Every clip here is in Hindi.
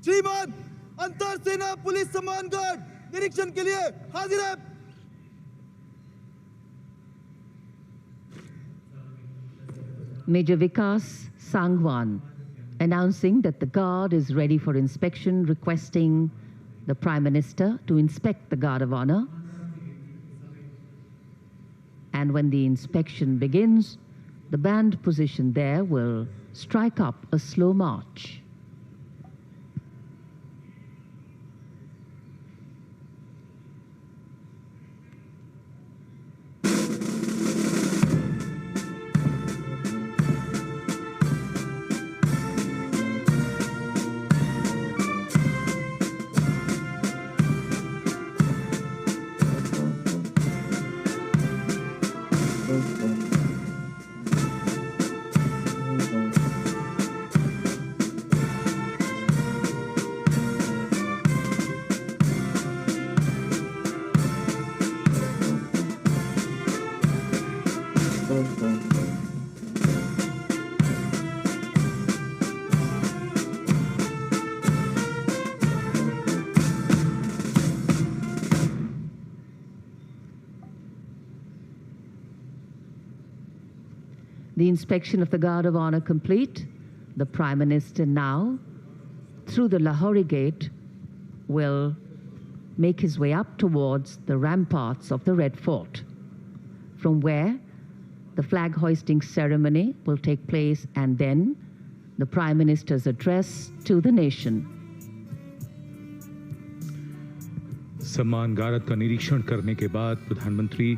श्रीमान अंतर सेना पुलिस सम्मान गार्ड निरीक्षण के लिए हाजिर है। Major Vikas Sangwan announcing that the guard is ready for inspection, requesting the Prime Minister to inspect the Guard of Honor. And when the inspection begins, the band position there will strike up a slow march. The inspection of the Guard of Honor complete, the Prime Minister now, through the Lahori Gate, will make his way up towards the ramparts of the Red Fort, from where the flag hoisting ceremony will take place, and then the Prime Minister's address to the nation. सम्मान गारद का निरीक्षण करने के बाद प्रधानमंत्री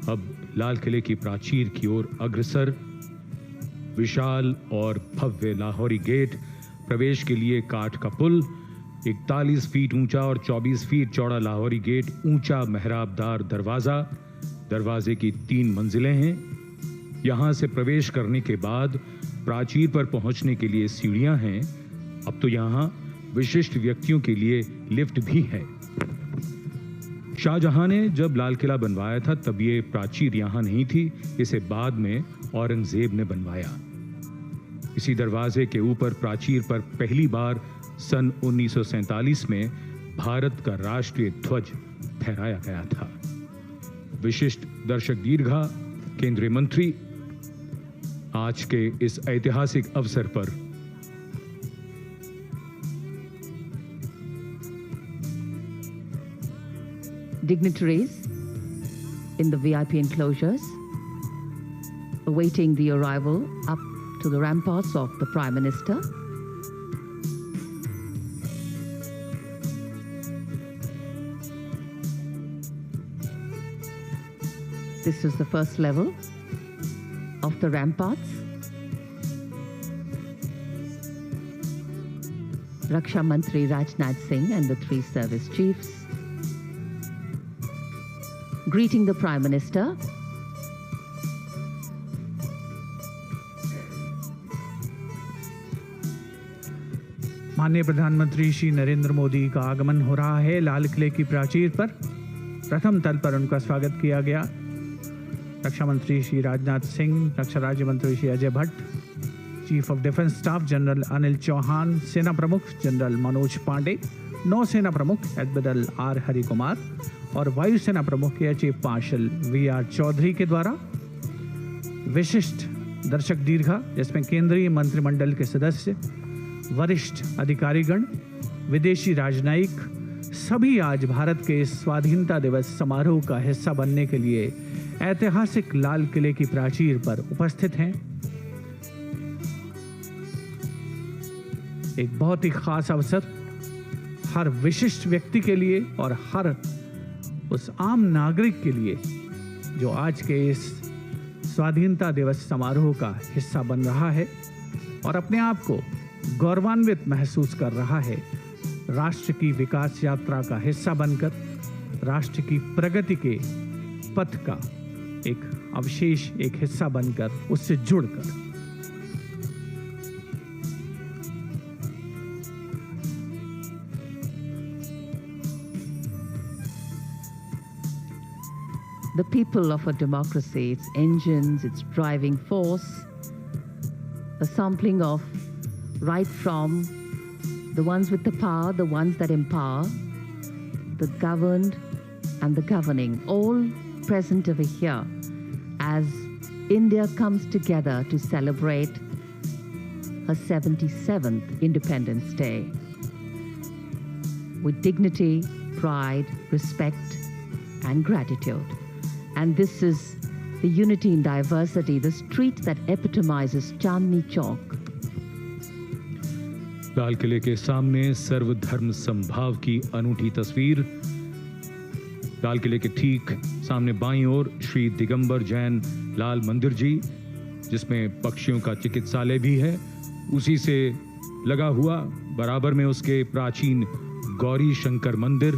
अब लाल किले की प्राचीर की ओर अग्रसर। विशाल और भव्य लाहौरी गेट, प्रवेश के लिए काठ का पुल, 41 फीट ऊंचा और 24 फीट चौड़ा लाहौरी गेट, ऊंचा मेहराबदार दरवाजा, दरवाजे की 3 मंजिलें हैं। यहां से प्रवेश करने के बाद प्राचीर पर पहुंचने के लिए सीढ़ियां हैं। अब तो यहां विशिष्ट व्यक्तियों के लिए लिफ्ट भी है। शाहजहां ने जब लाल किला बनवाया था तब ये प्राचीर यहां नहीं थी, इसे बाद में औरंगजेब ने बनवाया। इसी दरवाजे के ऊपर प्राचीर पर पहली बार सन 1947 में भारत का राष्ट्रीय ध्वज फहराया गया था। विशिष्ट दर्शक दीर्घा, केंद्रीय मंत्री आज के इस ऐतिहासिक अवसर पर dignitaries in the VIP enclosures awaiting the arrival up to the ramparts of the Prime Minister. This is the first level of the ramparts. Raksha Mantri Rajnath Singh and the 3 service chiefs greeting the Prime Minister. माननीय प्रधानमंत्री श्री नरेंद्र मोदी का आगमन हो रहा है लाल किले की प्राचीर पर। प्रथम तल पर उनका स्वागत किया गया। रक्षा मंत्री श्री राजनाथ सिंह, रक्षा राज्य मंत्री Shri Ajay Bhatt, chief of defence staff general Anil Chauhan, सेना प्रमुख जनरल मनोज पांडे, नौसेना प्रमुख एडमिरल आर हरिकुमार और वायुसेना प्रमुख एयर चीफ मार्शल वी.आर. चौधरी के द्वारा विशिष्ट दर्शक दीर्घा, जिसमें केंद्रीय मंत्रिमंडल के सदस्य, वरिष्ठ अधिकारीगण, विदेशी राजनयिक सभी आज भारत के स्वाधीनता दिवस समारोह का हिस्सा बनने के लिए ऐतिहासिक लाल किले की प्राचीर पर उपस्थित हैं। एक बहुत ही खास अवसर हर विशिष्ट व्यक्ति के लिए और हर उस आम नागरिक के लिए जो आज के इस स्वाधीनता दिवस समारोह का हिस्सा बन रहा है और अपने आप को गौरवान्वित महसूस कर रहा है। राष्ट्र की विकास यात्रा का हिस्सा बनकर, राष्ट्र की प्रगति के पथ का एक अवशेष, एक हिस्सा बनकर, उससे जुड़कर। The people of a democracy, its engines, its driving force, a sampling of right from the ones with the power, the ones that empower, the governed and the governing, all present over here as India comes together to celebrate her 77th Independence Day with dignity, pride, respect, and gratitude. And this is the unity in diversity, the street that epitomizes Chandni Chowk. लाल किले के सामने सर्वधर्म समभाव की अनूठी तस्वीर। लाल किले के ठीक सामने बाईं ओर श्री दिगंबर जैन लाल मंदिर जी, जिसमें पक्षियों का चिकित्सालय भी है, उसी से लगा हुआ बराबर में उसके प्राचीन गौरी शंकर मंदिर।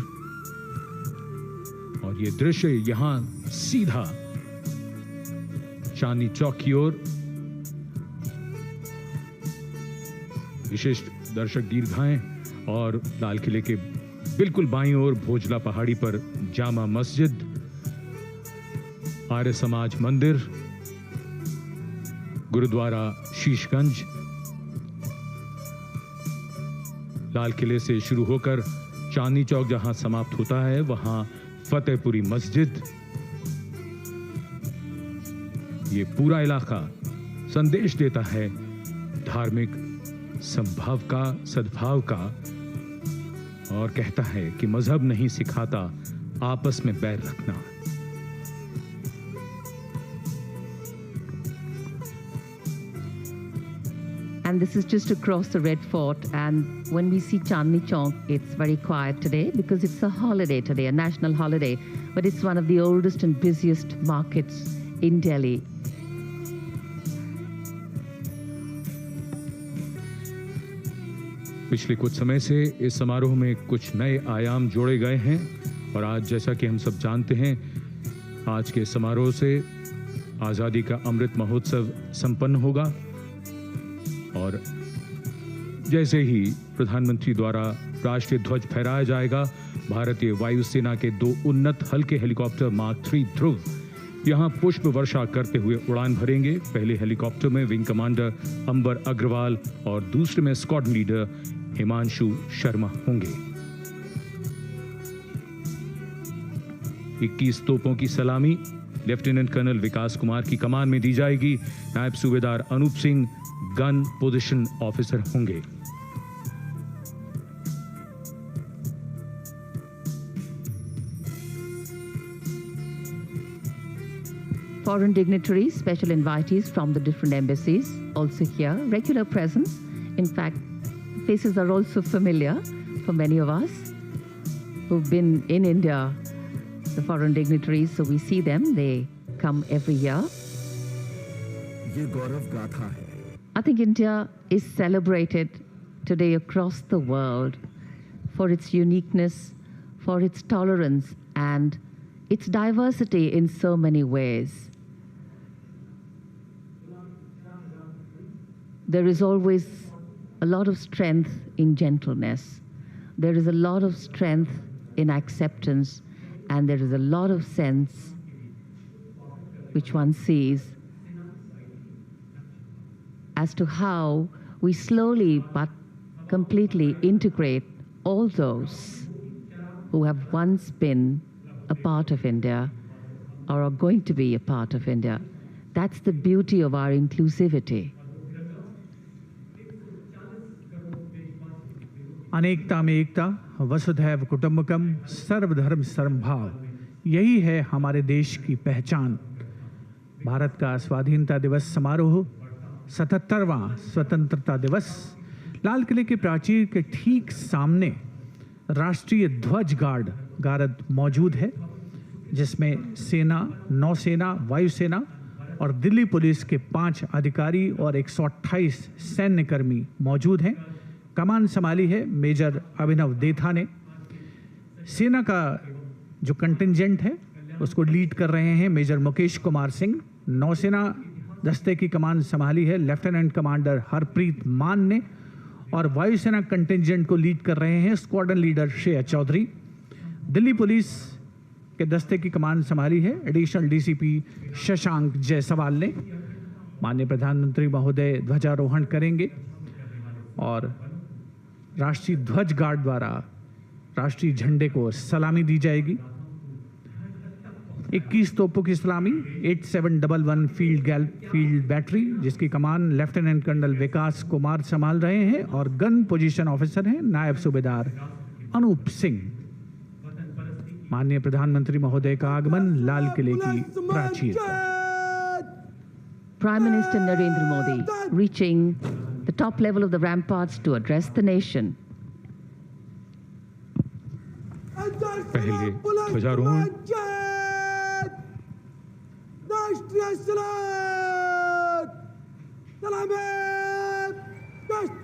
और ये दृश्य यहां सीधा चांदनी चौक की ओर विशिष्ट दर्शक दीर्घाएं और लाल किले के बिल्कुल बाईं ओर भोजला पहाड़ी पर जामा मस्जिद, आर्य समाज मंदिर, गुरुद्वारा शीशगंज। लाल किले से शुरू होकर चांदनी चौक जहां समाप्त होता है, वहां फतेहपुरी मस्जिद। ये पूरा इलाका संदेश देता है धार्मिक संभाव का, सद्भाव का, और कहता है कि मजहब नहीं सिखाता आपस में बैर रखना। And this is just across the Red Fort. And when we see Chandni Chowk, it's very quiet today because it's a holiday today, a national holiday. But it's one of the oldest and busiest markets in Delhi. पिछले कुछ समय से इस समारोह में कुछ नए आयाम जोड़े गए हैं और आज जैसा कि हम सब जानते हैं, आज के समारोह से आज़ादी का अमृत महोत्सव संपन्न होगा और जैसे ही प्रधानमंत्री द्वारा राष्ट्रीय ध्वज फहराया जाएगा, भारतीय वायुसेना के 2 उन्नत हल्के हेलीकॉप्टर मार्क 3 ध्रुव यहां पुष्प वर्षा करते हुए उड़ान भरेंगे। पहले हेलीकॉप्टर में विंग कमांडर अंबर अग्रवाल और दूसरे में स्क्वाड्रन लीडर हिमांशु शर्मा होंगे। 21 तोपों की सलामी लेफ्टिनेंट कर्नल विकास कुमार की कमान में दी जाएगी। नायब सूबेदार Anoop Singh gun position officer होंगे। Foreign dignitaries, special invitees from the different embassies also here, regular presence. In fact, faces are also familiar for many of us who've been in India, the foreign dignitaries, so we see them, they come every year. ये गौरव गाथा है। I think India is celebrated today across the world for its uniqueness, for its tolerance and its diversity in so many ways. There is always a lot of strength in gentleness. There is a lot of strength in acceptance, and there is a lot of sense which one sees as to how we slowly but completely integrate all those who have once been a part of India or are going to be a part of India. That's the beauty of our inclusivity. अनेकता में एकता, वसुधैव कुटुंबकम, सर्वधर्म समभाव, यही है हमारे देश की पहचान। भारत का स्वाधीनता दिवस समारोह, 77वां स्वतंत्रता दिवस, लाल किले के प्राचीर के ठीक सामने राष्ट्रीय ध्वज गार्ड मौजूद है, जिसमें सेना, नौसेना, वायुसेना और दिल्ली पुलिस के 5 अधिकारी और 128 सैन्यकर्मी मौजूद हैं। कमान संभाली है मेजर अभिनव देथा ने। सेना का जो कंटिंजेंट है उसको लीड कर रहे हैं मेजर मुकेश कुमार सिंह। नौसेना दस्ते की कमान संभाली है लेफ्टिनेंट कमांडर हरप्रीत मान ने और वायुसेना कंटिंजेंट को लीड कर रहे हैं squadron leader Shreya Chaudhary. Delhi police के दस्ते की कमान संभाली है एडिशनल डीसीपी शशांक जायसवाल ने। माननीय प्रधानमंत्री महोदय ध्वजारोहण करेंगे और राष्ट्रीय ध्वज गार्ड द्वारा राष्ट्रीय झंडे को सलामी दी जाएगी। 21 तोपों की सलामी 8711 फील्ड बैटरी, जिसकी कमान लेफ्टिनेंट कर्नल विकास कुमार संभाल रहे हैं और गन पोजीशन ऑफिसर हैं नायब सूबेदार अनूप सिंह। माननीय प्रधानमंत्री महोदय का आगमन लाल किले की प्राचीर पर। Prime Minister Narendra Modi reaching the top level of the ramparts to address the nation. पहले ध्वजारोहण, राष्ट्रीय सलाम, सलामी, गश्त।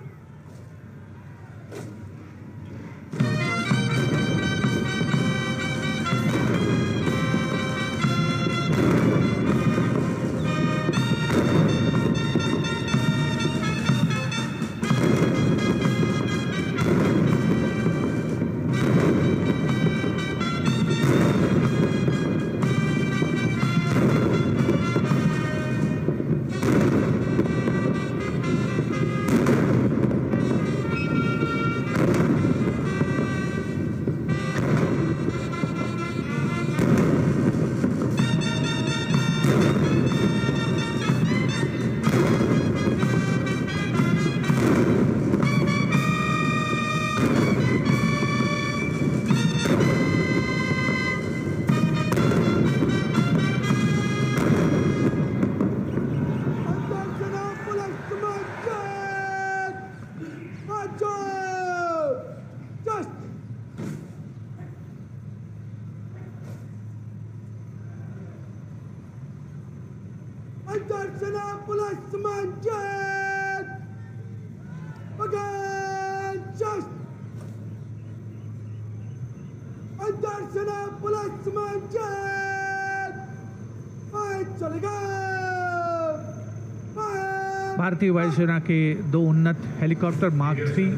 भारतीय वायुसेना के 2 उन्नत हेलीकॉप्टर मार्क 3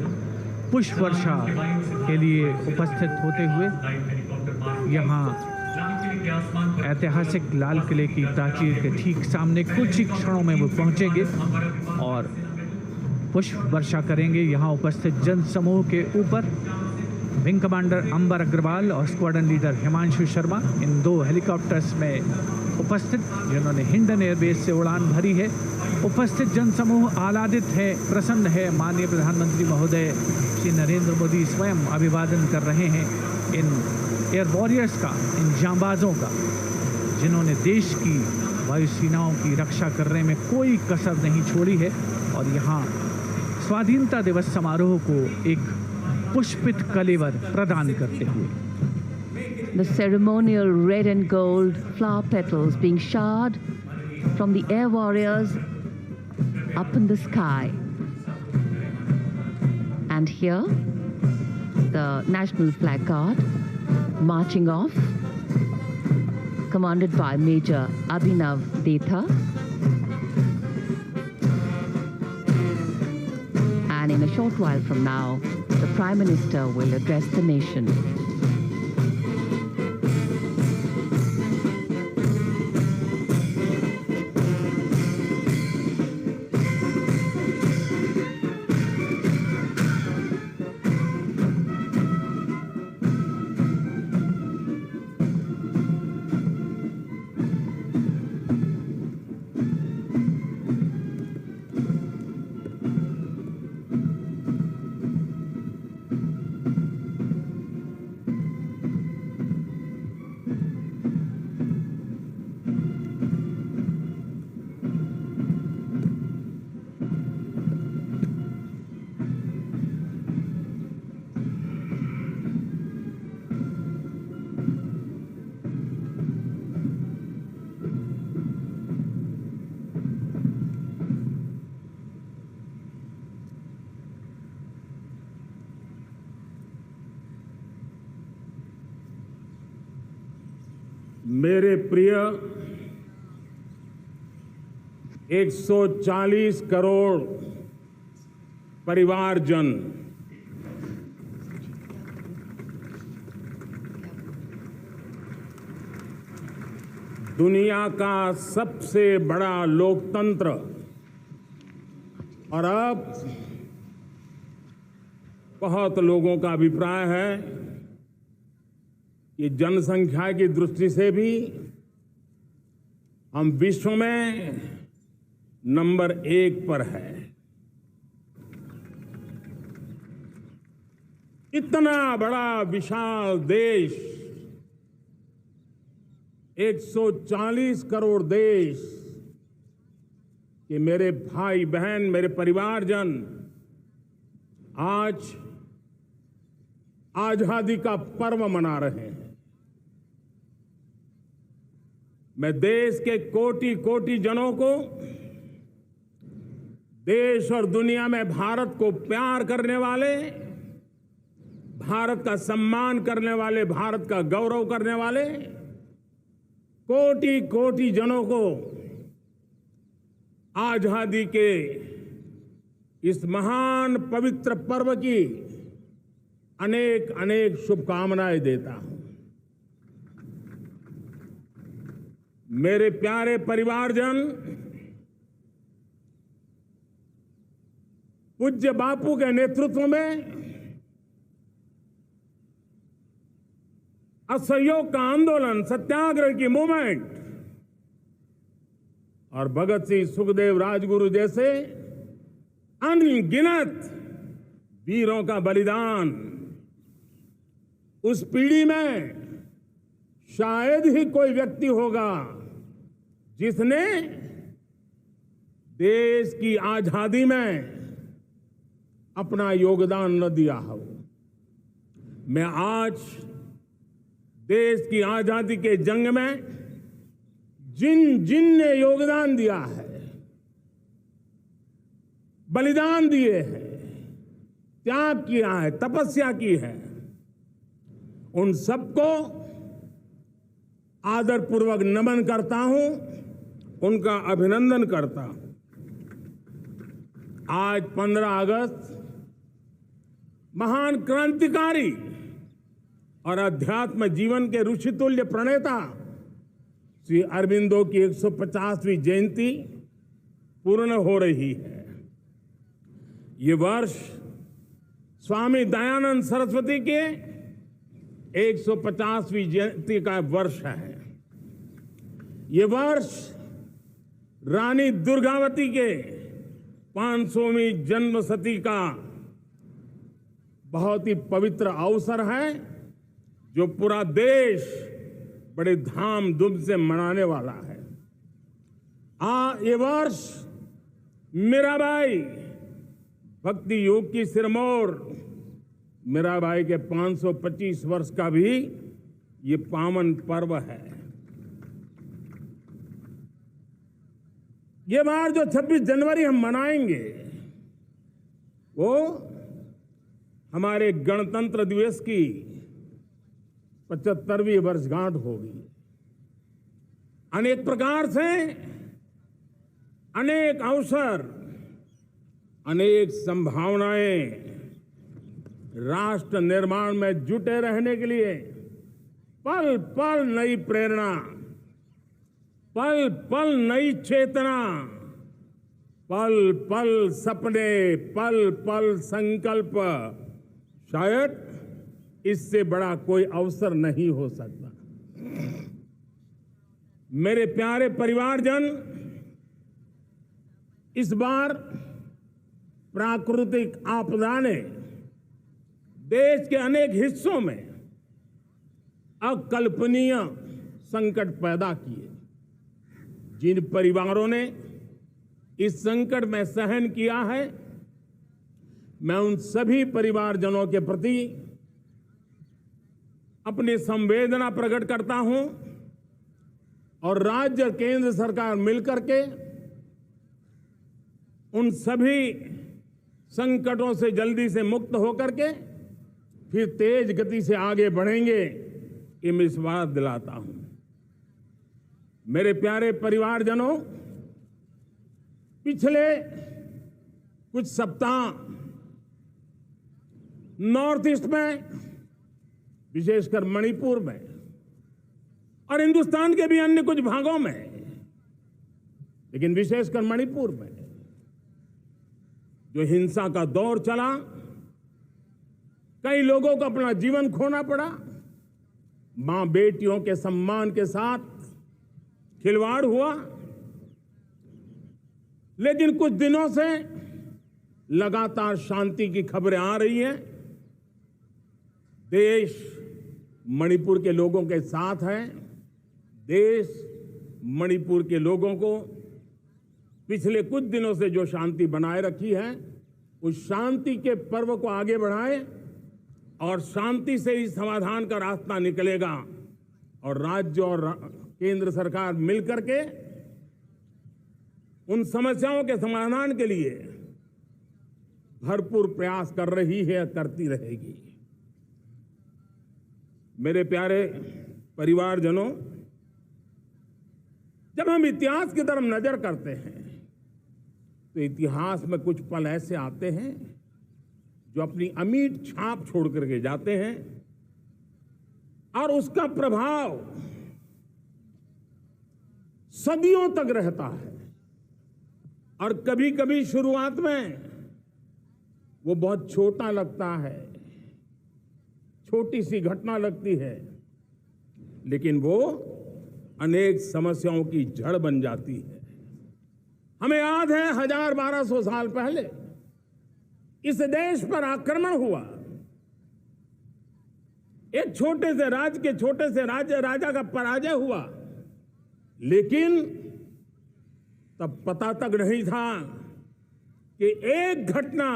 पुष्प वर्षा के लिए उपस्थित होते हुए यहाँ ऐतिहासिक लाल किले की प्राचीर के ठीक सामने कुछ ही क्षणों में वो पहुंचेंगे और पुष्प वर्षा करेंगे। यहाँ उपस्थित जन समूह के ऊपर विंग कमांडर अंबर अग्रवाल और स्क्वाड्रन लीडर हिमांशु शर्मा इन 2 हेलीकॉप्टर्स में उपस्थित, जिन्होंने हिंडन एयरबेस से उड़ान भरी है। उपस्थित जनसमूह आह्लादित है, प्रसन्न है। माननीय प्रधानमंत्री महोदय श्री नरेंद्र मोदी स्वयं अभिवादन कर रहे हैं इन एयर वॉरियर्स का, इन जांबाजों का, जिन्होंने देश की वायुसेनाओं की रक्षा करने में कोई कसर नहीं छोड़ी है। और यहाँ स्वाधीनता दिवस समारोह को एक पुष्पित कलेवर प्रदान करते हुए The ceremonial red and gold flower petals being showered from the air warriors up in the sky. And here, the National Flag Guard marching off, commanded by Major Abhinav Detha. And in a short while from now, the Prime Minister will address the nation. मेरे प्रिय 140 करोड़ परिवारजन, दुनिया का सबसे बड़ा लोकतंत्र और अब बहुत लोगों का अभिप्राय है कि जनसंख्या की दृष्टि से भी हम विश्व में नंबर 1 पर है। इतना बड़ा विशाल देश, 140 करोड़ देश कि मेरे भाई बहन, मेरे परिवारजन आज आजादी का पर्व मना रहे हैं। मैं देश के कोटि कोटि जनों को, देश और दुनिया में भारत को प्यार करने वाले, भारत का सम्मान करने वाले, भारत का गौरव करने वाले कोटि कोटि जनों को आजादी के इस महान पवित्र पर्व की अनेक अनेक शुभकामनाएं देता हूं। मेरे प्यारे परिवारजन, पूज्य बापू के नेतृत्व में असहयोग का आंदोलन, सत्याग्रह की मूवमेंट और भगत सिंह, सुखदेव, राजगुरु जैसे अनगिनत वीरों का बलिदान, उस पीढ़ी में शायद ही कोई व्यक्ति होगा जिसने देश की आजादी में अपना योगदान न दिया हो। मैं आज देश की आजादी के जंग में जिन जिन ने योगदान दिया है, बलिदान दिए हैं, त्याग किया है, तपस्या की है, उन सबको आदरपूर्वक नमन करता हूं, उनका अभिनंदन करता हूं। आज 15 अगस्त महान क्रांतिकारी और अध्यात्म जीवन के ऋषितुल्य प्रणेता श्री अरबिंदो की 150वीं जयंती पूर्ण हो रही है। ये वर्ष स्वामी दयानंद सरस्वती के 150वीं जयंती का वर्ष है। ये वर्ष रानी दुर्गावती के 500वीं जन्मशती का बहुत ही पवित्र अवसर है, जो पूरा देश बड़े धामधूम से मनाने वाला है। ये वर्ष मीराबाई, भक्ति योग की सिरमौर मीराबाई के 525 वर्ष का भी ये पावन पर्व है। ये बार जो 26 जनवरी हम मनाएंगे वो हमारे गणतंत्र दिवस की 75वीं वर्षगांठ होगी। अनेक प्रकार से अनेक अवसर, अनेक संभावनाएं राष्ट्र निर्माण में जुटे रहने के लिए पल पल नई प्रेरणा, पल पल नई चेतना, पल पल सपने, पल पल संकल्प, शायद इससे बड़ा कोई अवसर नहीं हो सकता। मेरे प्यारे परिवारजन, इस बार प्राकृतिक आपदा ने देश के अनेक हिस्सों में अकल्पनीय संकट पैदा किए। जिन परिवारों ने इस संकट में सहन किया है, मैं उन सभी परिवारजनों के प्रति अपनी संवेदना प्रकट करता हूं और राज्य और केंद्र सरकार मिलकर के उन सभी संकटों से जल्दी से मुक्त होकर के फिर तेज गति से आगे बढ़ेंगे, ये मैं विश्वास दिलाता हूं। मेरे प्यारे परिवारजनों, पिछले कुछ सप्ताह नॉर्थ ईस्ट में, विशेषकर मणिपुर में और हिंदुस्तान के भी अन्य कुछ भागों में, लेकिन विशेषकर मणिपुर में जो हिंसा का दौर चला, कई लोगों को अपना जीवन खोना पड़ा। मां बेटियों के सम्मान के साथ खिलवाड़ हुआ। लेकिन कुछ दिनों से लगातार शांति की खबरें आ रही हैं। देश मणिपुर के लोगों के साथ है। देश मणिपुर के लोगों को पिछले कुछ दिनों से जो शांति बनाए रखी है, उस शांति के पर्व को आगे बढ़ाए और शांति से ही समाधान का रास्ता निकलेगा। और राज्य और केंद्र सरकार मिलकर के उन समस्याओं के समाधान के लिए भरपूर प्रयास कर रही है, करती रहेगी। मेरे प्यारे परिवारजनों, जब हम इतिहास की तरफ नजर करते हैं तो इतिहास में कुछ पल ऐसे आते हैं जो अपनी अमिट छाप छोड़ करके जाते हैं और उसका प्रभाव सदियों तक रहता है। और कभी कभी शुरुआत में वो बहुत छोटा लगता है, छोटी सी घटना लगती है, लेकिन वो अनेक समस्याओं की जड़ बन जाती है। हमें याद है 1000-1200 साल पहले इस देश पर आक्रमण हुआ। एक छोटे से राज्य के छोटे से राजा का पराजय हुआ, लेकिन तब पता तक नहीं था कि एक घटना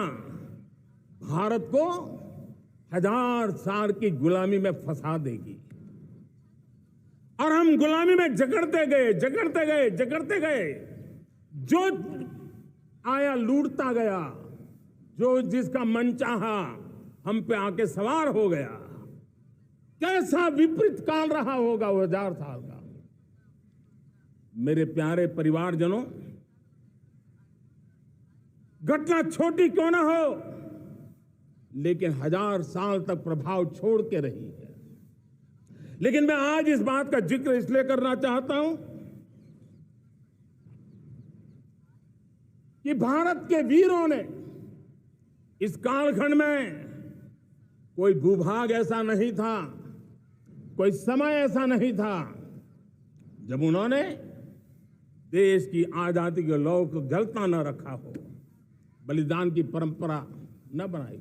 भारत को 1000 साल की गुलामी में फंसा देगी। और हम गुलामी में जकड़ते गए, जो आया लूटता गया, जो जिसका मन चाहा हम पे आके सवार हो गया। कैसा विपरीत काल रहा होगा वो 1000 साल का। मेरे प्यारे परिवारजनों, घटना छोटी क्यों ना हो, लेकिन 1000 साल तक प्रभाव छोड़ के रही है। लेकिन मैं आज इस बात का जिक्र इसलिए करना चाहता हूं कि भारत के वीरों ने इस कालखंड में कोई भूभाग ऐसा नहीं था, कोई समय ऐसा नहीं था जब उन्होंने देश की आजादी के लौ को जलता न रखा हो, बलिदान की परंपरा न बनाई।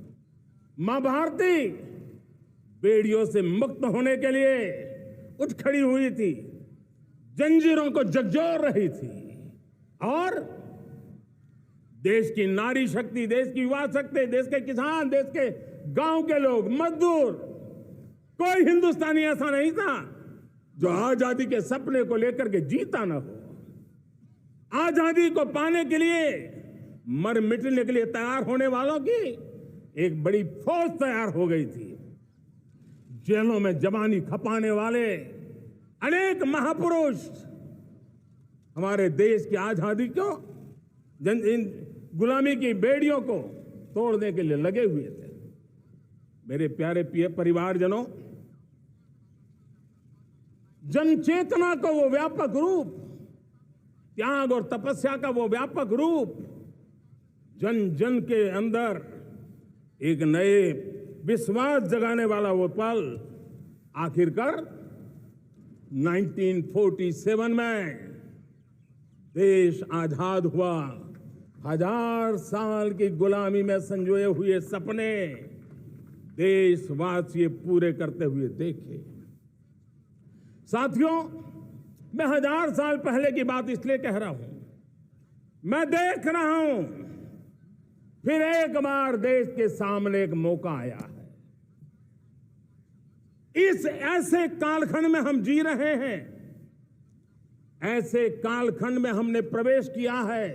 मां भारती बेड़ियों से मुक्त होने के लिए उठ खड़ी हुई थी, जंजीरों को झकझोर रही थी। और देश की नारी शक्ति, देश की युवा शक्ति, देश के किसान, देश के गांव के लोग, मजदूर, कोई हिंदुस्तानी ऐसा नहीं था जो आजादी के सपने को लेकर के जीता न हो। आजादी को पाने के लिए मर मिटने के लिए तैयार होने वालों की एक बड़ी फौज तैयार हो गई थी। जेलों में जवानी खपाने वाले अनेक महापुरुष हमारे देश की आजादी को, गुलामी की बेड़ियों को तोड़ने के लिए लगे हुए थे। मेरे प्यारे परिवारजनों, जन चेतना को वो व्यापक रूप, त्याग और तपस्या का वो व्यापक रूप, जन जन के अंदर एक नए विश्वास जगाने वाला वो पल आखिरकार 1947 में देश आजाद हुआ। 1000 साल की गुलामी में संजोए हुए सपने देशवासी पूरे करते हुए देखे। साथियों, मैं 1000 साल पहले की बात इसलिए कह रहा हूं, मैं देख रहा हूं फिर एक बार देश के सामने एक मौका आया है। इस ऐसे कालखंड में हम जी रहे हैं, ऐसे कालखंड में हमने प्रवेश किया है,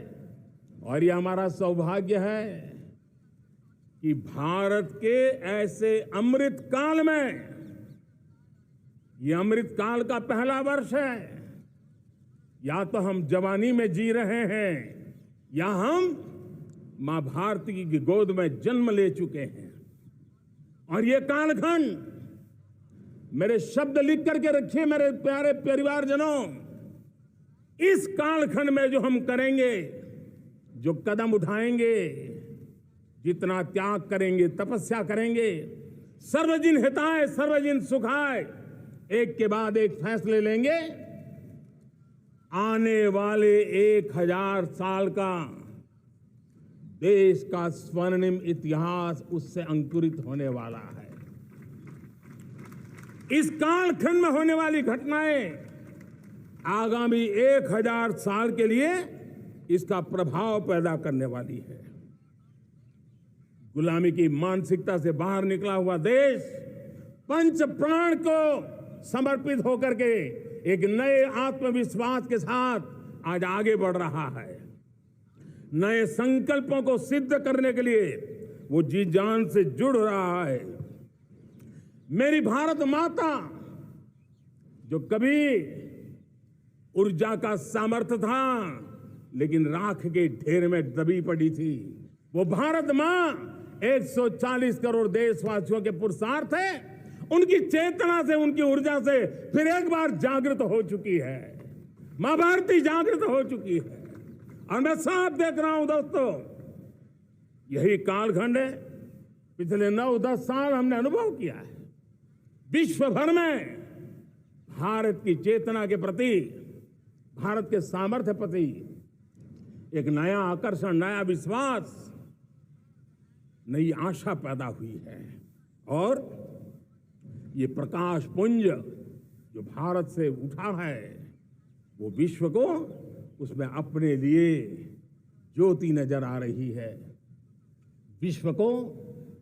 और यह हमारा सौभाग्य है कि भारत के ऐसे अमृत काल में, यह अमृत काल का पहला वर्ष है। या तो हम जवानी में जी रहे हैं या हम मां भारती की गोद में जन्म ले चुके हैं। और ये कालखंड, मेरे शब्द लिख करके रखिए मेरे प्यारे परिवारजनों, इस कालखंड में जो हम करेंगे, जो कदम उठाएंगे, जितना त्याग करेंगे, तपस्या करेंगे, सर्वजन हिताय सर्वजन सुखाय एक के बाद एक फैसले लेंगे। आने वाले 1000 साल का देश का स्वर्णिम इतिहास उससे अंकुरित होने वाला है। इस कालखंड में होने वाली घटनाएं आगामी 1000 साल के लिए इसका प्रभाव पैदा करने वाली है। गुलामी की मानसिकता से बाहर निकला हुआ देश पंच प्राण को समर्पित होकर के एक नए आत्मविश्वास के साथ आज आगे बढ़ रहा है। नए संकल्पों को सिद्ध करने के लिए वो जी जान से जुड़ रहा है। मेरी भारत माता जो कभी ऊर्जा का सामर्थ्य था लेकिन राख के ढेर में दबी पड़ी थी, वो भारत मां 140 करोड़ देशवासियों के पुरुषार्थ है। उनकी चेतना से, उनकी ऊर्जा से फिर एक बार जागृत हो चुकी है। मां भारती जागृत हो चुकी है और मैं साफ देख रहा हूं दोस्तों, यही कालखंड है। पिछले 9-10 साल हमने अनुभव किया है विश्व भर में भारत की चेतना के प्रति, भारत के सामर्थ्य प्रति एक नया आकर्षण, नया विश्वास, नई आशा पैदा हुई है। और ये प्रकाश पुंज जो भारत से उठा है वो विश्व को उसमें अपने लिए ज्योति नजर आ रही है। विश्व को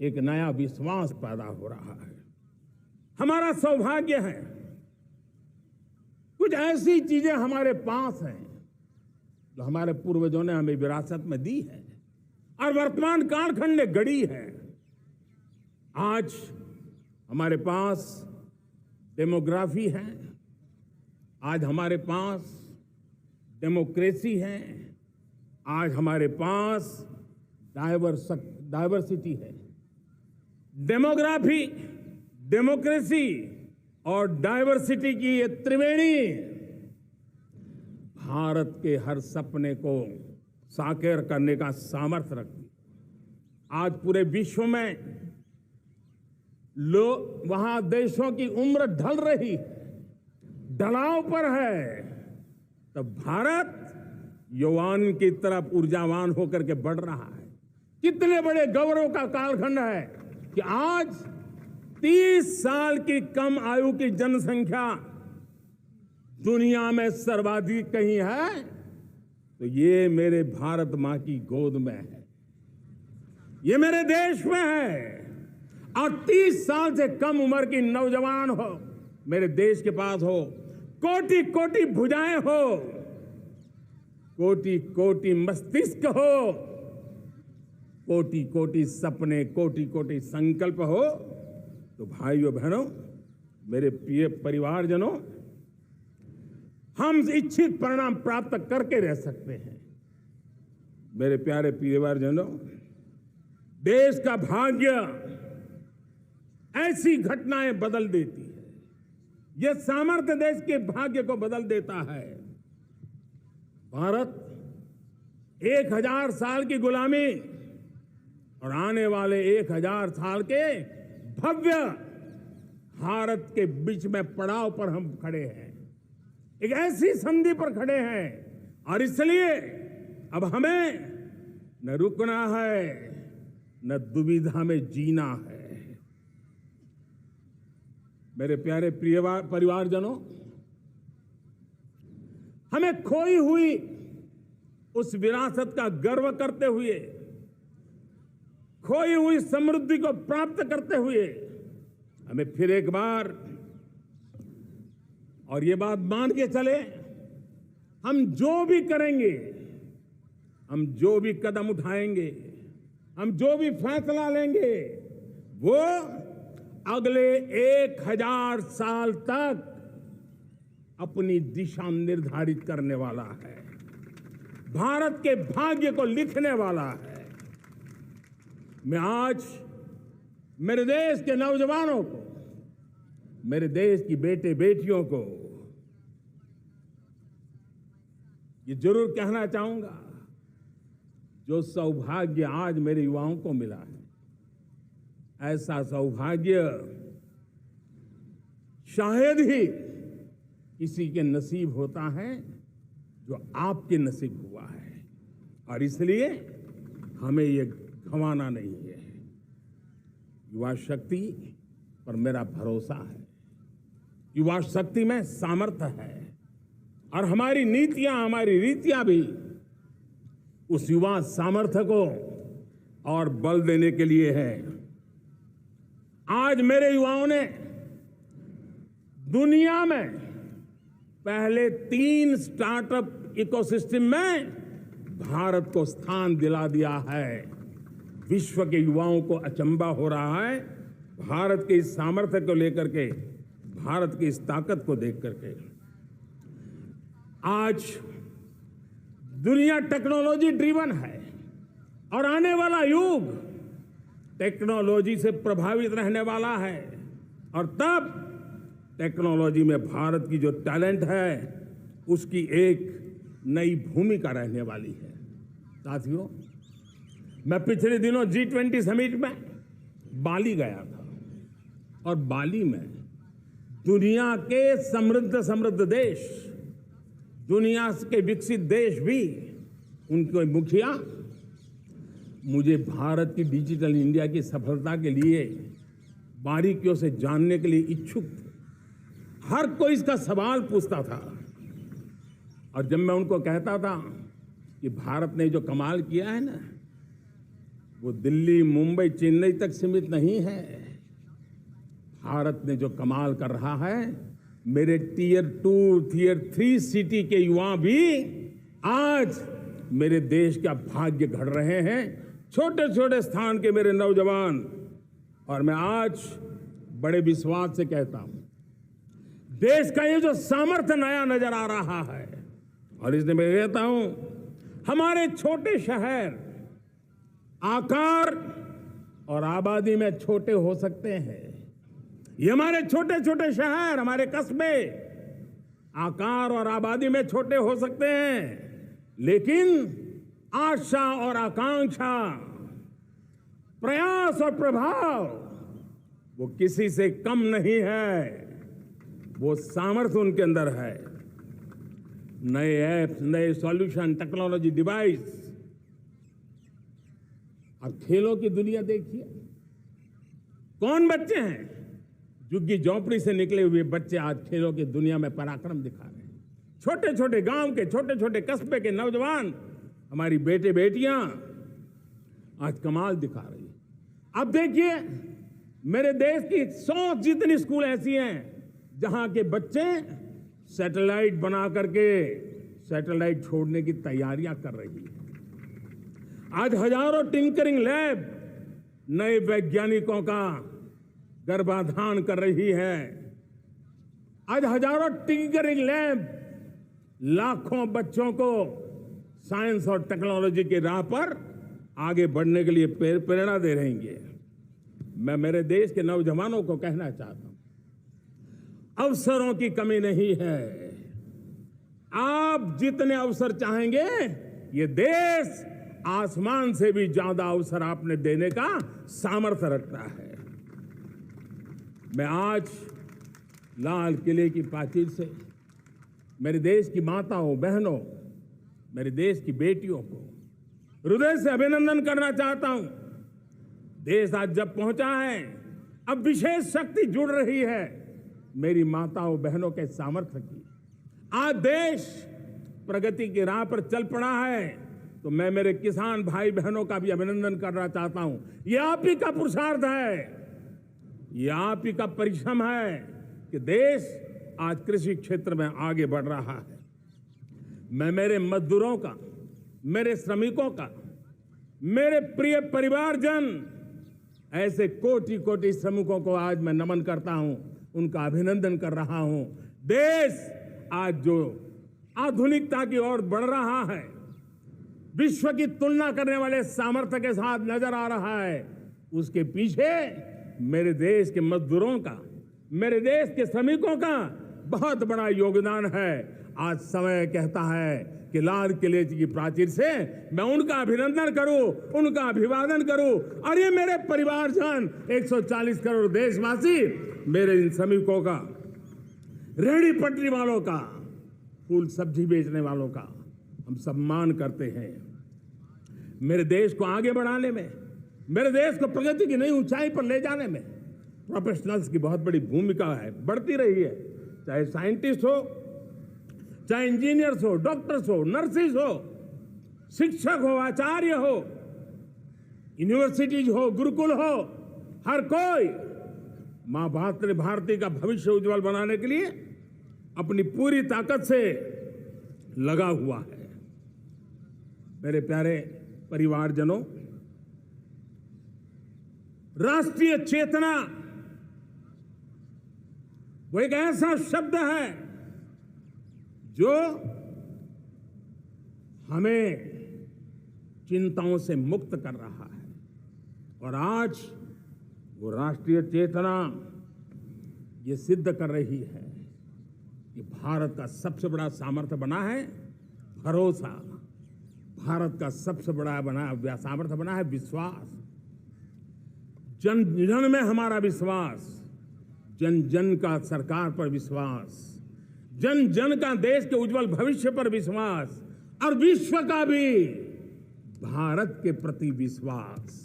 एक नया विश्वास पैदा हो रहा है। हमारा सौभाग्य है कुछ ऐसी चीजें हमारे पास हैं जो हमारे पूर्वजों ने हमें विरासत में दी है और वर्तमान कालखंड ने गढ़ी है। आज हमारे पास डेमोग्राफी है, आज हमारे पास डेमोक्रेसी है, आज हमारे पास डाइवर्सिटी है। डेमोग्राफी, डेमोक्रेसी और डाइवर्सिटी की ये त्रिवेणी भारत के हर सपने को साकार करने का सामर्थ्य रखती है। आज पूरे विश्व में वहां देशों की उम्र ढल रही है, ढलाव पर है, तब भारत युवान की तरफ ऊर्जावान होकर के बढ़ रहा है। कितने बड़े गौरव का कालखंड है कि आज 30 साल की कम आयु की जनसंख्या दुनिया में सर्वाधिक कहीं है तो ये मेरे भारत मां की गोद में है, ये मेरे देश में है। और 30 साल से कम उम्र की नौजवान हो मेरे देश के पास हो, कोटि कोटि भुजाएं हो, कोटि कोटि मस्तिष्क हो, कोटि कोटि सपने, कोटि कोटि संकल्प हो, तो भाइयों बहनों, मेरे प्रिय परिवारजनों, हम इच्छित परिणाम प्राप्त करके रह सकते हैं। मेरे प्यारे परिवारजनों, देश का भाग्य ऐसी घटनाएं बदल देती है। यह सामर्थ्य देश के भाग्य को बदल देता है। भारत 1000 साल की गुलामी और आने वाले 1000 साल के भव्य भारत के बीच में पड़ाव पर हम खड़े हैं, एक ऐसी संधि पर खड़े हैं। और इसलिए अब हमें न रुकना है न दुविधा में जीना है। मेरे प्यारे प्रिय परिवारजनों, हमें खोई हुई उस विरासत का गर्व करते हुए, खोई हुई समृद्धि को प्राप्त करते हुए, हमें फिर एक बार और ये बात मान के चले, हम जो भी करेंगे, हम जो भी कदम उठाएंगे, हम जो भी फैसला लेंगे, वो अगले 1000 साल तक अपनी दिशा निर्धारित करने वाला है, भारत के भाग्य को लिखने वाला है। मैं आज मेरे देश के नौजवानों को, मेरे देश की बेटे बेटियों को ये जरूर कहना चाहूंगा, जो सौभाग्य आज मेरे युवाओं को मिला है, ऐसा सौभाग्य शायद ही किसी के नसीब होता है जो आपके नसीब हुआ है, और इसलिए हमें ये गंवाना नहीं है। युवा शक्ति पर मेरा भरोसा है, युवा शक्ति में सामर्थ्य है, और हमारी नीतियां, हमारी रीतियां भी उस युवा सामर्थ्य को और बल देने के लिए है। आज मेरे युवाओं ने दुनिया में पहले 3 स्टार्टअप इकोसिस्टम में भारत को स्थान दिला दिया है। विश्व के युवाओं को अचंभा हो रहा है भारत के इस सामर्थ्य को लेकर के, भारत की इस ताकत को देख करके। आज दुनिया टेक्नोलॉजी ड्रिवन है, और आने वाला युग टेक्नोलॉजी से प्रभावित रहने वाला है, और तब टेक्नोलॉजी में भारत की जो टैलेंट है उसकी एक नई भूमिका रहने वाली है। साथियों, मैं पिछले दिनों G20 समिट में बाली गया था, और बाली में दुनिया के समृद्ध देश, दुनिया के विकसित देश भी, उनके मुखिया मुझे भारत की डिजिटल इंडिया की सफलता के लिए बारीकियों से जानने के लिए इच्छुक थे। हर कोई इसका सवाल पूछता था, और जब मैं उनको कहता था कि भारत ने जो कमाल किया है ना, वो दिल्ली, मुंबई, चेन्नई तक सीमित नहीं है। भारत ने जो कमाल कर रहा है, मेरे टियर 2, टियर 3 सिटी के युवा भी आज मेरे देश का भाग्य गढ़ रहे हैं, छोटे छोटे स्थान के मेरे नौजवान। और मैं आज बड़े विश्वास से कहता हूं, देश का ये जो सामर्थ्य नया नजर आ रहा है, और इसलिए मैं कहता हूं, हमारे छोटे शहर आकार और आबादी में छोटे हो सकते हैं। ये हमारे छोटे छोटे शहर, हमारे कस्बे आकार और आबादी में छोटे हो सकते हैं, लेकिन आशा और आकांक्षा, प्रयास और प्रभाव वो किसी से कम नहीं है। वो सामर्थ्य उनके अंदर है। नए ऐप्स, नए सॉल्यूशन, टेक्नोलॉजी, डिवाइस। अब खेलों की दुनिया देखिए, कौन बच्चे हैं? झुग्गी झोंपड़ी से निकले हुए बच्चे आज खेलों की दुनिया में पराक्रम दिखा रहे हैं। छोटे छोटे गांव के, छोटे छोटे कस्बे के नौजवान, हमारी बेटे बेटियां आज कमाल दिखा रही है। अब देखिए, मेरे देश की 100 जितनी स्कूल ऐसी हैं जहां के बच्चे सैटेलाइट बना करके सैटेलाइट छोड़ने की तैयारियां कर रही है। आज हजारों टिंकरिंग लैब नए वैज्ञानिकों का गर्भाधान कर रही है। आज हजारों टिंकरिंग लैब लाखों बच्चों को साइंस और टेक्नोलॉजी की राह पर आगे बढ़ने के लिए प्रेरणा दे रही है। मैं मेरे देश के नौजवानों को कहना चाहता हूं, अवसरों की कमी नहीं है। आप जितने अवसर चाहेंगे, ये देश आसमान से भी ज्यादा अवसर आपने देने का सामर्थ्य रखता है। मैं आज लाल किले की प्राचीर से मेरे देश की माताओं, बहनों, मेरे देश की बेटियों को हृदय से अभिनंदन करना चाहता हूं। देश आज जब पहुंचा है, अब विशेष शक्ति जुड़ रही है मेरी माताओं बहनों के सामर्थ्य की। आज देश प्रगति की राह पर चल पड़ा है, तो मैं मेरे किसान भाई बहनों का भी अभिनंदन करना चाहता हूं। ये आप ही का पुरुषार्थ है, ये आप ही का परिश्रम है कि देश आज कृषि क्षेत्र में आगे बढ़ रहा है। मैं मेरे मजदूरों का, मेरे श्रमिकों का, मेरे प्रिय परिवारजन, ऐसे कोटि कोटि श्रमिकों को आज मैं नमन करता हूं, उनका अभिनंदन कर रहा हूं। देश आज जो आधुनिकता की ओर बढ़ रहा है, विश्व की तुलना करने वाले सामर्थ्य के साथ नजर आ रहा है, उसके पीछे मेरे देश के मजदूरों का, मेरे देश के श्रमिकों का बहुत बड़ा योगदान है। आज समय कहता है कि लाल किले की प्राचीर से मैं उनका अभिनंदन करूं, उनका अभिवादन करूं। और ये मेरे परिवारजन 140 करोड़ देशवासी, मेरे इन श्रमिकों का, रेहड़ी पटरी वालों का, फूल सब्जी बेचने वालों का हम सम्मान करते हैं। मेरे देश को आगे बढ़ाने में, मेरे देश को प्रगति की नई ऊंचाई पर ले जाने में प्रोफेशनल्स की बहुत बड़ी भूमिका है, बढ़ती रही है। चाहे साइंटिस्ट हो, चाहे इंजीनियर्स हो, डॉक्टर्स हो, नर्सिस हो, शिक्षक हो, आचार्य हो, यूनिवर्सिटीज हो, गुरुकुल हो, हर कोई मां भारती का भविष्य उज्जवल बनाने के लिए अपनी पूरी ताकत से लगा हुआ है। मेरे प्यारे परिवारजनों, राष्ट्रीय चेतना वो एक ऐसा शब्द है जो हमें चिंताओं से मुक्त कर रहा है। और आज वो राष्ट्रीय चेतना ये सिद्ध कर रही है कि भारत का सबसे बड़ा सामर्थ्य बना है भरोसा, भारत का सबसे बड़ा सामर्थ्य बना है विश्वास। जन जन में हमारा विश्वास, जन जन का सरकार पर विश्वास, जन जन का देश के उज्जवल भविष्य पर विश्वास, और विश्व का भी भारत के प्रति विश्वास।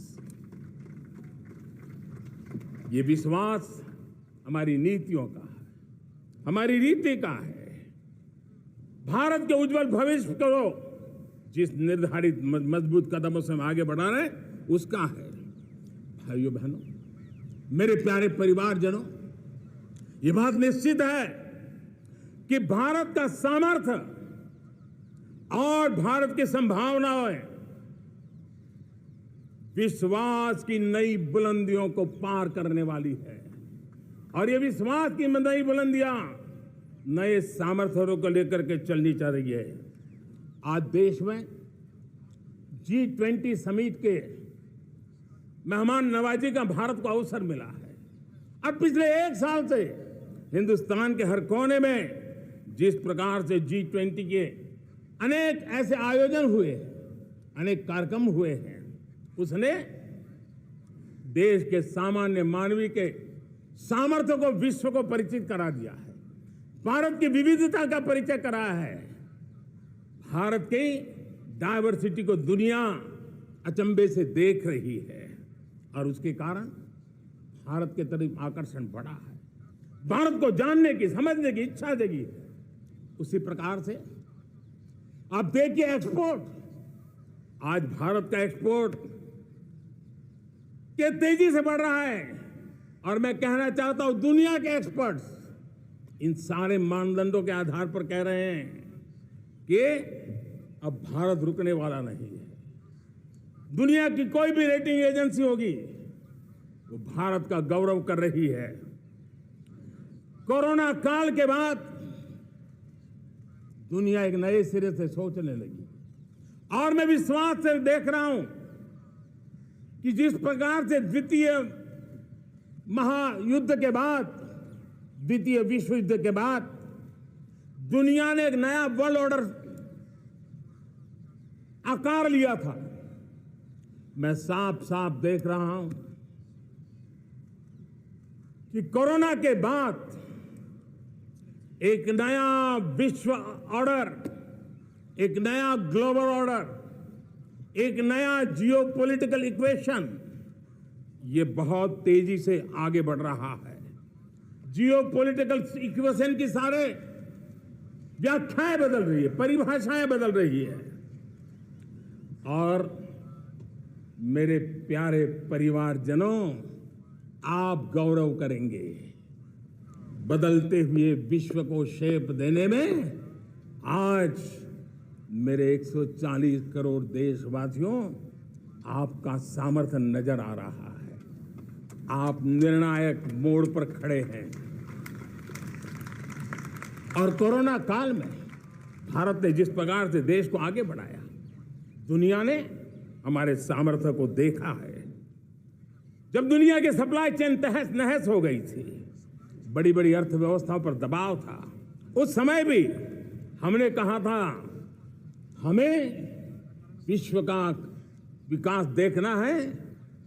ये विश्वास हमारी नीतियों का है, हमारी रीति का है। भारत के उज्जवल भविष्य को जिस निर्धारित मजबूत कदमों से हम आगे बढ़ा रहे हैं उसका है। भाइयों बहनों, मेरे प्यारे परिवारजनों, ये बात निश्चित है कि भारत का सामर्थ्य और भारत की संभावनाएं विश्वास की नई बुलंदियों को पार करने वाली है। और ये विश्वास की नई बुलंदियां नए सामर्थ्यों को लेकर के चलनी चाह रही है। आज देश में G20 समिट के मेहमान नवाजी का भारत को अवसर मिला है। अब पिछले एक साल से हिंदुस्तान के हर कोने में जिस प्रकार से G20 के अनेक ऐसे आयोजन हुए, अनेक कार्यक्रम हुए हैं, उसने देश के सामान्य मानवी के सामर्थ्य को विश्व को परिचित करा दिया है, भारत की विविधता का परिचय कराया है, भारत की डायवर्सिटी को दुनिया अचंभे से देख रही है और उसके कारण भारत के तरफ आकर्षण बढ़ा है, भारत को जानने की, समझने की इच्छा जगी है। उसी प्रकार से आप देखिए एक्सपोर्ट, आज भारत का एक्सपोर्ट के तेजी से बढ़ रहा है। और मैं कहना चाहता हूं, दुनिया के एक्सपर्ट्स इन सारे मानदंडों के आधार पर कह रहे हैं कि अब भारत रुकने वाला नहीं है। दुनिया की कोई भी रेटिंग एजेंसी होगी वो भारत का गौरव कर रही है। कोरोना काल के बाद दुनिया एक नए सिरे से सोचने लगी और मैं विश्वास से देख रहा हूं कि जिस प्रकार से द्वितीय महायुद्ध के बाद, द्वितीय विश्व युद्ध के बाद दुनिया ने एक नया वर्ल्ड ऑर्डर आकार लिया था, मैं साफ साफ देख रहा हूं कि कोरोना के बाद एक नया विश्व ऑर्डर, एक नया ग्लोबल ऑर्डर, एक नया जियोपॉलिटिकल इक्वेशन ये बहुत तेजी से आगे बढ़ रहा है। जियोपॉलिटिकल इक्वेशन की सारे व्याख्याएं बदल रही है, परिभाषाएं बदल रही है। और मेरे प्यारे परिवारजनों, आप गौरव करेंगे। बदलते हुए विश्व को शेप देने में आज मेरे 140 करोड़ देशवासियों आपका सामर्थ्य नजर आ रहा है। आप निर्णायक मोड़ पर खड़े हैं और कोरोना काल में भारत ने जिस प्रकार से देश को आगे बढ़ाया, दुनिया ने हमारे सामर्थ्य को देखा है। जब दुनिया की सप्लाई चेन तहस नहस हो गई थी, बड़ी बड़ी अर्थव्यवस्थाओं पर दबाव था, उस समय भी हमने कहा था हमें विश्व का विकास देखना है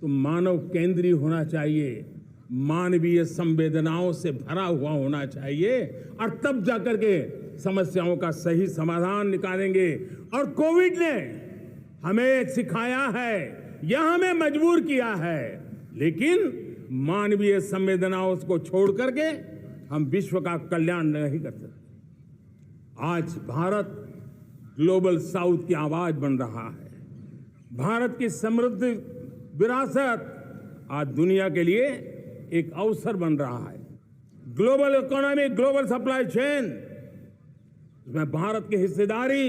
तो मानव केंद्रीय होना चाहिए, मानवीय संवेदनाओं से भरा हुआ होना चाहिए, और तब जाकर के समस्याओं का सही समाधान निकालेंगे। और कोविड ने हमें सिखाया है या हमें मजबूर किया है, लेकिन मानवीय संवेदनाओं को छोड़ करके हम विश्व का कल्याण नहीं कर सकते। आज भारत ग्लोबल साउथ की आवाज बन रहा है। भारत की समृद्ध विरासत आज दुनिया के लिए एक अवसर बन रहा है। Global economy, global supply chain, इसमें भारत की हिस्सेदारी,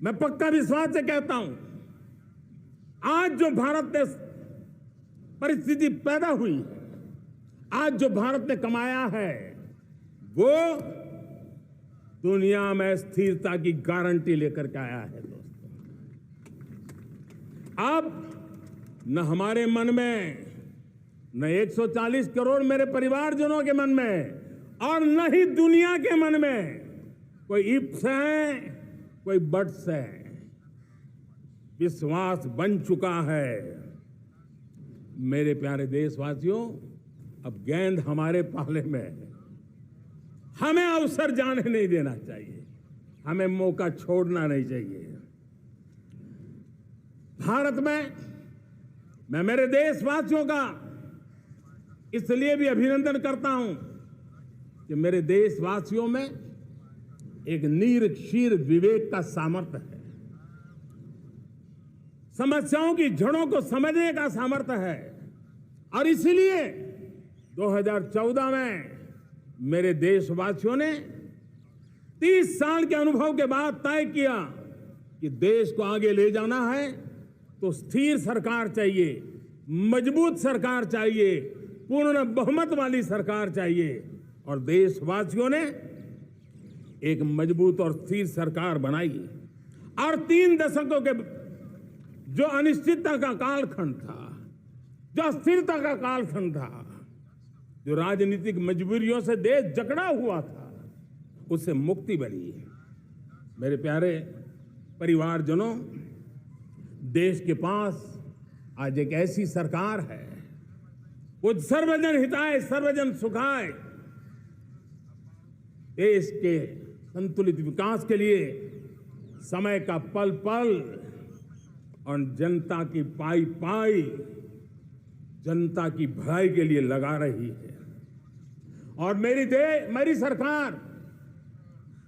मैं पक्का विश्वास से कहता हूं, आज जो भारत ने परिस्थिति पैदा हुई है, आज जो भारत ने कमाया है, वो दुनिया में स्थिरता की गारंटी लेकर के आया है। दोस्तों, अब न हमारे मन में, न 140 करोड़ मेरे परिवारजनों के मन में, और न ही दुनिया के मन में कोई इफ्स है, कोई बट्स है। विश्वास बन चुका है। मेरे प्यारे देशवासियों, अब गेंद हमारे पाले में है। हमें अवसर जाने नहीं देना चाहिए, हमें मौका छोड़ना नहीं चाहिए। भारत में मैं मेरे देशवासियों का इसलिए भी अभिनंदन करता हूं कि मेरे देशवासियों में एक नीर क्षीर विवेक का सामर्थ्य है, समस्याओं की जड़ों को समझने का सामर्थ्य है। और इसलिए 2014 में मेरे देशवासियों ने 30 साल के अनुभव के बाद तय किया कि देश को आगे ले जाना है तो स्थिर सरकार चाहिए, मजबूत सरकार चाहिए, पूर्ण बहुमत वाली सरकार चाहिए। और देशवासियों ने एक मजबूत और स्थिर सरकार बनाई। और 3 दशकों के जो अनिश्चितता का कालखंड था, जो अस्थिरता का कालखंड था, जो राजनीतिक मजबूरियों से देश जकड़ा हुआ था, उससे मुक्ति बनी। मेरे प्यारे परिवारजनों, देश के पास आज एक ऐसी सरकार है, वो सर्वजन हिताय सर्वजन सुखाय, देश के संतुलित विकास के लिए समय का पल पल और जनता की पाई पाई, जनता की भलाई के लिए लगा रही है। और मेरी सरकार,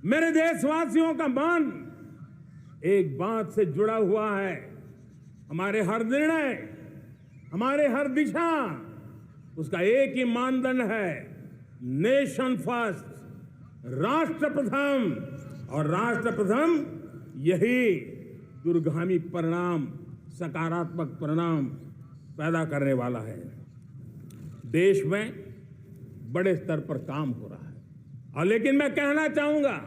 मेरे देशवासियों का मन एक बात से जुड़ा हुआ है। हमारे हर निर्णय, हमारे हर दिशा, उसका एक ही मानदंड है, नेशन फर्स्ट, राष्ट्र प्रथम। और राष्ट्र प्रथम यही दूरगामी परिणाम, सकारात्मक परिणाम पैदा करने वाला है। देश में बड़े स्तर पर काम हो रहा है। और लेकिन मैं कहना चाहूंगा,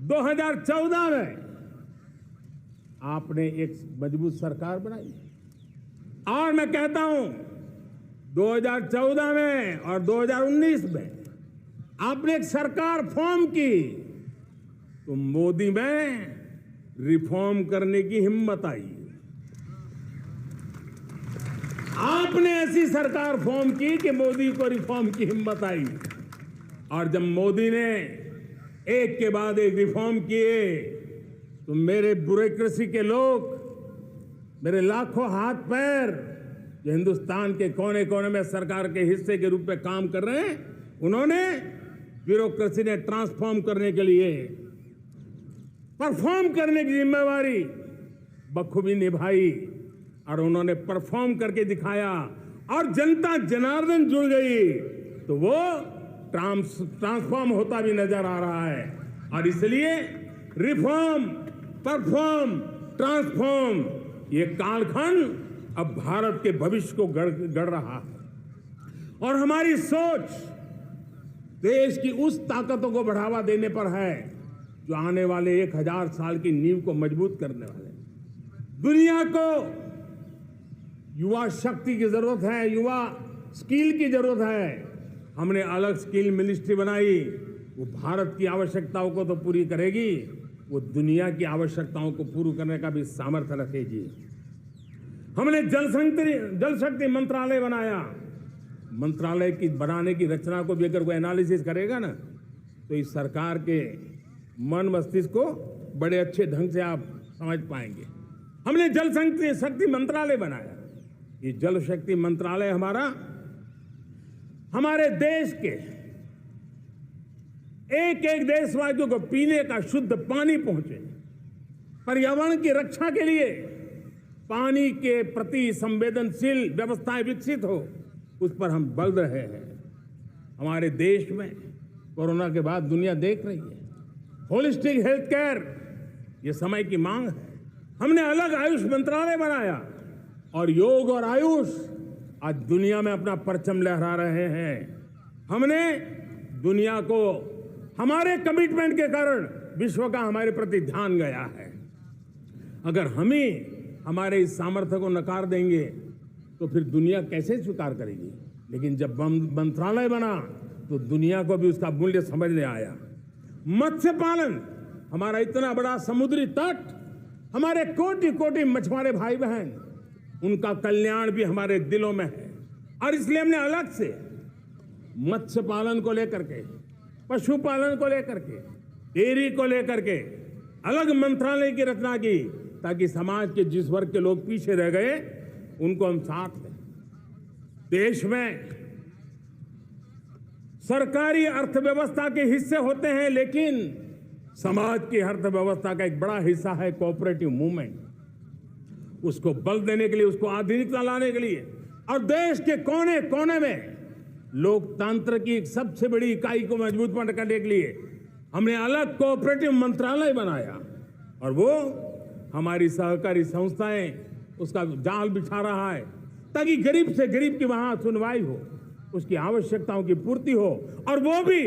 2014 में आपने एक मजबूत सरकार बनाई, और मैं कहता हूं 2014 में और 2019 में आपने एक सरकार फॉर्म की, तो मोदी में रिफॉर्म करने की हिम्मत आई। आपने ऐसी सरकार फॉर्म की कि मोदी को रिफॉर्म की हिम्मत आई। और जब मोदी ने एक के बाद एक रिफॉर्म किए, तो मेरे ब्यूरोक्रेसी के लोग, मेरे लाखों हाथ पैर जो हिंदुस्तान के कोने कोने में सरकार के हिस्से के रूप में काम कर रहे हैं, उन्होंने ब्यूरोक्रेसी ने ट्रांसफॉर्म करने के लिए, परफॉर्म करने की जिम्मेवारी बखूबी निभाई। और उन्होंने परफॉर्म करके दिखाया, और जनता जनार्दन जुड़ गई, तो वो ट्रांसफॉर्म होता भी नजर आ रहा है। और इसलिए रिफॉर्म, परफॉर्म, ट्रांसफॉर्म, ये कालखंड अब भारत के भविष्य को गढ़ रहा है। और हमारी सोच देश की उस ताकतों को बढ़ावा देने पर है जो आने वाले 1000 साल की नींव को मजबूत करने वाले। दुनिया को युवा शक्ति की जरूरत है, युवा स्किल की जरूरत है। हमने अलग स्किल मिनिस्ट्री बनाई, वो भारत की आवश्यकताओं को तो पूरी करेगी, वो दुनिया की आवश्यकताओं को पूरा करने का भी सामर्थ्य रखेगी। हमने जल शक्ति मंत्रालय बनाया। मंत्रालय की बनाने की रचना को भी अगर कोई एनालिसिस करेगा ना, तो इस सरकार के मन मस्तिष्क को बड़े अच्छे ढंग से आप समझ पाएंगे। हमने जल शक्ति मंत्रालय बनाया। ये जल शक्ति मंत्रालय हमारे देश के एक एक देशवासियों को पीने का शुद्ध पानी पहुंचे, पर्यावरण की रक्षा के लिए पानी के प्रति संवेदनशील व्यवस्थाएं विकसित हो, उस पर हम बल रहे हैं। हमारे देश में कोरोना के बाद दुनिया देख रही है होलिस्टिक हेल्थ केयर, ये समय की मांग है। हमने अलग आयुष मंत्रालय बनाया और योग और आयुष आज दुनिया में अपना परचम लहरा रहे हैं। हमने दुनिया को हमारे कमिटमेंट के कारण विश्व का हमारे प्रति ध्यान गया है। अगर हम ही हमारे इस सामर्थ्य को नकार देंगे तो फिर दुनिया कैसे स्वीकार करेगी। लेकिन जब मंत्रालय बना तो दुनिया को भी उसका मूल्य समझने आया। मत्स्य पालन, हमारा इतना बड़ा समुद्री तट, हमारे कोटि कोटि मछुआरे भाई बहन, उनका कल्याण भी हमारे दिलों में है। और इसलिए हमने अलग से मत्स्य पालन को लेकर के, पशुपालन को लेकर के, डेयरी को लेकर के अलग मंत्रालय की रचना की, ताकि समाज के जिस वर्ग के लोग पीछे रह गए उनको हम साथ लें। देश में सरकारी अर्थव्यवस्था के हिस्से होते हैं, लेकिन समाज की अर्थव्यवस्था का एक बड़ा हिस्सा है कोऑपरेटिव मूवमेंट। उसको बल देने के लिए, उसको आधुनिकता लाने के लिए और देश के कोने कोने में लोकतंत्र की एक सबसे बड़ी इकाई को मजबूत करने के लिए हमने अलग कोऑपरेटिव मंत्रालय बनाया। और वो हमारी सहकारी संस्थाएं उसका जाल बिछा रहा है, ताकि गरीब से गरीब की वहां सुनवाई हो, उसकी आवश्यकताओं की पूर्ति हो, और वो भी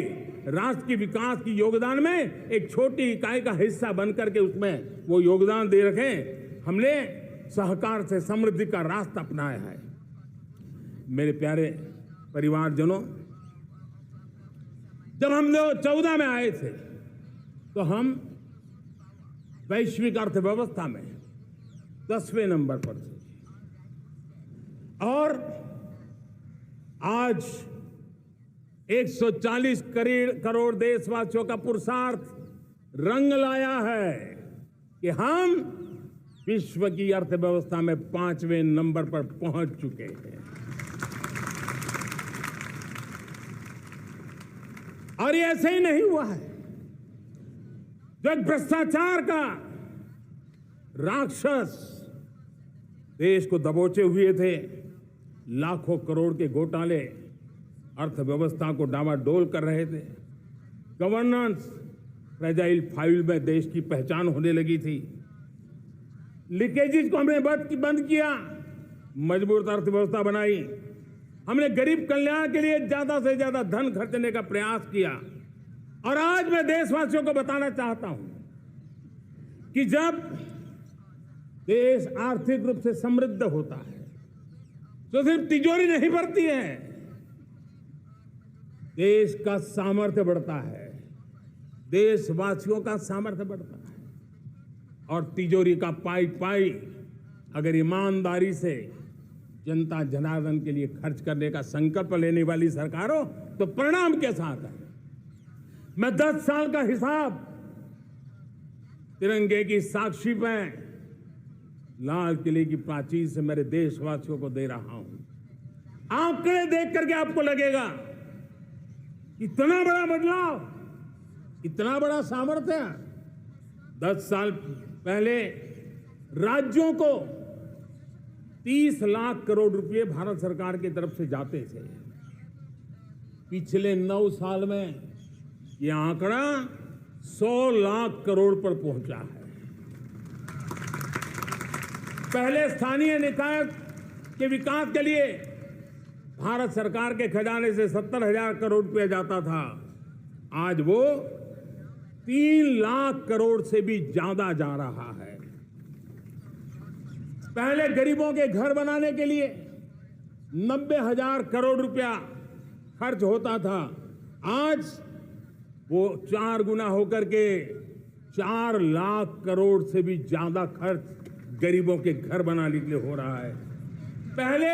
राष्ट्र के विकास की योगदान में एक छोटी इकाई का हिस्सा बनकर के उसमें वो योगदान दे रखें। हमने सहकार से समृद्धि का रास्ता अपनाया है। मेरे प्यारे परिवारजनों, जब हम लोग 14 में आए थे तो हम वैश्विक अर्थव्यवस्था में 10वें नंबर पर थे, और आज 140 करोड़ देशवासियों का पुरुषार्थ रंग लाया है कि हम विश्व की अर्थव्यवस्था में 5वें नंबर पर पहुंच चुके हैं। और ये ऐसे ही नहीं हुआ है। जो एक भ्रष्टाचार का राक्षस देश को दबोचे हुए थे, लाखों करोड़ के घोटाले अर्थव्यवस्था को डावाडोल कर रहे थे, गवर्नेंस फ्रेजाइल फाइल में देश की पहचान होने लगी थी, लीकेजेस को हमने बंद किया, मजबूत अर्थव्यवस्था बनाई, हमने गरीब कल्याण के लिए ज्यादा से ज्यादा धन खर्चने का प्रयास किया। और आज मैं देशवासियों को बताना चाहता हूं कि जब देश आर्थिक रूप से समृद्ध होता है तो सिर्फ तिजोरी नहीं भरती है, देश का सामर्थ्य बढ़ता है, देशवासियों का सामर्थ्य बढ़ता है। और तिजोरी का पाई पाई अगर ईमानदारी से जनता जनार्दन के लिए खर्च करने का संकल्प लेने वाली सरकार हो तो परिणाम कैसा आता है। मैं 10 साल का हिसाब तिरंगे की साक्षी में लाल किले की प्राचीर से मेरे देशवासियों को दे रहा हूं। आंकड़े देख करके आपको लगेगा इतना बड़ा बदलाव, इतना बड़ा सामर्थ्य। 10 साल पहले राज्यों को 30 लाख करोड़ रुपए भारत सरकार की तरफ से जाते थे। पिछले 9 साल में यह आंकड़ा 100 लाख करोड़ पर पहुंचा है। पहले स्थानीय निकाय के विकास के लिए भारत सरकार के खजाने से 70,000 करोड़ रुपया जाता था, आज वो 3 लाख करोड़ से भी ज्यादा जा रहा है। पहले गरीबों के घर बनाने के लिए 90,000 करोड़ रुपया खर्च होता था, आज वो 4 गुना होकर के 4 लाख करोड़ से भी ज्यादा खर्च गरीबों के घर बनाने के लिए हो रहा है। पहले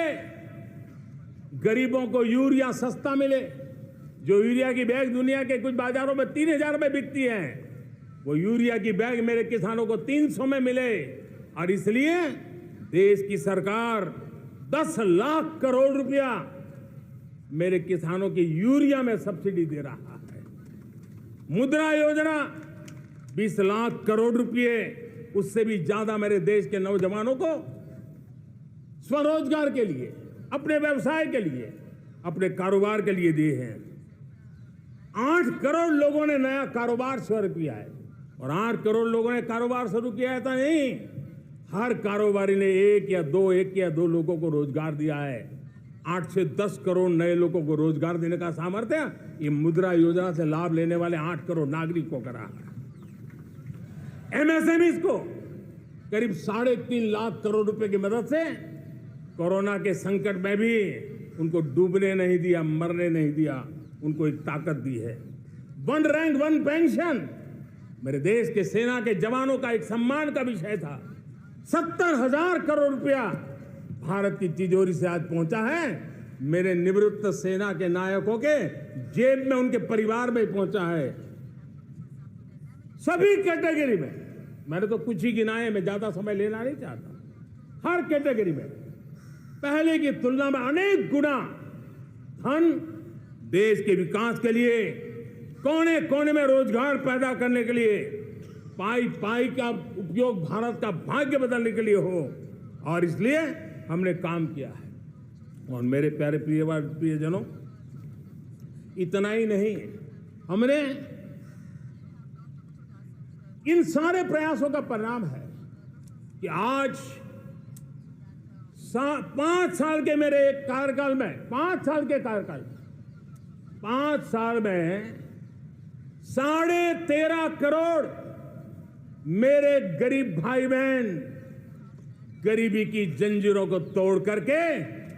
गरीबों को यूरिया सस्ता मिले, जो यूरिया की बैग दुनिया के कुछ बाजारों में 3000 में बिकती है, वो यूरिया की बैग मेरे किसानों को 300 में मिले। और इसलिए देश की सरकार 10 लाख करोड़ रुपया मेरे किसानों की यूरिया में सब्सिडी दे रहा है। मुद्रा योजना 20 लाख करोड़ रुपए, उससे भी ज्यादा मेरे देश के नौजवानों को स्वरोजगार के लिए, अपने व्यवसाय के लिए, अपने कारोबार के लिए दिए हैं। 8 करोड़ लोगों ने नया कारोबार शुरू किया है। और 8 करोड़ लोगों ने कारोबार शुरू किया है तो नहीं, हर कारोबारी ने एक या दो लोगों को रोजगार दिया है। 8 से 10 करोड़ नए लोगों को रोजगार देने का सामर्थ्य ये मुद्रा योजना से लाभ लेने वाले 8 करोड़ नागरिकों का रहा है। एमएसएमई को करीब 3.5 लाख करोड़ रुपए की मदद से कोरोना के संकट में भी उनको डूबने नहीं दिया, मरने नहीं दिया, उनको एक ताकत दी है। 1 रैंक 1 पेंशन मेरे देश के सेना के जवानों का एक सम्मान का विषय था। 70,000 करोड़ रुपया भारत की तिजोरी से आज पहुंचा है, मेरे निवृत्त सेना के नायकों के जेब में, उनके परिवार में पहुंचा है। सभी कैटेगरी में, मैंने तो कुछ ही गिनाए, मैं ज्यादा समय लेना नहीं चाहता। हर कैटेगरी में पहले की तुलना में अनेक गुना धन देश के विकास के लिए, कोने कोने में रोजगार पैदा करने के लिए, पाई पाई का उपयोग भारत का भाग्य बदलने के लिए हो, और इसलिए हमने काम किया है। और मेरे प्यारे प्रियजनों, इतना ही नहीं, हमने इन सारे प्रयासों का परिणाम है कि आज 5 साल के मेरे एक कार्यकाल में, 5 साल के कार्यकाल में, 5 साल में 13.5 करोड़ मेरे गरीब भाई बहन गरीबी की जंजीरों को तोड़ करके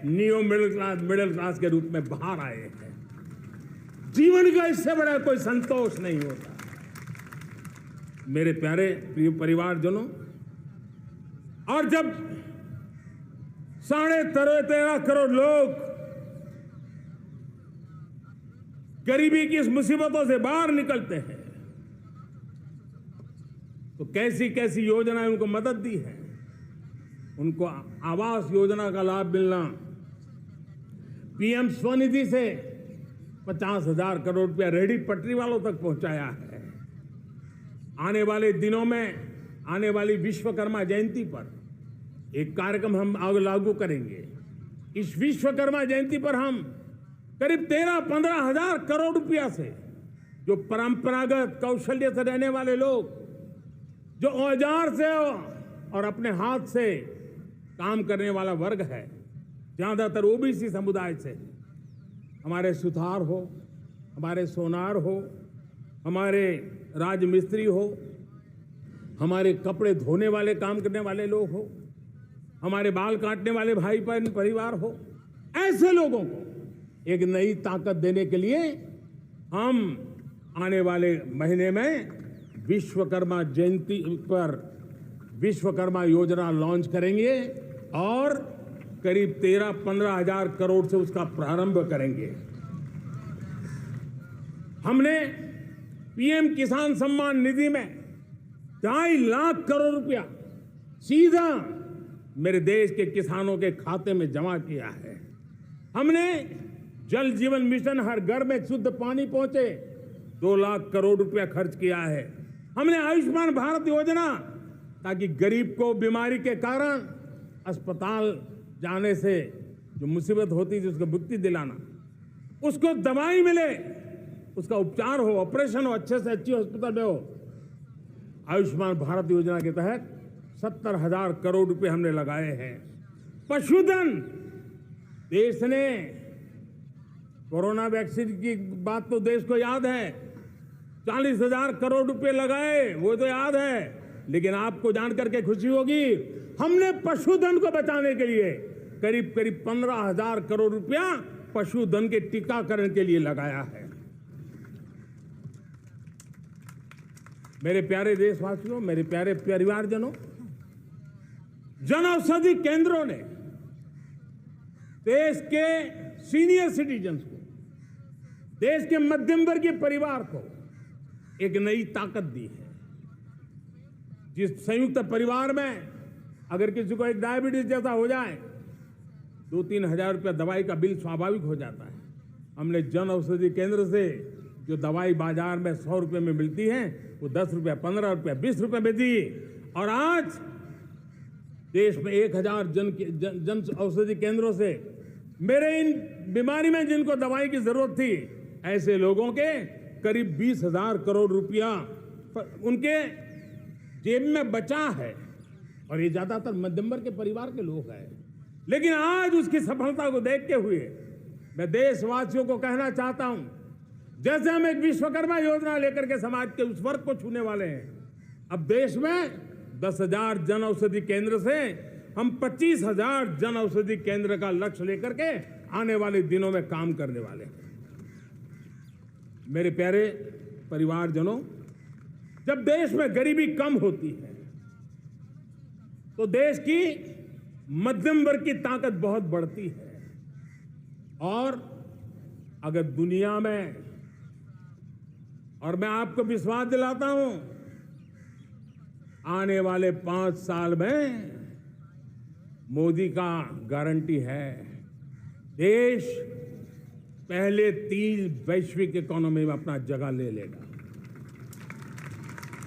नियो मिडिल क्लास के रूप में बाहर आए हैं। जीवन का इससे बड़ा कोई संतोष नहीं होता। मेरे प्यारे प्रिय परिवारजनों, और जब 13.5 करोड़ लोग गरीबी की इस मुसीबतों से बाहर निकलते हैं, तो कैसी कैसी योजनाएं उनको मदद दी है। उनको आवास योजना का लाभ मिलना, पीएम स्वनिधि से 50,000 करोड़ रुपया रेहड़ी पटरी वालों तक पहुंचाया है। आने वाले दिनों में, आने वाली विश्वकर्मा जयंती पर एक कार्यक्रम हम लागू करेंगे। इस विश्वकर्मा जयंती पर हम करीब 13-15 हजार करोड़ रुपया से, जो परंपरागत कौशल्य से रहने वाले लोग, जो औजार से और अपने हाथ से काम करने वाला वर्ग है, ज्यादातर ओबीसी समुदाय से, हमारे सुथार हो, हमारे सोनार हो, हमारे राजमिस्त्री हो, हमारे कपड़े धोने वाले काम करने वाले लोग हो, हमारे बाल काटने वाले भाई बहन परिवार हो, ऐसे लोगों को एक नई ताकत देने के लिए हम आने वाले महीने में विश्वकर्मा जयंती पर विश्वकर्मा योजना लॉन्च करेंगे और करीब 13-15 हजार करोड़ से उसका प्रारंभ करेंगे। हमने पीएम किसान सम्मान निधि में 2.5 लाख करोड़ रुपया सीधा मेरे देश के किसानों के खाते में जमा किया है। हमने जल जीवन मिशन, हर घर में शुद्ध पानी पहुंचे, 2 लाख करोड़ रुपया खर्च किया है। हमने आयुष्मान भारत योजना, ताकि गरीब को बीमारी के कारण अस्पताल जाने से जो मुसीबत होती है उसको मुक्ति दिलाना, उसको दवाई मिले, उसका उपचार हो, ऑपरेशन हो, अच्छे से अच्छी हॉस्पिटल में हो। आयुष्मान भारत योजना के तहत 70,000 करोड़ रुपए हमने लगाए हैं। पशुधन, देश ने कोरोना वैक्सीन की बात तो देश को याद है, 40,000 करोड़ रुपए लगाए, वो तो याद है। लेकिन आपको जानकर के खुशी होगी, हमने पशुधन को बचाने के लिए करीब 15,000 करोड़ रुपया पशुधन के टीकाकरण के लिए लगाया है। मेरे प्यारे देशवासियों, मेरे प्यारे परिवारजनों, जन औषधि केंद्रों ने देश के सीनियर सिटीजन्स को, देश के मध्यम वर्गीय परिवार को एक नई ताकत दी है। जिस संयुक्त परिवार में अगर किसी को एक डायबिटीज जैसा हो जाए, 2-3 हजार रुपया दवाई का बिल स्वाभाविक हो जाता है। हमने जन औषधि केंद्र से जो दवाई बाजार में 100 रुपये में मिलती है, वो 10 रुपया, 15 रुपया, 20 रुपये में दी। और आज देश में 1000 जन औषधि केंद्रों से मेरे इन बीमारी में जिनको दवाई की जरूरत थी, ऐसे लोगों के करीब 20,000 करोड़ रुपया उनके जेब में बचा है। और ये ज्यादातर मध्यम वर्ग के परिवार के लोग हैं। लेकिन आज उसकी सफलता को देखते हुए मैं देशवासियों को कहना चाहता हूं, जैसे हम एक विश्वकर्मा योजना लेकर के समाज के उस वर्ग को छूने वाले हैं, अब देश में 10,000 जन औषधि केंद्र से हम 25,000 जन औषधि केंद्र का लक्ष्य लेकर के आने वाले दिनों में काम करने वाले हैं। मेरे प्यारे परिवारजनों, जब देश में गरीबी कम होती है तो देश की मध्यम वर्ग की ताकत बहुत बढ़ती है। और अगर दुनिया में, और मैं आपको विश्वास दिलाता हूं, आने वाले 5 साल में मोदी का गारंटी है, देश पहले 3 वैश्विक इकोनॉमी में अपना जगह ले लेगा।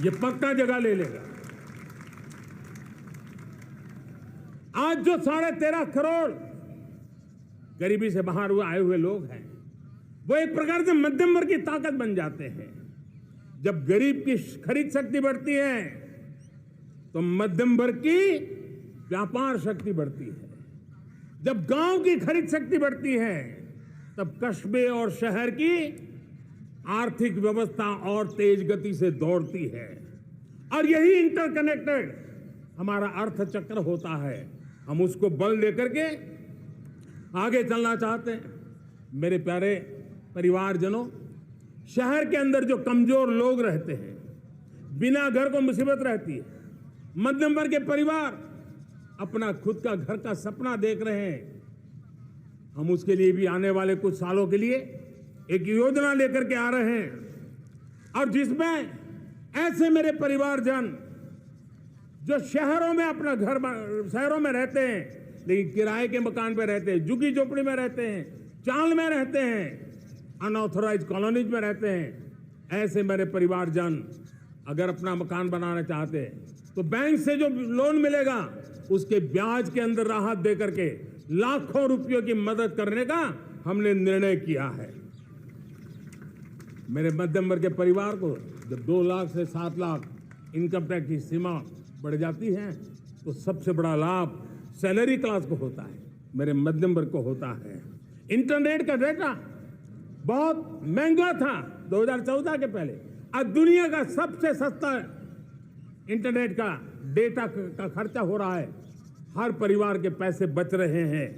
ये पक्का जगह ले लेगा। आज जो 13.5 करोड़ गरीबी से बाहर आए हुए लोग हैं, वो एक प्रकार से मध्यम वर्ग की ताकत बन जाते हैं। जब गरीब की खरीद शक्ति बढ़ती है तो मध्यम वर्ग की व्यापार शक्ति बढ़ती है। जब गांव की खरीद शक्ति बढ़ती है तब कस्बे और शहर की आर्थिक व्यवस्था और तेज गति से दौड़ती है। और यही इंटरकनेक्टेड हमारा अर्थ चक्र होता है। हम उसको बल लेकर के आगे चलना चाहते हैं। मेरे प्यारे परिवारजनों, शहर के अंदर जो कमजोर लोग रहते हैं, बिना घर को मुसीबत रहती है, मध्यम वर्ग के परिवार अपना खुद का घर का सपना देख रहे हैं, हम उसके लिए भी आने वाले कुछ सालों के लिए एक योजना लेकर के आ रहे हैं। और जिसमें ऐसे मेरे परिवारजन जो शहरों में अपना घर, शहरों में रहते हैं लेकिन किराए के मकान पे रहते हैं, झुग्गी झोपड़ी में रहते हैं, चाल में रहते हैं, अनऑथराइज्ड कॉलोनीज में रहते हैं, ऐसे मेरे परिवारजन अगर अपना मकान बनाना चाहते हैं तो बैंक से जो लोन मिलेगा उसके ब्याज के अंदर राहत दे करके लाखों रुपयों की मदद करने का हमने निर्णय किया है। मेरे मध्यम वर्ग के परिवार को जब 2 लाख से 7 लाख इनकम टैक्स की सीमा बढ़ जाती है तो सबसे बड़ा लाभ सैलरी क्लास को होता है, मेरे मध्यम वर्ग को होता है। इंटरनेट का डेटा बहुत महंगा था 2014 के पहले, आज दुनिया का सबसे सस्ता इंटरनेट का डेटा का खर्चा हो रहा है। हर परिवार के पैसे बच रहे हैं।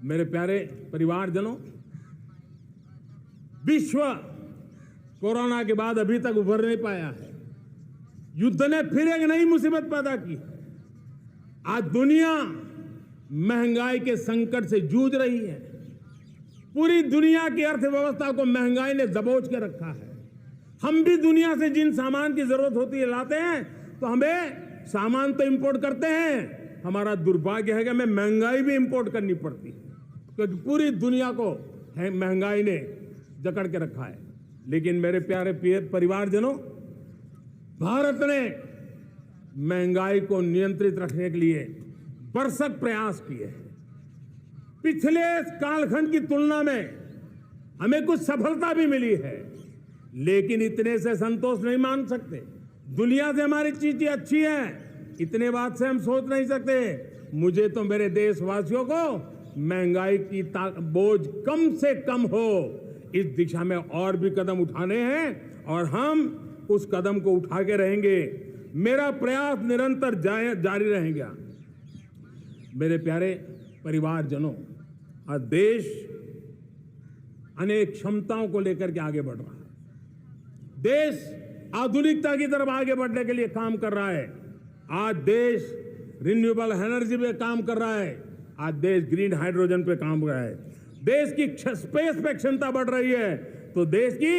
मेरे प्यारे परिवारजनों, विश्व कोरोना के बाद अभी तक उभर नहीं पाया है। युद्ध ने फिर एक नई मुसीबत पैदा की है। आज दुनिया महंगाई के संकट से जूझ रही है। पूरी दुनिया की अर्थव्यवस्था को महंगाई ने दबोच के रखा है। हम भी दुनिया से जिन सामान की जरूरत होती है लाते हैं, तो हमें सामान तो इंपोर्ट करते हैं, हमारा दुर्भाग्य है कि हमें महंगाई भी इंपोर्ट करनी पड़ती है, क्योंकि पूरी दुनिया को महंगाई ने जकड़ के रखा है। लेकिन मेरे प्यारे परिवारजनों, भारत ने महंगाई को नियंत्रित रखने के लिए भरसक प्रयास किए हैं। पिछले कालखंड की तुलना में हमें कुछ सफलता भी मिली है, लेकिन इतने से संतोष नहीं मान सकते। दुनिया से हमारी चीजें अच्छी हैं, इतने बात से हम सोच नहीं सकते। मुझे तो मेरे देशवासियों को महंगाई की बोझ कम से कम हो, इस दिशा में और भी कदम उठाने हैं और हम उस कदम को उठा के रहेंगे। मेरा प्रयास निरंतर जारी रहेगा। मेरे प्यारे परिवारजनों, आज देश अनेक क्षमताओं को लेकर के आगे बढ़ रहा है। देश आधुनिकता की तरफ आगे बढ़ने के लिए काम कर रहा है। आज देश रिन्यूएबल एनर्जी पे काम कर रहा है। आज देश ग्रीन हाइड्रोजन पे काम कर रहा है। देश की स्पेस पे क्षमता बढ़ रही है, तो देश की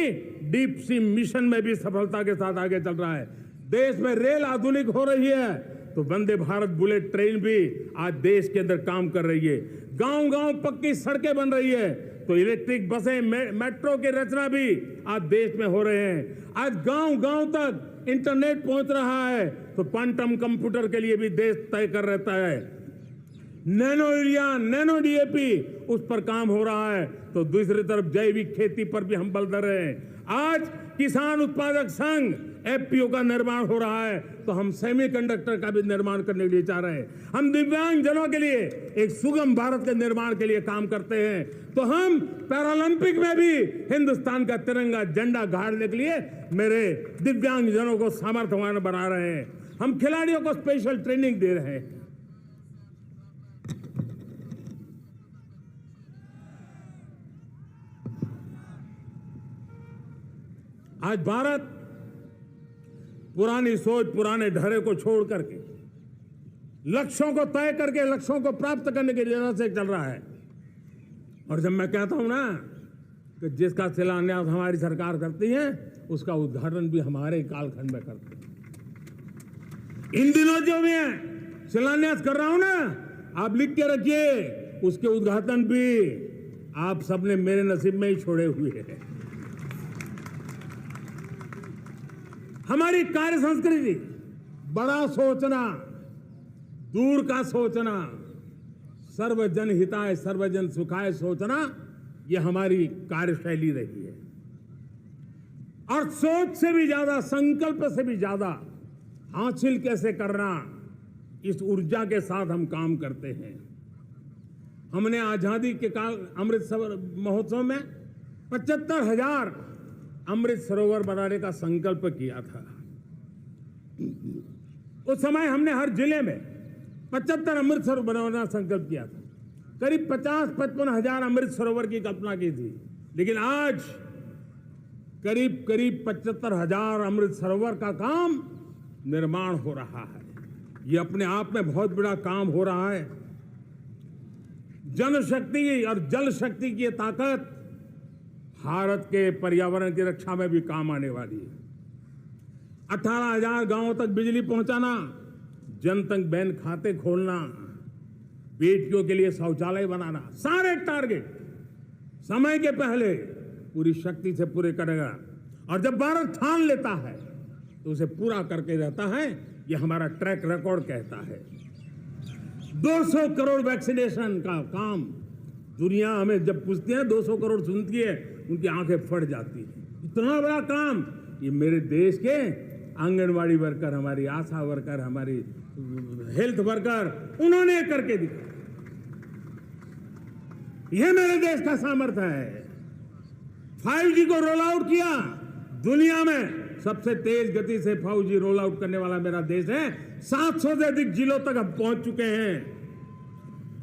डीप सी मिशन में भी सफलता के साथ आगे चल रहा है। देश में रेल आधुनिक हो रही है, तो वंदे भारत बुलेट ट्रेन भी आज देश के अंदर काम कर रही है। गांव-गांव पक्की सड़कें बन रही है, तो इलेक्ट्रिक बसें, मेट्रो की रचना भी आज देश में हो रहे हैं। आज गांव-गांव तक इंटरनेट पहुंच रहा है, तो क्वांटम कंप्यूटर के लिए भी देश तय कर रहता है। नैनो यूरिया, नैनो डीएपी, उस पर काम हो रहा है, तो दूसरी तरफ जैविक खेती पर भी हम बल दे रहे हैं। आज किसान उत्पादक संघ एफपीओ का निर्माण हो रहा है, तो हम सेमीकंडक्टर का भी निर्माण करने के लिए चाह रहे हैं। हम दिव्यांग जनों के लिए एक सुगम भारत के निर्माण के लिए काम करते हैं, तो हम पैरालंपिक में भी हिंदुस्तान का तिरंगा झंडा गाड़ने के लिए मेरे दिव्यांग जनों को सामर्थ्यवान बना रहे हैं। हम खिलाड़ियों को स्पेशल ट्रेनिंग दे रहे हैं। आज भारत पुरानी सोच, पुराने ढर्रे को छोड़ करके लक्ष्यों को तय करके लक्ष्यों को प्राप्त करने की जगह से चल रहा है। और जब मैं कहता हूं ना कि जिसका शिलान्यास हमारी सरकार करती है, उसका उद्घाटन भी हमारे कालखंड में करते हैं। इन दिनों जो मैं शिलान्यास कर रहा हूं ना, आप लिख के रखिए, उसके उद्घाटन भी आप सबने मेरे नसीब में ही छोड़े हुए हैं। हमारी कार्य संस्कृति बड़ा सोचना, दूर का सोचना, सर्वजन हिताय सर्वजन सुखाय सोचना, यह हमारी कार्यशैली रही है। और सोच से भी ज्यादा, संकल्प से भी ज्यादा हासिल कैसे करना, इस ऊर्जा के साथ हम काम करते हैं। हमने आजादी के काल अमृत महोत्सव में 75,000 अमृत सरोवर बनाने का संकल्प किया था। उस समय हमने हर जिले में 75 अमृत सरोवर बनाने का संकल्प किया था। करीब 50-55 हजार अमृत सरोवर की कल्पना की थी, लेकिन आज करीब 75,000 अमृत सरोवर का काम निर्माण हो रहा है। ये अपने आप में बहुत बड़ा काम हो रहा है। जनशक्ति और जल शक्ति की ताकत भारत के पर्यावरण की रक्षा में भी काम आने वाली है। 18,000 गांवों तक बिजली पहुंचाना, जनधन बैंक खाते खोलना, बेटियों के लिए शौचालय बनाना, सारे टारगेट समय के पहले पूरी शक्ति से पूरे करेगा। और जब भारत ठान लेता है तो उसे पूरा करके रहता है। ये हमारा ट्रैक रिकॉर्ड कहता है। 200 करोड़ वैक्सीनेशन का काम, दुनिया हमें जब पूछती है 200 करोड़ सुनती है, उनकी आंखें फट जाती है। इतना बड़ा काम ये मेरे देश के आंगनवाड़ी वर्कर, हमारी आशा वर्कर, हमारी हेल्थ वर्कर, उन्होंने करके दिखाया। यह मेरे देश का सामर्थ्य है। 5G को रोल आउट किया, दुनिया में सबसे तेज गति से 5G रोल आउट करने वाला मेरा देश है। 700 से अधिक जिलों तक हम पहुंच चुके हैं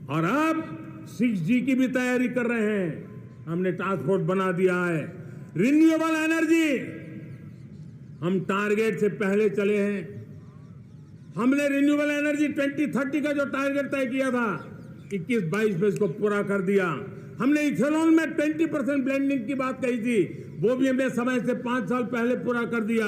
और अब 6G की भी तैयारी कर रहे हैं। हमने टास्क फोर्स बना दिया है। रिन्यूएबल एनर्जी, हम टारगेट से पहले चले हैं। हमने रिन्यूएबल एनर्जी 2030 का जो टारगेट तय किया था, 21-22 में इसको पूरा कर दिया। हमने इथेनॉल में 20% ब्लेंडिंग की बात कही थी, वो भी हमने समय से 5 साल पहले पूरा कर दिया।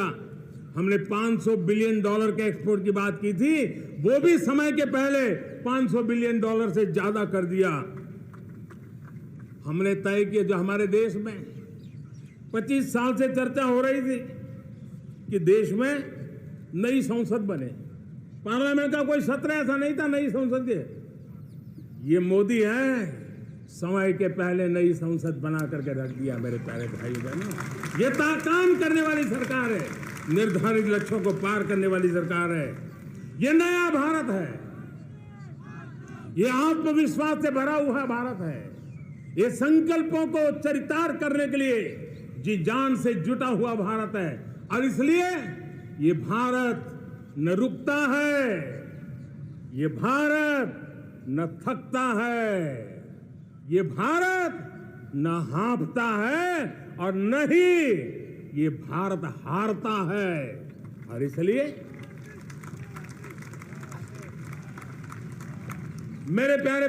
हमने $500 बिलियन के एक्सपोर्ट की बात की थी, वो भी समय के पहले $500 बिलियन से ज्यादा कर दिया। हमने तय किया, जो हमारे देश में 25 साल से चर्चा हो रही थी कि देश में नई संसद बने, पार्लियामेंट का कोई सत्र ऐसा नहीं था नई संसद के। ये मोदी है, समय के पहले नई संसद बना करके रख दिया। मेरे प्यारे भाई बहनों, ये काम करने वाली सरकार है, निर्धारित लक्ष्यों को पार करने वाली सरकार है। ये नया भारत है, ये आत्मविश्वास से भरा हुआ भारत है। ये संकल्पों को चरितार्थ करने के लिए जी जान से जुटा हुआ भारत है। और इसलिए ये भारत न रुकता है, ये भारत न थकता है, ये भारत न हाँफता है और न ही ये भारत हारता है। और इसलिए मेरे प्यारे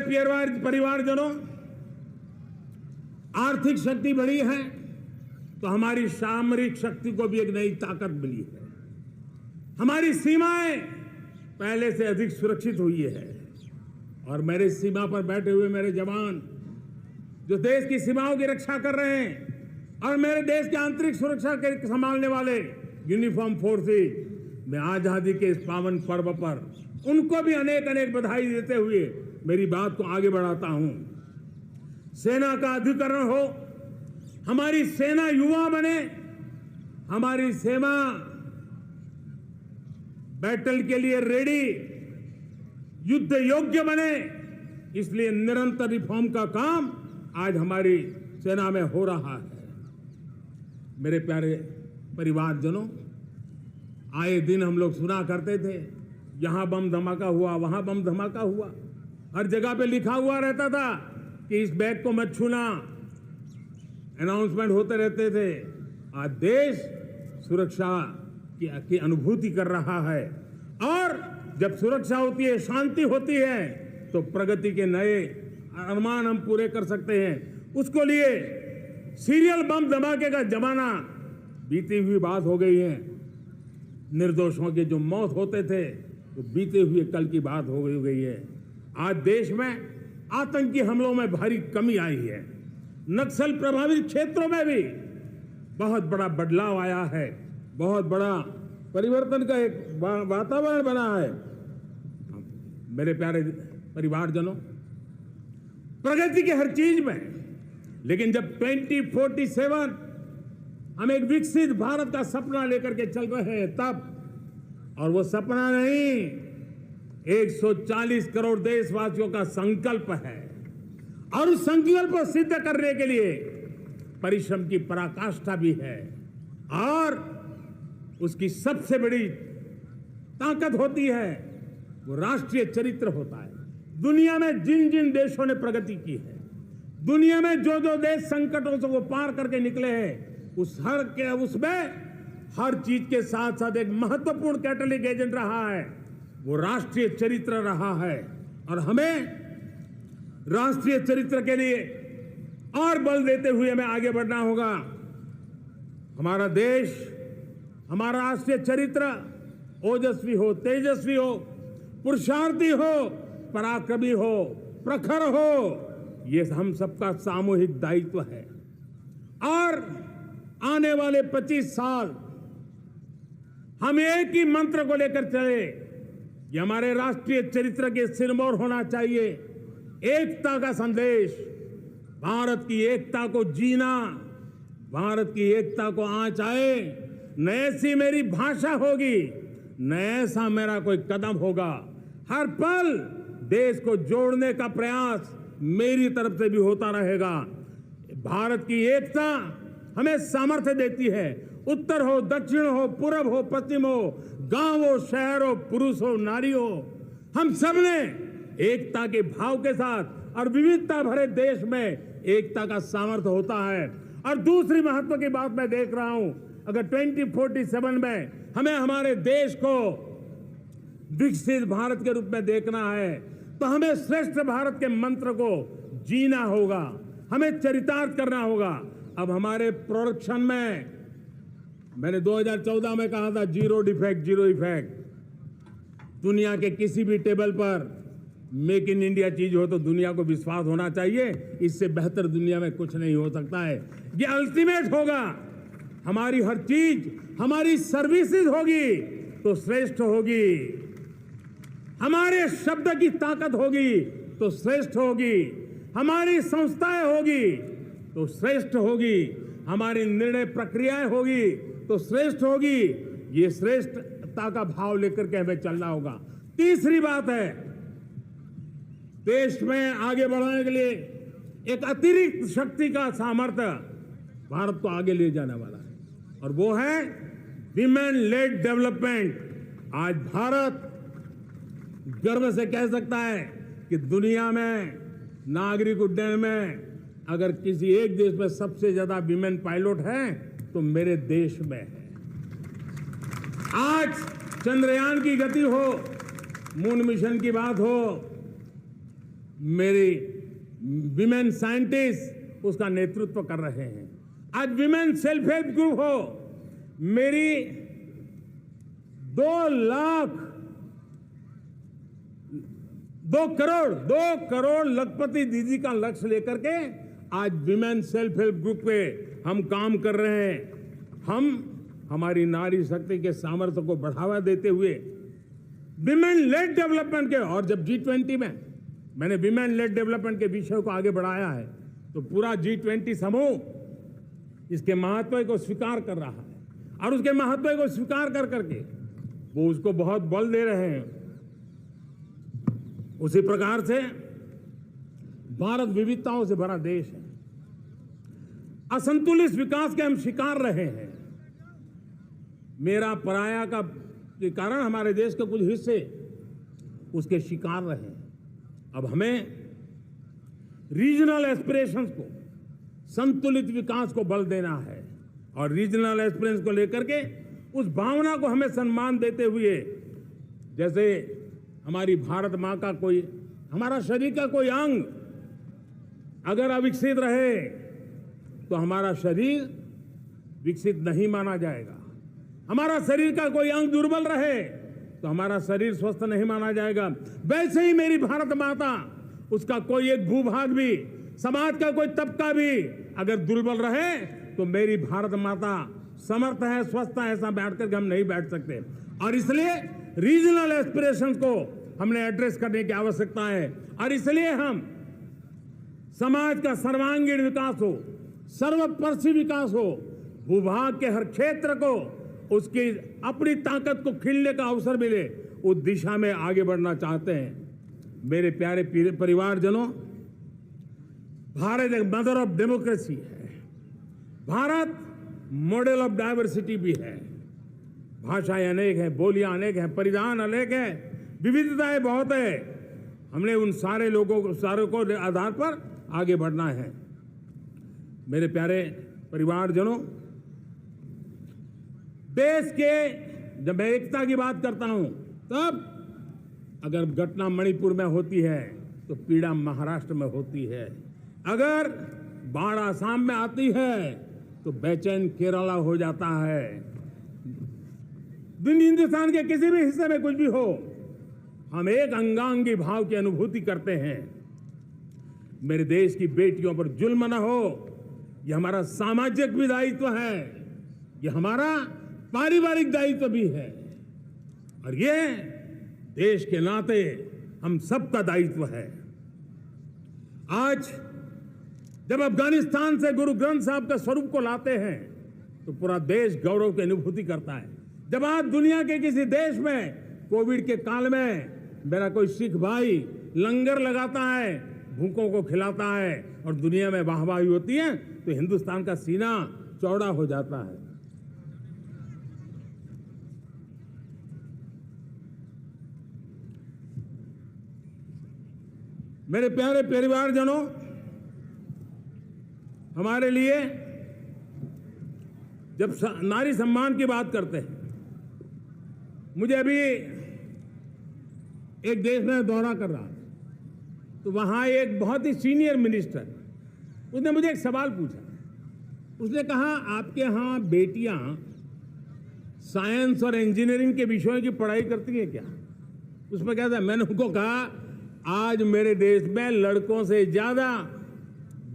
परिवारजनों, आर्थिक शक्ति बढ़ी है तो हमारी सामरिक शक्ति को भी एक नई ताकत मिली है। हमारी सीमाएं पहले से अधिक सुरक्षित हुई है और मेरे सीमा पर बैठे हुए मेरे जवान जो देश की सीमाओं की रक्षा कर रहे हैं और मेरे देश की आंतरिक सुरक्षा के संभालने वाले यूनिफॉर्म फोर्सेस, मैं आजादी के इस पावन पर्व पर उनको भी अनेक अनेक बधाई देते हुए मेरी बात को आगे बढ़ाता हूं। सेना का अधिकरण हो, हमारी सेना युवा बने, हमारी सेना बैटल के लिए रेडी, युद्ध योग्य बने, इसलिए निरंतर रिफॉर्म का काम आज हमारी सेना में हो रहा है। मेरे प्यारे परिवारजनों, आए दिन हम लोग सुना करते थे, यहां बम धमाका हुआ, वहां बम धमाका हुआ, हर जगह पे लिखा हुआ रहता था कि इस बैग को मत छूना, अनाउंसमेंट होते रहते थे। आज देश सुरक्षा की अनुभूति कर रहा है और जब सुरक्षा होती है, शांति होती है, तो प्रगति के नए अरमान हम पूरे कर सकते हैं। उसको लिए सीरियल बम धमाके का जमाना बीती हुई बात हो गई है। निर्दोषों के जो मौत होते थे तो बीते हुए कल की बात हो गई है। आज देश में आतंकी हमलों में भारी कमी आई है। नक्सल प्रभावित क्षेत्रों में भी बहुत बड़ा बदलाव आया है, बहुत बड़ा परिवर्तन का एक वातावरण बना है। मेरे प्यारे परिवारजनों, प्रगति की हर चीज में, लेकिन जब 2047 हम एक विकसित भारत का सपना लेकर के चल रहे हैं तब, और वो सपना नहीं, 140 करोड़ देशवासियों का संकल्प है और उस संकल्प को सिद्ध करने के लिए परिश्रम की पराकाष्ठा भी है। और उसकी सबसे बड़ी ताकत होती है वो राष्ट्रीय चरित्र होता है। दुनिया में जिन जिन देशों ने प्रगति की है, दुनिया में जो जो देश संकटों से वो पार करके निकले हैं, उसमें हर चीज के साथ साथ एक महत्वपूर्ण कैटलिक एजेंट रहा है, वो राष्ट्रीय चरित्र रहा है। और हमें राष्ट्रीय चरित्र के लिए और बल देते हुए हमें आगे बढ़ना होगा। हमारा देश, हमारा राष्ट्रीय चरित्र ओजस्वी हो, तेजस्वी हो, पुरुषार्थी हो, पराक्रमी हो, प्रखर हो, ये हम सबका सामूहिक दायित्व है। और आने वाले 25 साल हम एक ही मंत्र को लेकर चले, ये हमारे राष्ट्रीय चरित्र के सिरमौर होना चाहिए। एकता का संदेश, भारत की एकता को जीना, भारत की एकता को आंच आए, न ऐसी मेरी भाषा होगी, न ऐसा मेरा कोई कदम होगा। हर पल देश को जोड़ने का प्रयास मेरी तरफ से भी होता रहेगा। भारत की एकता हमें सामर्थ्य देती है। उत्तर हो, दक्षिण हो, पूर्व हो, पश्चिम हो, गांव हो, शहर हो, पुरुष हो, नारी हो, हम सब ने एकता के भाव के साथ और विविधता भरे देश में एकता का सामर्थ्य होता है। और दूसरी महत्व की बात मैं देख रहा हूं, अगर 2047 में हमें हमारे देश को विकसित भारत के रूप में देखना है तो हमें श्रेष्ठ भारत के मंत्र को जीना होगा, हमें चरितार्थ करना होगा। अब हमारे प्रोडक्शन में, मैंने 2014 में कहा था जीरो डिफेक्ट, जीरो इफेक्ट। दुनिया के किसी भी टेबल पर मेक इन इंडिया चीज हो तो दुनिया को विश्वास होना चाहिए, इससे बेहतर दुनिया में कुछ नहीं हो सकता है। ये अल्टीमेट होगा। हमारी हर चीज, हमारी सर्विसेज होगी तो श्रेष्ठ होगी, हमारे शब्द की ताकत होगी तो श्रेष्ठ होगी, हमारी संस्थाएं होगी तो श्रेष्ठ होगी, हमारी निर्णय प्रक्रियाएं होगी तो श्रेष्ठ होगी। ये श्रेष्ठता का भाव लेकर के हमें चलना होगा। तीसरी बात है, देश में आगे बढ़ाने के लिए एक अतिरिक्त शक्ति का सामर्थ्य भारत को आगे ले जाने वाला है, और वो है विमेन लेड डेवलपमेंट। आज भारत गर्व से कह सकता है कि दुनिया में नागरिक उड्डयन में अगर किसी एक देश में सबसे ज्यादा विमेन पायलट हैं तो मेरे देश में है। आज चंद्रयान की गति हो, मून मिशन की बात हो, मेरी विमेन साइंटिस्ट उसका नेतृत्व कर रहे हैं। आज विमेन सेल्फ हेल्प ग्रुप हो, मेरी 2 करोड़ लखपति दीदी का लक्ष्य लेकर के आज विमेन सेल्फ हेल्प ग्रुप पे हम काम कर रहे हैं। हम हमारी नारी शक्ति के सामर्थ्य को बढ़ावा देते हुए विमेन लेड डेवलपमेंट के, और जब G20 में मैंने विमेन लेड डेवलपमेंट के विषय को आगे बढ़ाया है तो पूरा G20 समूह इसके महत्व को स्वीकार कर रहा है और उसके महत्व को स्वीकार कर करके वो उसको बहुत बल दे रहे हैं। उसी प्रकार से भारत विविधताओं से भरा देश है। असंतुलित विकास के हम शिकार रहे हैं। मेरा पराया का के कारण हमारे देश के कुछ हिस्से उसके शिकार रहे हैं। अब हमें रीजनल एस्पिरेशंस को, संतुलित विकास को बल देना है और रीजनल एस्पिरेशंस को लेकर के उस भावना को हमें सम्मान देते हुए, जैसे हमारी भारत माँ का कोई, हमारा शरीर का कोई अंग अगर अविकसित रहे तो हमारा शरीर विकसित नहीं माना जाएगा। हमारा शरीर का कोई अंग दुर्बल रहे तो हमारा शरीर स्वस्थ नहीं माना जाएगा। वैसे ही मेरी भारत माता, उसका कोई एक भूभाग भी, समाज का कोई तबका भी अगर दुर्बल रहे तो मेरी भारत माता समर्थ है, स्वस्थ है, ऐसा बैठ करके हम नहीं बैठ सकते। और इसलिए रीजनल एस्पिरेशंस को हमने एड्रेस करने की आवश्यकता है और इसलिए हम समाज का सर्वांगीण विकास हो, सर्वस्पर्शी विकास हो, भूभाग के हर क्षेत्र को उसकी अपनी ताकत को खिलने का अवसर मिले, उस दिशा में आगे बढ़ना चाहते हैं। मेरे प्यारे परिवारजनों, भारत एक मदर ऑफ डेमोक्रेसी है। भारत मॉडल ऑफ डाइवर्सिटी भी है। भाषाएं अनेक हैं, बोलियां अनेक हैं, परिधान अनेक हैं, विविधताएं बहुत है। हमने उन सारे लोगों को, सारों को आधार पर आगे बढ़ना है। मेरे प्यारे परिवारजनों, देश के जब मैं एकता की बात करता हूं तब अगर घटना मणिपुर में होती है तो पीड़ा महाराष्ट्र में होती है, अगर बाढ़ आसाम में आती है तो बेचैन केरला हो जाता है। हिंदुस्तान के किसी भी हिस्से में कुछ भी हो, हम एक अंगांगी भाव की अनुभूति करते हैं। मेरे देश की बेटियों पर जुल्म न हो, यह हमारा सामाजिक भी दायित्व है, यह हमारा पारिवारिक दायित्व भी है और ये देश के नाते हम सबका दायित्व है। आज जब अफगानिस्तान से गुरु ग्रंथ साहब के स्वरूप को लाते हैं तो पूरा देश गौरव की अनुभूति करता है। जब आज दुनिया के किसी देश में कोविड के काल में मेरा कोई सिख भाई लंगर लगाता है, भूखों को खिलाता है और दुनिया में वाहवाही होती है तो हिंदुस्तान का सीना चौड़ा हो जाता है। मेरे प्यारे परिवारजनों, हमारे लिए जब नारी सम्मान की बात करते हैं, मुझे अभी एक देश में दौरा कर रहा था तो वहां एक बहुत ही सीनियर मिनिस्टर, उसने मुझे एक सवाल पूछा। उसने कहा, आपके यहाँ बेटियां साइंस और इंजीनियरिंग के विषयों की पढ़ाई करती हैं क्या? उसमें क्या था? मैंने उनको कहा, आज मेरे देश में लड़कों से ज्यादा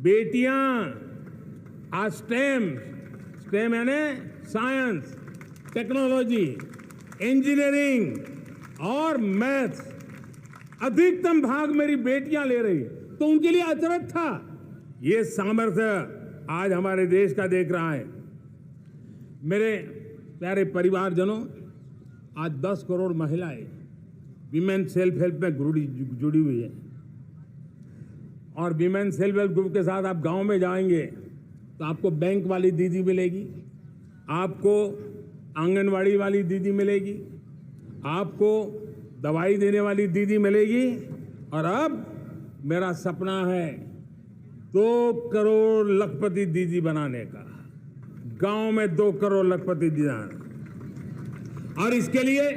बेटियां आज स्टेम यानी साइंस, टेक्नोलॉजी, इंजीनियरिंग और मैथ्स, अधिकतम भाग मेरी बेटियां ले रही। तो उनके लिए अचरज था। ये सामर्थ्य आज हमारे देश का देख रहा है। मेरे प्यारे परिवारजनों, आज 10 करोड़ महिलाएं विमेन सेल्फ हेल्प में जुड़ी हुई है और विमेन सेल्फ हेल्प ग्रुप के साथ आप गांव में जाएंगे तो आपको बैंक वाली दीदी मिलेगी, आपको आंगनवाड़ी वाली दीदी मिलेगी, आपको दवाई देने वाली दीदी मिलेगी और अब मेरा सपना है 2 करोड़ लखपति दीदी बनाने का। गांव में 2 करोड़ लखपति दिलाना, और इसके लिए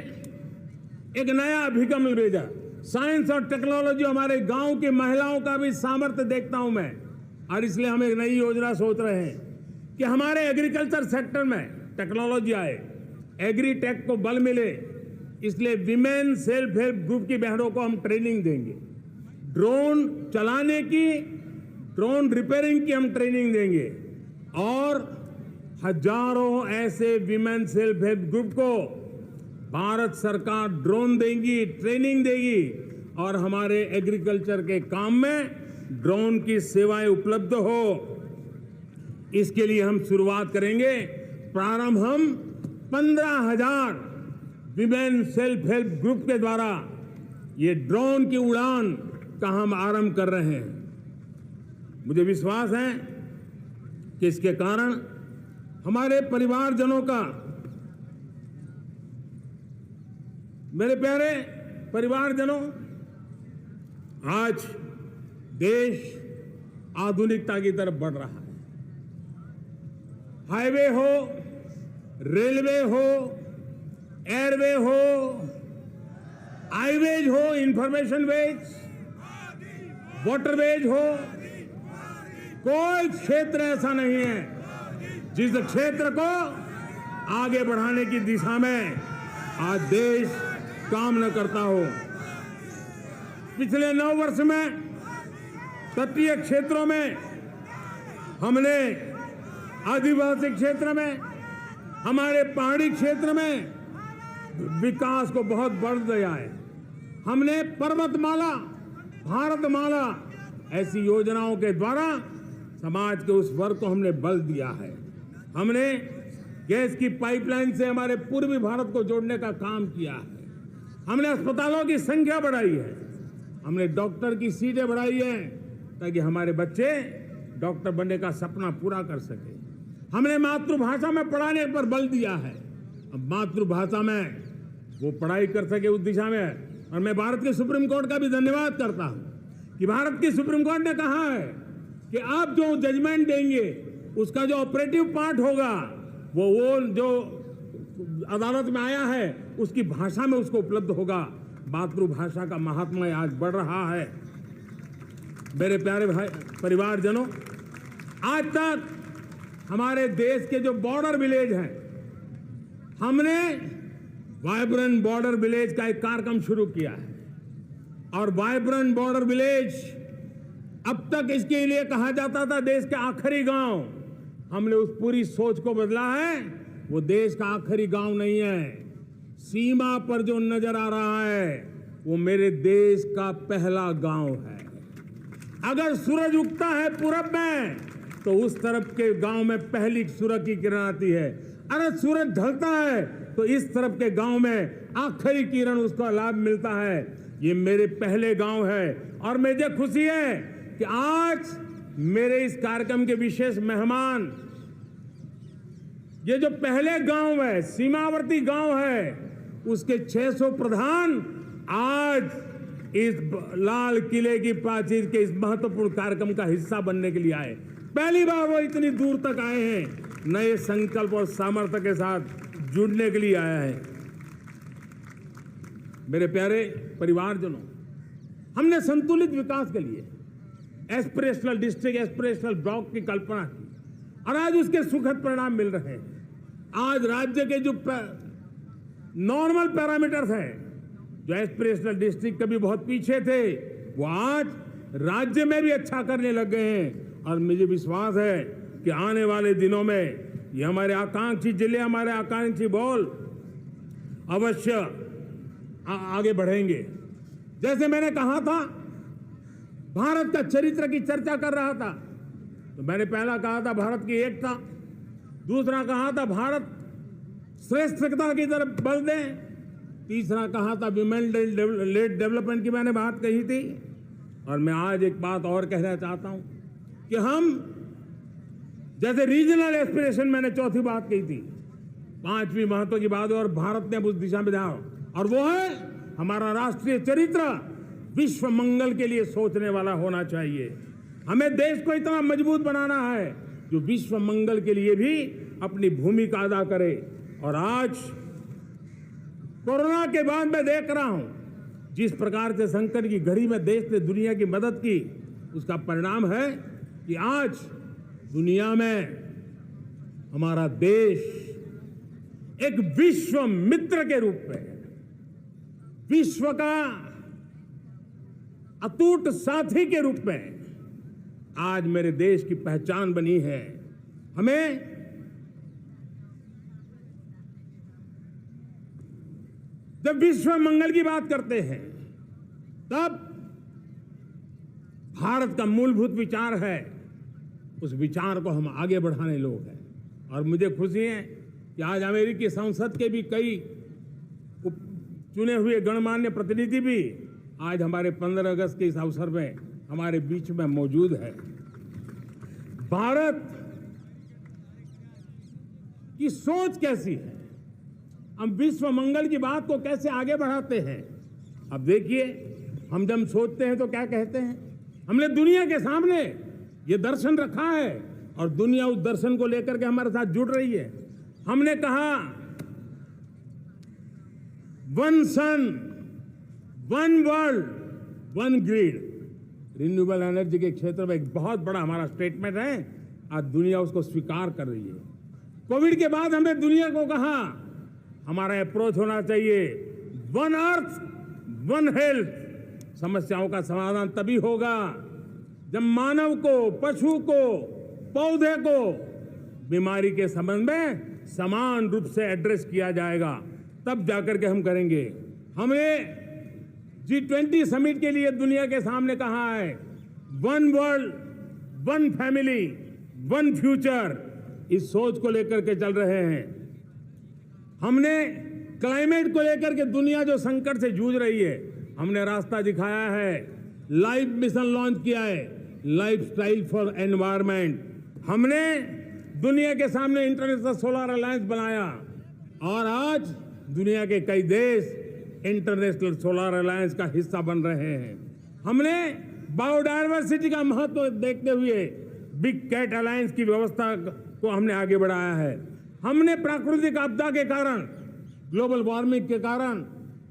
एक नया अभिगम भेजा। साइंस और टेक्नोलॉजी, हमारे गांव की महिलाओं का भी सामर्थ्य देखता हूं मैं, और इसलिए हम एक नई योजना सोच रहे हैं कि हमारे एग्रीकल्चर सेक्टर में टेक्नोलॉजी आए, एग्री टेक को बल मिले। इसलिए विमेन सेल्फ हेल्प ग्रुप की बहनों को हम ट्रेनिंग देंगे, ड्रोन चलाने की, ड्रोन रिपेयरिंग की हम ट्रेनिंग देंगे, और हजारों ऐसे विमेन सेल्फ हेल्प ग्रुप को भारत सरकार ड्रोन देगी, ट्रेनिंग देगी, और हमारे एग्रीकल्चर के काम में ड्रोन की सेवाएं उपलब्ध हो। इसके लिए हम शुरुआत करेंगे। प्रारंभ हम 15,000 विमेन सेल्फ हेल्प ग्रुप के द्वारा ये ड्रोन की उड़ान का हम आरंभ कर रहे हैं। मुझे विश्वास है कि इसके कारण हमारे परिवारजनों का, मेरे प्यारे परिवारजनों, आज देश आधुनिकता की तरफ बढ़ रहा है। हाईवे हो, रेलवे हो, एयरवे हो, हाईवेज हो, इंफॉर्मेशन वेज, वाटरवेज हो, कोई क्षेत्र ऐसा नहीं है जिस क्षेत्र को आगे बढ़ाने की दिशा में आज देश काम न करता हो। पिछले 9 वर्ष में तटीय क्षेत्रों में हमने, आदिवासी क्षेत्र में, हमारे पहाड़ी क्षेत्र में विकास को बहुत बढ़ दिया है। हमने पर्वतमाला, भारतमाला ऐसी योजनाओं के द्वारा समाज के उस वर्ग को हमने बल दिया है। हमने गैस की पाइपलाइन से हमारे पूर्वी भारत को जोड़ने का काम किया है। हमने अस्पतालों की संख्या बढ़ाई है, हमने डॉक्टर की सीटें बढ़ाई है ताकि हमारे बच्चे डॉक्टर बनने का सपना पूरा कर सके। हमने मातृभाषा में पढ़ाने पर बल दिया है, अब मातृभाषा में वो पढ़ाई कर सके उस दिशा में। और मैं भारत के सुप्रीम कोर्ट का भी धन्यवाद करता हूं कि भारत की सुप्रीम कोर्ट ने कहा है कि आप जो जजमेंट देंगे उसका जो ऑपरेटिव पार्ट होगा वो जो अदालत में आया है उसकी भाषा में उसको उपलब्ध होगा। मातृभाषा का महात्म्य आज बढ़ रहा है। मेरे प्यारे भाई परिवारजनों, आज तक हमारे देश के जो बॉर्डर विलेज हैं, हमने वाइब्रेंट बॉर्डर विलेज का एक कार्यक्रम शुरू किया है। और वाइब्रेंट बॉर्डर विलेज, अब तक इसके लिए कहा जाता था देश के आखिरी गांव। हमने उस पूरी सोच को बदला है, वो देश का आखिरी गांव नहीं है। सीमा पर जो नजर आ रहा है वो मेरे देश का पहला गांव है। अगर सूरज उगता है पूरब में तो उस तरफ के गांव में पहली सूरज की किरण आती है। अगर सूरज ढलता है तो इस तरफ के गांव में आखिरी किरण उसका लाभ मिलता है। ये मेरे पहले गांव है और मुझे खुशी है कि आज मेरे इस कार्यक्रम के विशेष मेहमान, ये जो पहले गांव है, सीमावर्ती गांव है, उसके 600 प्रधान आज इस लाल किले की प्राचीर के इस महत्वपूर्ण कार्यक्रम का हिस्सा बनने के लिए आए। पहली बार वो इतनी दूर तक आए हैं, नए संकल्प और सामर्थ्य के साथ जुड़ने के लिए आया है। मेरे प्यारे परिवारजनों, हमने संतुलित विकास के लिए एस्पिरेशनल डिस्ट्रिक्ट, एस्पिरेशनल ब्लॉक की कल्पना की और आज उसके सुखद परिणाम मिल रहे हैं। आज राज्य के जो नॉर्मल पैरामीटर्स हैं, जो एस्पिरेशनल डिस्ट्रिक्ट कभी बहुत पीछे थे, वो आज राज्य में भी अच्छा करने लग गए हैं। और मुझे विश्वास है कि आने वाले दिनों में ये हमारे आकांक्षी जिले, हमारे आकांक्षी बॉल अवश्य आगे बढ़ेंगे। जैसे मैंने कहा था, भारत का चरित्र की चर्चा कर रहा था, तो मैंने पहला कहा था भारत की एकता, दूसरा कहा था भारत श्रेष्ठता की तरफ बल दें, तीसरा कहा था विमेन लेड डेवलपमेंट की मैंने बात कही थी। और मैं आज एक बात और कहना चाहता हूं कि हम जैसे रीजनल एस्पिरेशन, मैंने चौथी बात कही थी, पांचवी महत्व की बात, और भारत ने उस दिशा में ध्यान, और वो है हमारा राष्ट्रीय चरित्र विश्व मंगल के लिए सोचने वाला होना चाहिए। हमें देश को इतना मजबूत बनाना है जो विश्व मंगल के लिए भी अपनी भूमिका अदा करे। और आज कोरोना के बाद मैं देख रहा हूं जिस प्रकार से संकट की घड़ी में देश ने दुनिया की मदद की, उसका परिणाम है कि आज दुनिया में हमारा देश एक विश्व मित्र के रूप में, विश्व का अटूट साथी के रूप में आज मेरे देश की पहचान बनी है। हमें जब विश्व मंगल की बात करते हैं तब भारत का मूलभूत विचार है, उस विचार को हम आगे बढ़ाने लोग हैं। और मुझे खुशी है कि आज अमेरिकी संसद के भी कई चुने हुए गणमान्य प्रतिनिधि भी आज हमारे 15 अगस्त के इस अवसर में हमारे बीच में मौजूद है। भारत की सोच कैसी है, हम विश्व मंगल की बात को कैसे आगे बढ़ाते हैं। अब देखिए, हम जब सोचते हैं तो क्या कहते हैं, हमने दुनिया के सामने ये दर्शन रखा है और दुनिया उस दर्शन को लेकर के हमारे साथ जुड़ रही है। हमने कहा one sun, one world, one grid. Renewable energy के क्षेत्र में एक बहुत बड़ा हमारा स्टेटमेंट है, आज दुनिया उसको स्वीकार कर रही है। कोविड के बाद हमने दुनिया को कहा हमारा अप्रोच होना चाहिए वन अर्थ, वन हेल्थ। समस्याओं का समाधान तभी होगा जब मानव को, पशु को, पौधे को बीमारी के संबंध में समान रूप से एड्रेस किया जाएगा, तब जाकर के हम करेंगे। हमने G20 समिट के लिए दुनिया के सामने कहा है one world, one family, one future. इस सोच को लेकर के चल रहे हैं। हमने क्लाइमेट को लेकर के दुनिया जो संकट से जूझ रही है, हमने रास्ता दिखाया है, लाइफ मिशन लॉन्च किया है, लाइफस्टाइल फॉर एनवायरनमेंट। हमने दुनिया के सामने इंटरनेशनल सोलर अलायंस बनाया और आज दुनिया के कई देश इंटरनेशनल सोलर अलायंस का हिस्सा बन रहे हैं। हमने बायोडायवर्सिटी का महत्व देखते हुए बिग कैट अलायंस की व्यवस्था को हमने आगे बढ़ाया है। हमने प्राकृतिक आपदा के कारण, ग्लोबल वार्मिंग के कारण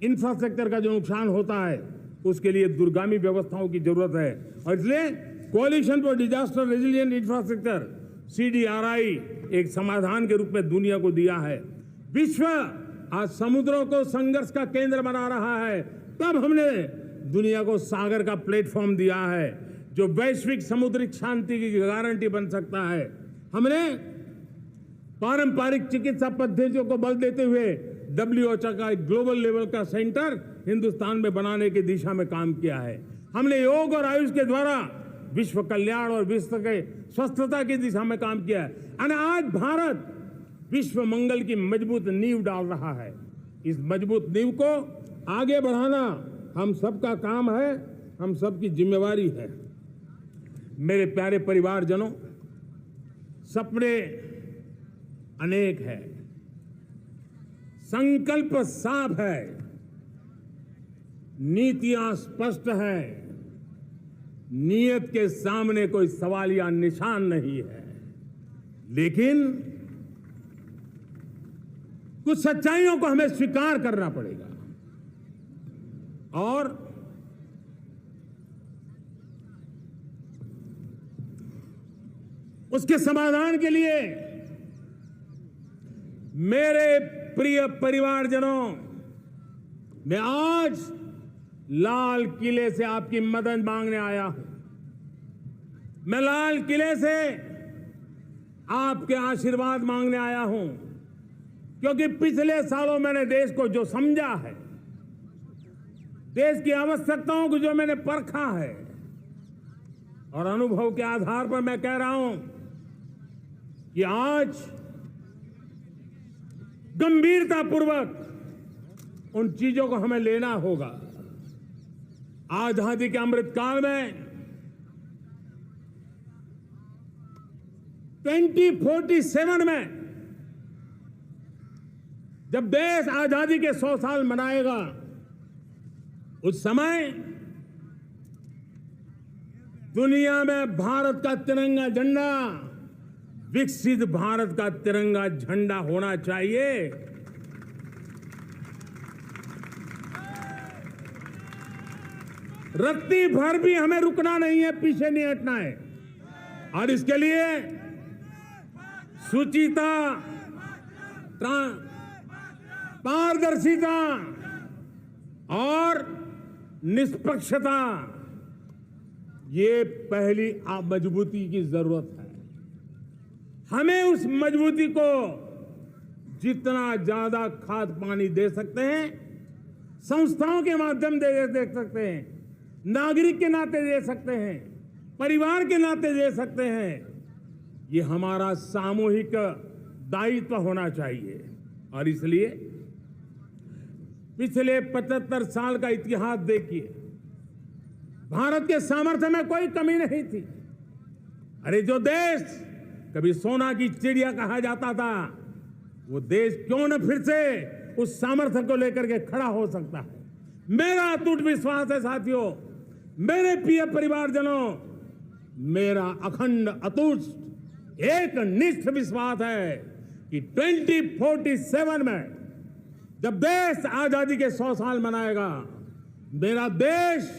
इंफ्रास्ट्रक्चर का जो नुकसान होता है, उसके लिए दूरगामी व्यवस्थाओं की जरूरत है। और इसलिए coalition for disaster resilient infrastructure CDRI एक समाधान के रूप में दुनिया को दिया है। विश्व आज समुद्रों को संघर्ष का केंद्र बना रहा है, तब हमने दुनिया को सागर का प्लेटफॉर्म दिया है जो वैश्विक समुद्री शांति की गारंटी बन सकता है। हमने पारंपरिक चिकित्सा पद्धतियों को बल देते हुए WHO का एक ग्लोबल लेवल का सेंटर हिंदुस्तान में बनाने की दिशा में काम किया है। हमने योग और आयुष के द्वारा विश्व कल्याण और विश्व के स्वस्थता की दिशा में काम किया है। और आज भारत विश्व मंगल की मजबूत नींव डाल रहा है। इस मजबूत नींव को आगे बढ़ाना हम सबका काम है, हम सबकी जिम्मेवारी है। मेरे प्यारे परिवारजनों, सपने अनेक है, संकल्प साफ है, नीतियां स्पष्ट है, नियत के सामने कोई सवाल या निशान नहीं है। लेकिन कुछ सच्चाइयों को हमें स्वीकार करना पड़ेगा और उसके समाधान के लिए मेरे प्रिय परिवारजनों, मैं आज लाल किले से आपकी मदद मांगने आया हूं। मैं लाल किले से आपके आशीर्वाद मांगने आया हूं, क्योंकि पिछले सालों मैंने देश को जो समझा है, देश की आवश्यकताओं को जो मैंने परखा है, और अनुभव के आधार पर मैं कह रहा हूं कि आज गंभीरतापूर्वक उन चीजों को हमें लेना होगा। आजादी के अमृतकाल में 2047 में जब देश आजादी के 100 साल मनाएगा, उस समय दुनिया में भारत का तिरंगा झंडा विकसित भारत का तिरंगा झंडा होना चाहिए। रत्ती भर भी हमें रुकना नहीं है, पीछे नहीं हटना है। और इसके लिए शुचिता, पारदर्शिता और निष्पक्षता, ये पहली मजबूती की जरूरत है। हमें उस मजबूती को जितना ज्यादा खाद पानी दे सकते हैं, संस्थाओं के माध्यम से दे सकते हैं, नागरिक के नाते दे सकते हैं, परिवार के नाते दे सकते हैं, ये हमारा सामूहिक दायित्व होना चाहिए। और इसलिए पिछले 75 साल का इतिहास देखिए, भारत के सामर्थ्य में कोई कमी नहीं थी। अरे जो देश कभी सोना की चिड़िया कहा जाता था, वो देश क्यों न फिर से उस सामर्थ्य को लेकर के खड़ा हो सकता है। मेरा अटूट विश्वास है साथियों, मेरे प्रिय परिवारजनों, मेरा अखंड अटूट एक निष्ठ विश्वास है कि 2047 में जब देश आजादी के 100 साल मनाएगा, मेरा देश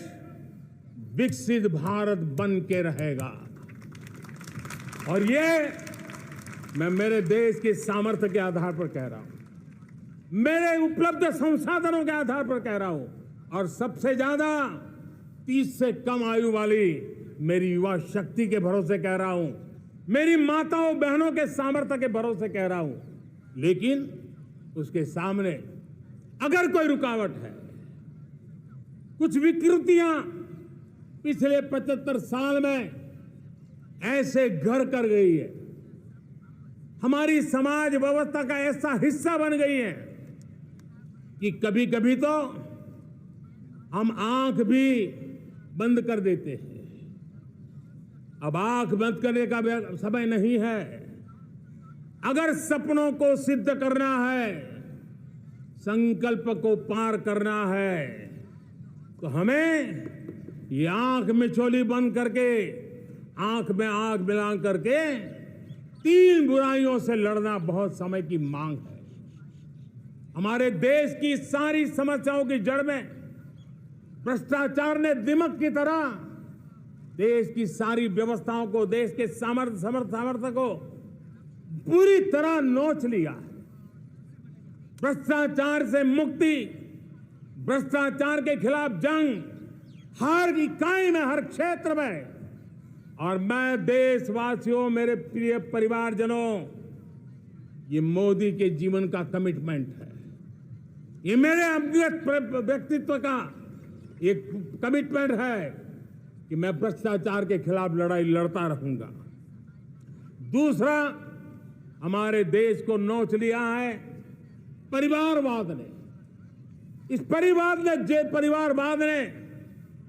विकसित भारत बन के रहेगा। और ये मैं मेरे देश के सामर्थ्य के आधार पर कह रहा हूं, मेरे उपलब्ध संसाधनों के आधार पर कह रहा हूं, और सबसे ज्यादा 30 से कम आयु वाली मेरी युवा शक्ति के भरोसे कह रहा हूं, मेरी माताओं बहनों के सामर्थ्य के भरोसे कह रहा हूं। लेकिन उसके सामने अगर कोई रुकावट है, कुछ विकृतियां पिछले 75 साल में ऐसे घर कर गई है, हमारी समाज व्यवस्था का ऐसा हिस्सा बन गई है कि कभी कभी तो हम आंख भी बंद कर देते हैं। अब आंख बंद करने का समय नहीं है। अगर सपनों को सिद्ध करना है, संकल्प को पार करना है, तो हमें ये आंख मिचौली बंद करके, आंख में आंख मिला करके 3 बुराइयों से लड़ना बहुत समय की मांग है। हमारे देश की सारी समस्याओं की जड़ में भ्रष्टाचार ने दिमक की तरह देश की सारी व्यवस्थाओं को, देश के सामर्थ्य को पूरी तरह नोच लिया है। भ्रष्टाचार से मुक्ति, भ्रष्टाचार के खिलाफ जंग हर इकाई में, हर क्षेत्र में। और मैं देशवासियों, मेरे प्रिय परिवारजनों, ये मोदी के जीवन का कमिटमेंट है, ये मेरे अंतर्गत व्यक्तित्व का एक कमिटमेंट है कि मैं भ्रष्टाचार के खिलाफ लड़ाई लड़ता रहूंगा। दूसरा, हमारे देश को नोच लिया है परिवारवाद ने। इस परिवारवाद ने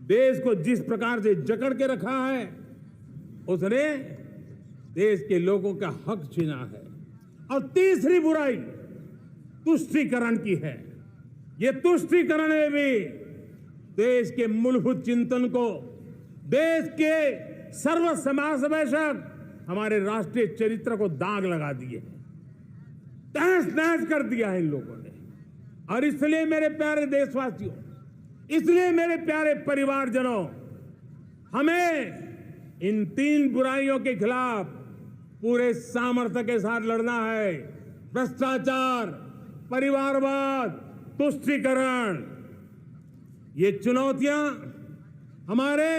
देश को जिस प्रकार से जकड़ के रखा है, उसने देश के लोगों का हक छीना है। और तीसरी बुराई तुष्टीकरण की है। ये तुष्टीकरण में भी देश के मूलभूत चिंतन को, देश के सर्व समावेशक हमारे राष्ट्रीय चरित्र को दाग लगा दिए, तहस नहस कर दिया है इन लोगों ने। और इसलिए मेरे प्यारे देशवासियों, इसलिए मेरे प्यारे परिवारजनों, हमें इन 3 बुराइयों के खिलाफ पूरे सामर्थ्य के साथ लड़ना है। भ्रष्टाचार, परिवारवाद, तुष्टीकरण, ये चुनौतियां हमारे,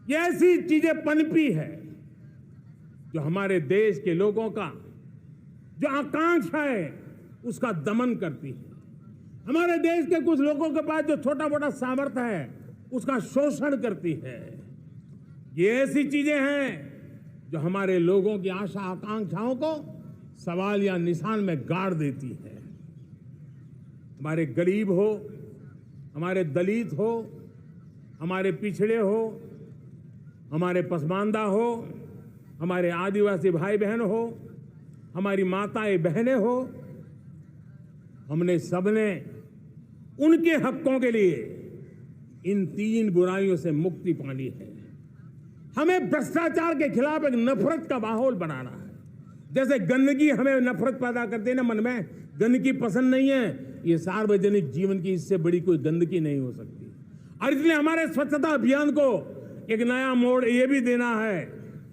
ये ऐसी चीजें पनपी है जो हमारे देश के लोगों का जो आकांक्षा है उसका दमन करती है। हमारे देश के कुछ लोगों के पास जो छोटा मोटा सामर्थ्य है उसका शोषण करती है। ये ऐसी चीजें हैं जो हमारे लोगों की आशा आकांक्षाओं को सवाल या निशान में गाड़ देती है। हमारे गरीब हो, हमारे दलित हो, हमारे पिछड़े हो, हमारे पसमानदा हो, हमारे आदिवासी भाई बहन हो, हमारी माताएं बहनें हो, हमने सबने उनके हकों के लिए इन 3 बुराइयों से मुक्ति पानी है। हमें भ्रष्टाचार के खिलाफ एक नफरत का माहौल बनाना है। जैसे गंदगी हमें नफरत पैदा करती है ना मन में, गंदगी पसंद नहीं है, ये सार्वजनिक जीवन की इससे बड़ी कोई गंदगी नहीं हो सकती। और इसलिए हमारे स्वच्छता अभियान को एक नया मोड़ ये भी देना है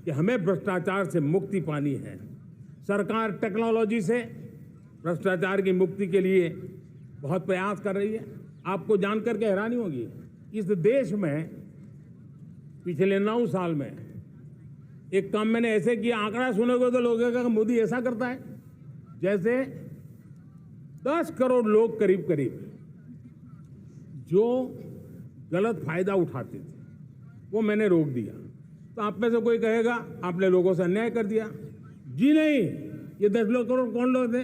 कि हमें भ्रष्टाचार से मुक्ति पानी है। सरकार टेक्नोलॉजी से भ्रष्टाचार की मुक्ति के लिए बहुत प्रयास कर रही है। आपको जानकर के हैरानी होगी, इस देश में पिछले 9 साल में एक काम मैंने ऐसे किया, आंकड़ा सुनोगे तो लोग कहेंगे मोदी ऐसा करता है, जैसे 10 करोड़ लोग करीब करीब जो गलत फायदा उठाते थे वो मैंने रोक दिया। तो आप में से कोई कहेगा आपने लोगों से अन्याय कर दिया। जी नहीं, ये 10 करोड़ कौन लोग थे?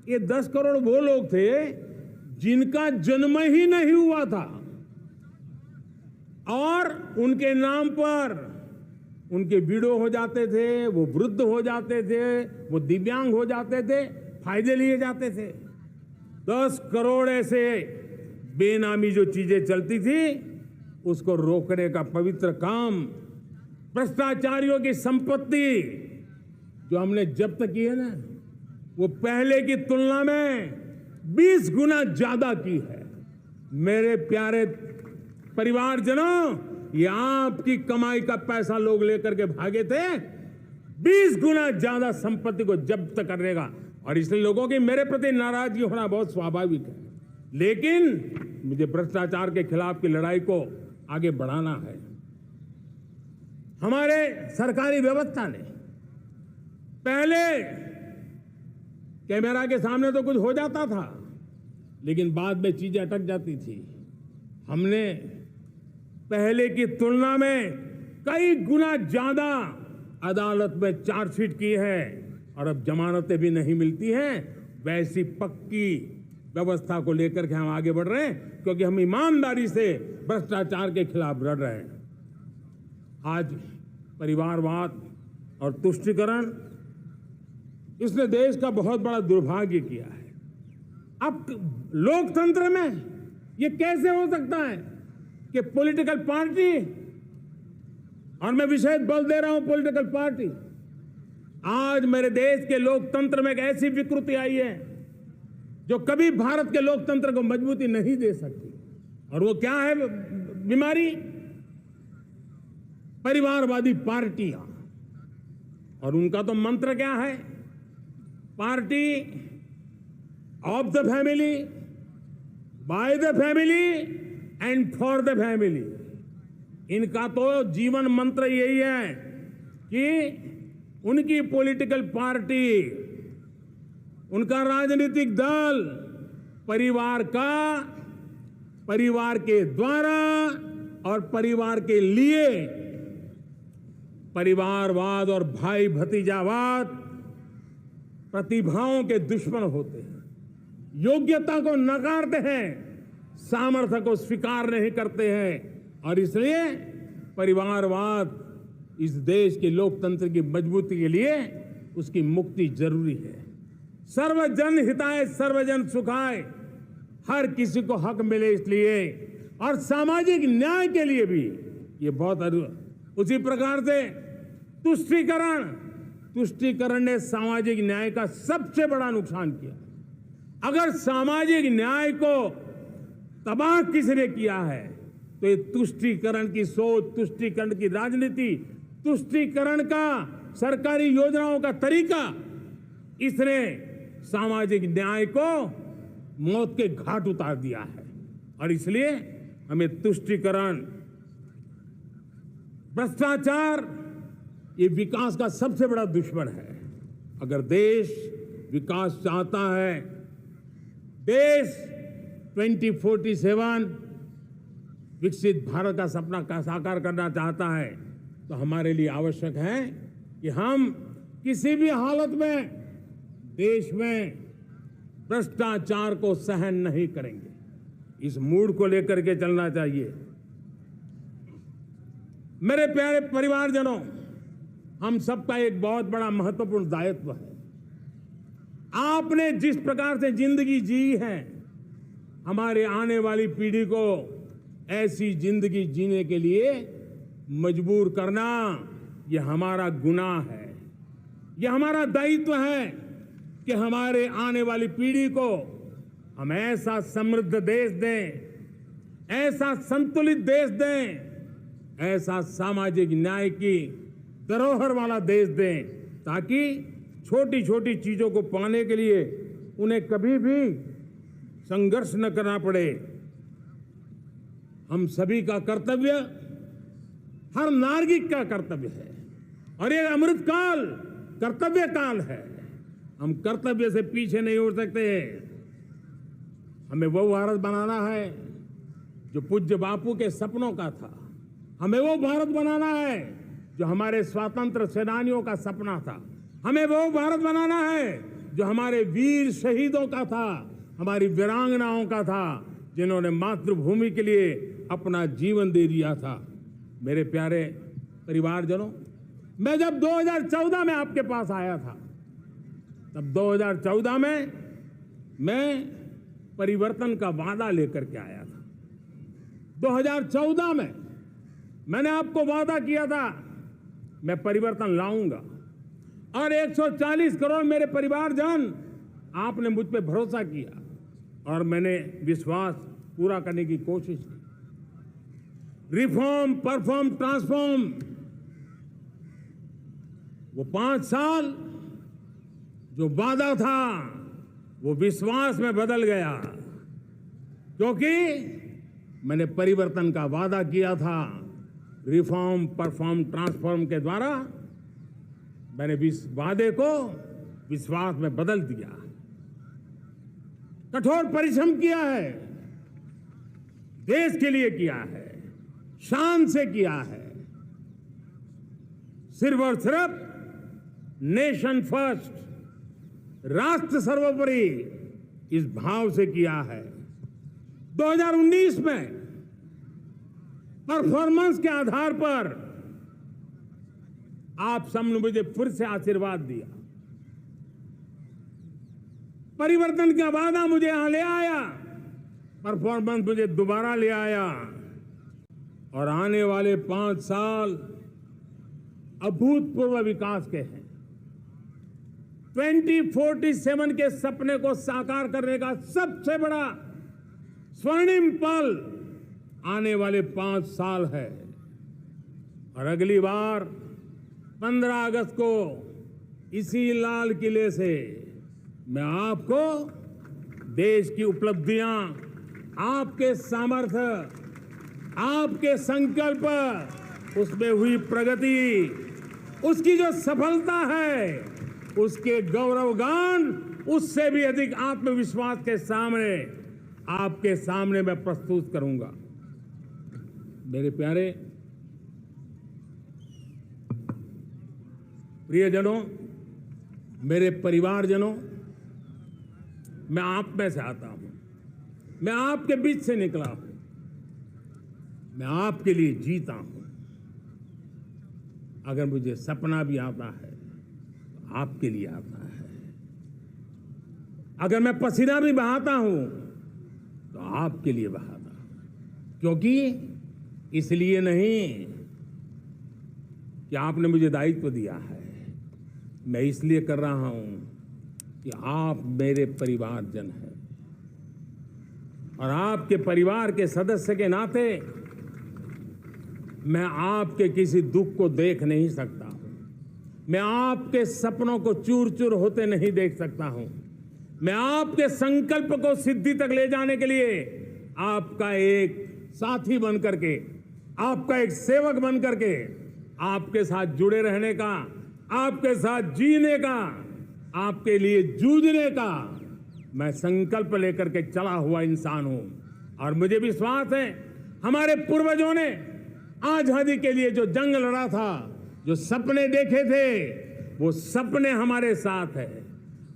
ये 10 करोड़ वो लोग थे जिनका जन्म ही नहीं हुआ था और उनके नाम पर उनके विडो हो जाते थे, वो वृद्ध हो जाते थे, वो दिव्यांग हो जाते थे, फायदे लिए जाते थे। 10 करोड़ ऐसे बेनामी जो चीजें चलती थी उसको रोकने का पवित्र काम, भ्रष्टाचारियों की संपत्ति जो हमने जब्त की है ना, वो पहले की तुलना में 20 गुना ज्यादा की है। मेरे प्यारे परिवारजनों, ये आपकी कमाई का पैसा लोग लेकर के भागे थे, 20 गुना ज्यादा संपत्ति को जब्त करने का। और इसलिए लोगों की मेरे प्रति नाराजगी होना बहुत स्वाभाविक है, लेकिन मुझे भ्रष्टाचार के खिलाफ की लड़ाई को आगे बढ़ाना है। हमारे सरकारी व्यवस्था ने पहले कैमरा के सामने तो कुछ हो जाता था, लेकिन बाद में चीजें अटक जाती थी। हमने पहले की तुलना में कई गुना ज्यादा अदालत में चार्जशीट की है और अब जमानतें भी नहीं मिलती हैं। वैसी पक्की व्यवस्था को लेकर के हम आगे बढ़ रहे हैं, क्योंकि हम ईमानदारी से भ्रष्टाचार के खिलाफ लड़ रहे हैं। आज परिवारवाद और तुष्टीकरण, इसने देश का बहुत बड़ा दुर्भाग्य किया है। अब लोकतंत्र में ये कैसे हो सकता है कि पॉलिटिकल पार्टी, और मैं विशेष बल दे रहा हूं पॉलिटिकल पार्टी, आज मेरे देश के लोकतंत्र में एक ऐसी विकृति आई है जो कभी भारत के लोकतंत्र को मजबूती नहीं दे सकती। और वो क्या है बीमारी? परिवारवादी पार्टियां। और उनका तो मंत्र क्या है? Party of the family, by the family and for the family. इनका तो जीवन मंत्र यही है कि उनकी पॉलिटिकल पार्टी, उनका राजनीतिक दल परिवार का, परिवार के द्वारा और परिवार के लिए, परिवारवाद और भाई भतीजावाद प्रतिभाओं के दुश्मन होते हैं, योग्यता को नकारते हैं, सामर्थ्य को स्वीकार नहीं करते हैं। और इसलिए परिवारवाद इस देश के लोकतंत्र की मजबूती के लिए उसकी मुक्ति जरूरी है। सर्वजन हिताय सर्वजन सुखाय, हर किसी को हक मिले इसलिए, और सामाजिक न्याय के लिए भी ये बहुत। उसी प्रकार से तुष्टीकरण ने सामाजिक न्याय का सबसे बड़ा नुकसान किया। अगर सामाजिक न्याय को तबाह किसने किया है तो ये तुष्टीकरण की सोच, तुष्टीकरण की राजनीति, तुष्टीकरण का सरकारी योजनाओं का तरीका, इसने सामाजिक न्याय को मौत के घाट उतार दिया है। और इसलिए हमें तुष्टीकरण, भ्रष्टाचार, ये विकास का सबसे बड़ा दुश्मन है। अगर देश विकास चाहता है, देश 2047 विकसित भारत का सपना का साकार करना चाहता है, तो हमारे लिए आवश्यक है कि हम किसी भी हालत में देश में भ्रष्टाचार को सहन नहीं करेंगे। इस मूड को लेकर के चलना चाहिए। मेरे प्यारे परिवारजनों, हम सबका एक बहुत बड़ा महत्वपूर्ण दायित्व है। आपने जिस प्रकार से जिंदगी जी है, हमारे आने वाली पीढ़ी को ऐसी जिंदगी जीने के लिए मजबूर करना ये हमारा गुनाह है, ये हमारा दायित्व है कि हमारे आने वाली पीढ़ी को हम ऐसा समृद्ध देश दें, ऐसा संतुलित देश दें, ऐसा सामाजिक न्याय की धरोहर वाला देश दें, ताकि छोटी छोटी चीजों को पाने के लिए उन्हें कभी भी संघर्ष न करना पड़े। हम सभी का कर्तव्य, हर नागरिक का कर्तव्य है, और ये अमृत काल कर्तव्य काल है। हम कर्तव्य से पीछे नहीं उठ सकते। हमें वो भारत बनाना है जो पूज्य बापू के सपनों का था। हमें वो भारत बनाना है जो हमारे स्वतंत्र सेनानियों का सपना था। हमें वो भारत बनाना है जो हमारे वीर शहीदों का था, हमारी वीरांगनाओं का था, जिन्होंने मातृभूमि के लिए अपना जीवन दे दिया था। मेरे प्यारे परिवारजनों, मैं जब 2014 में आपके पास आया था, तब 2014 में मैं परिवर्तन का वादा लेकर के आया था। 2014 में मैंने आपको वादा किया था मैं परिवर्तन लाऊंगा, और 140 करोड़ मेरे परिवारजन, आपने मुझ पे भरोसा किया और मैंने विश्वास पूरा करने की कोशिश की। रिफॉर्म, परफॉर्म, ट्रांसफॉर्म, वो 5 साल जो वादा था वो विश्वास में बदल गया, क्योंकि मैंने परिवर्तन का वादा किया था। रिफॉर्म, परफॉर्म, ट्रांसफॉर्म के द्वारा मैंने इस वादे को विश्वास में बदल दिया। कठोर परिश्रम किया है, देश के लिए किया है, शान से किया है, सिर्फ और सिर्फ नेशन फर्स्ट, राष्ट्र सर्वोपरि, इस भाव से किया है। 2019 में परफॉर्मेंस के आधार पर आप सबने मुझे फिर से आशीर्वाद दिया। परिवर्तन का वादा मुझे यहां ले आया, परफॉर्मेंस मुझे दोबारा ले आया, और आने वाले 5 साल अभूतपूर्व विकास के हैं। 2047 के सपने को साकार करने का सबसे बड़ा स्वर्णिम पल आने वाले 5 साल है। और अगली बार 15 अगस्त को इसी लाल किले से मैं आपको देश की उपलब्धियां, आपके सामर्थ्य, आपके संकल्प, उसमें हुई प्रगति, उसकी जो सफलता है, उसके गौरवगान, उससे भी अधिक आत्मविश्वास के सामने, आपके सामने मैं प्रस्तुत करूंगा। मेरे प्यारे प्रियजनों, मेरे परिवारजनों, मैं आप में से आता हूं, मैं आपके बीच से निकला हूं, मैं आपके लिए जीता हूं। अगर मुझे सपना भी आता है तो आपके लिए आता है। अगर मैं पसीना भी बहाता हूं तो आपके लिए बहाता हूं, क्योंकि इसलिए नहीं कि आपने मुझे दायित्व दिया है, मैं इसलिए कर रहा हूं कि आप मेरे परिवारजन हैं, और आपके परिवार के सदस्य के नाते मैं आपके किसी दुख को देख नहीं सकता हूं, मैं आपके सपनों को चूर चूर होते नहीं देख सकता हूं, मैं आपके संकल्प को सिद्धि तक ले जाने के लिए आपका एक साथी बन करके, आपका एक सेवक बन करके, आपके साथ जुड़े रहने का, आपके साथ जीने का, आपके लिए जूझने का मैं संकल्प लेकर के चला हुआ इंसान हूं। और मुझे विश्वास है हमारे पूर्वजों ने आजादी के लिए जो जंग लड़ा था, जो सपने देखे थे, वो सपने हमारे साथ है।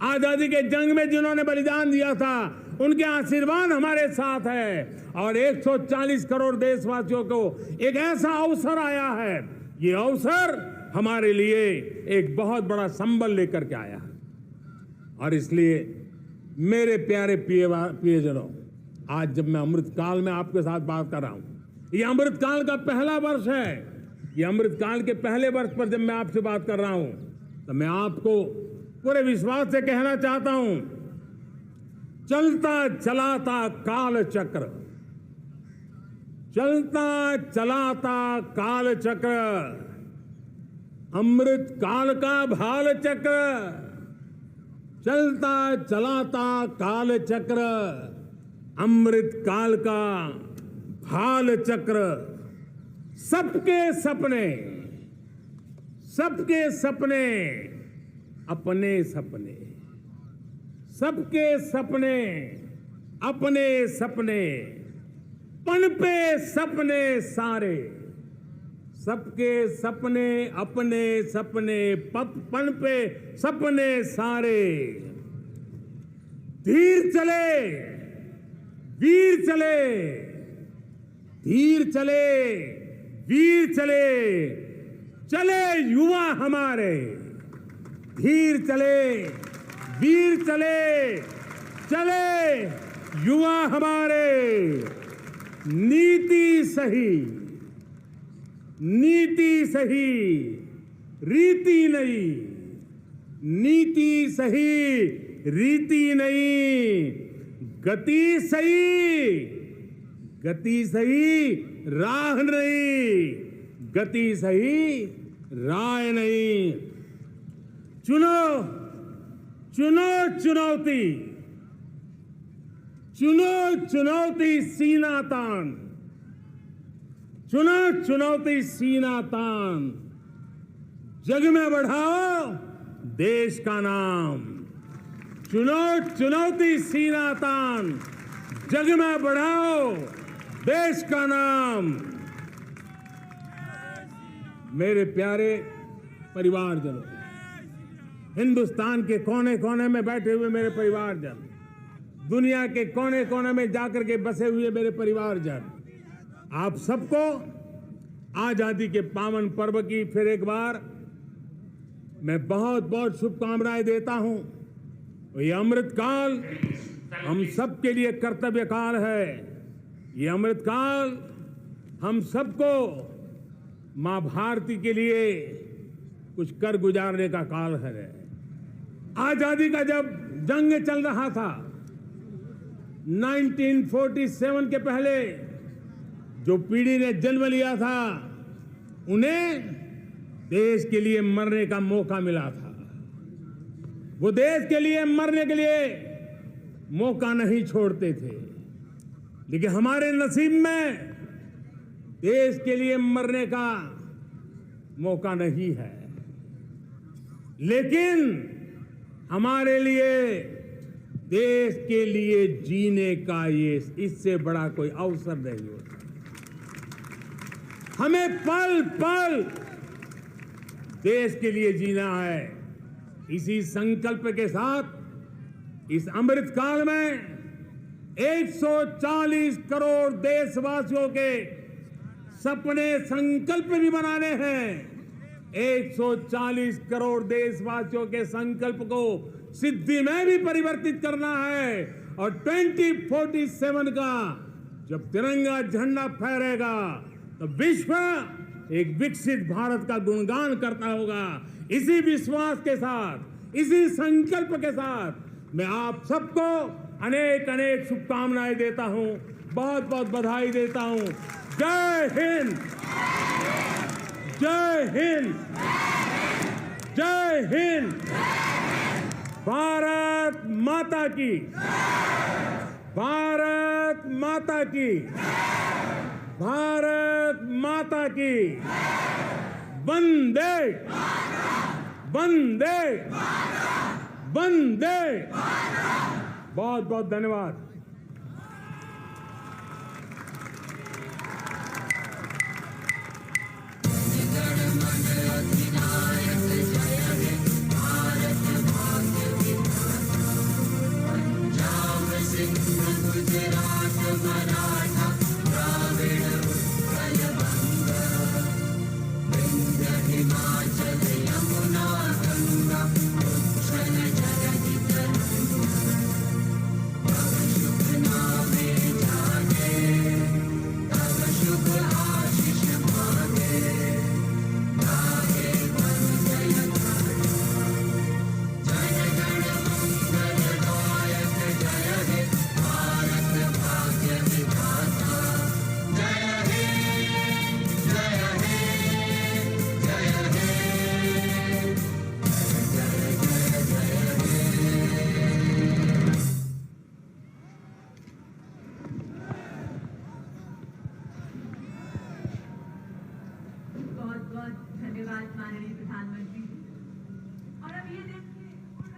आजादी के जंग में जिन्होंने बलिदान दिया था, उनके आशीर्वाद हमारे साथ है। और 140 करोड़ देशवासियों को एक ऐसा अवसर आया है, ये अवसर हमारे लिए एक बहुत बड़ा संबल लेकर के आया है। और इसलिए मेरे प्यारे प्रियजनों, आज जब मैं अमृत काल में आपके साथ बात कर रहा हूं, ये अमृत काल का पहला वर्ष है। ये अमृतकाल के पहले वर्ष पर जब मैं आपसे बात कर रहा हूं तो मैं आपको पूरे विश्वास से कहना चाहता हूं, चलता चलाता काल चक्र, चलता चलाता काल चक्र, अमृत काल का भाल चक्र, चलता चलाता काल चक्र, अमृत काल का भाल चक्र, सबके सपने, सबके सपने अपने सपने, सबके सपने अपने सपने, पनपे सपने सारे, सबके सपने अपने सपने, पनपे सपने सारे, धीर चले वीर चले, धीर चले वीर चले, चले युवा हमारे, धीर चले वीर चले, चले युवा हमारे, नीति सही, नीति सही, रीति नहीं, नीति सही, रीति नहीं, गति सही, गति सही, राह नहीं, गति सही, राह नहीं। चुनो चुनो चुनौती, चुनो चुनौती सीना तान, चुनो चुनौती सीना तान, जग में बढ़ाओ देश का नाम, चुनो चुनौती सीना तान, जग में बढ़ाओ देश का नाम। मेरे प्यारे परिवारजनों, हिंदुस्तान के कोने कोने में बैठे हुए मेरे परिवारजन, दुनिया के कोने कोने में जाकर के बसे हुए मेरे परिवारजन, आप सबको आजादी के पावन पर्व की फिर एक बार मैं बहुत बहुत शुभकामनाएं देता हूं। ये अमृत काल हम सबके लिए कर्तव्य काल है। ये अमृत काल हम सबको मां भारती के लिए कुछ कर गुजारने का काल है। आजादी का जब जंग चल रहा था 1947 के पहले जो पीढ़ी ने जन्म लिया था उन्हें देश के लिए मरने का मौका मिला था। वो देश के लिए मरने के लिए मौका नहीं छोड़ते थे, लेकिन हमारे नसीब में देश के लिए मरने का मौका नहीं है। लेकिन हमारे लिए देश के लिए जीने का ये इससे बड़ा कोई अवसर नहीं होता। हमें पल पल देश के लिए जीना है। इसी संकल्प के साथ इस अमृत काल में 140 करोड़ देशवासियों के सपने संकल्प भी बनाने हैं। 140 करोड़ देशवासियों के संकल्प को सिद्धि में भी परिवर्तित करना है। और 2047 का जब तिरंगा झंडा फहरेगा तो विश्व एक विकसित भारत का गुणगान करता होगा। इसी विश्वास के साथ, इसी संकल्प के साथ मैं आप सबको अनेक अनेक शुभकामनाएं देता हूं, बहुत बहुत बधाई देता हूं। जय हिंद, जय हिंद, जय हिंद। भारत माता की, भारत माता की, भारत माता की। वंदे वंदे वंदे। बहुत बहुत धन्यवाद।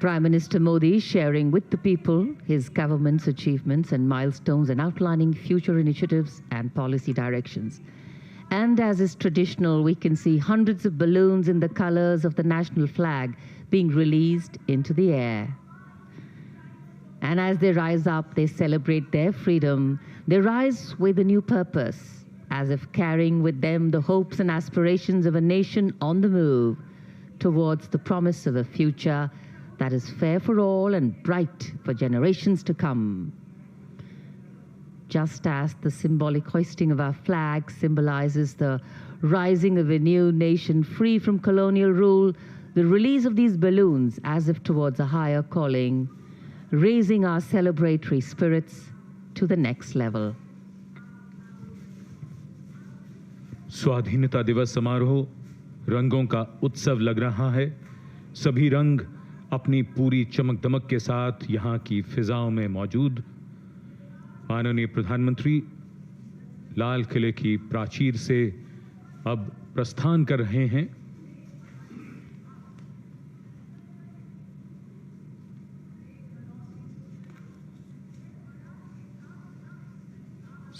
Prime Minister Modi sharing with the people his government's achievements and milestones and outlining future initiatives and policy directions. And as is traditional, we can see hundreds of balloons in the colors of the national flag being released into the air. And as they rise up, they celebrate their freedom. They rise with a new purpose, as if carrying with them the hopes and aspirations of a nation on the move towards the promise of a future that is fair for all and bright for generations to come. Just as the symbolic hoisting of our flag symbolizes the rising of a new nation free from colonial rule, the release of these balloons as if towards a higher calling, raising our celebratory spirits to the next level. स्वाधीनता दिवस समारोह रंगों का उत्सव लग रहा है। सभी रंग अपनी पूरी चमक दमक के साथ यहाँ की फिजाओं में मौजूद। माननीय प्रधानमंत्री लाल किले की प्राचीर से अब प्रस्थान कर रहे हैं।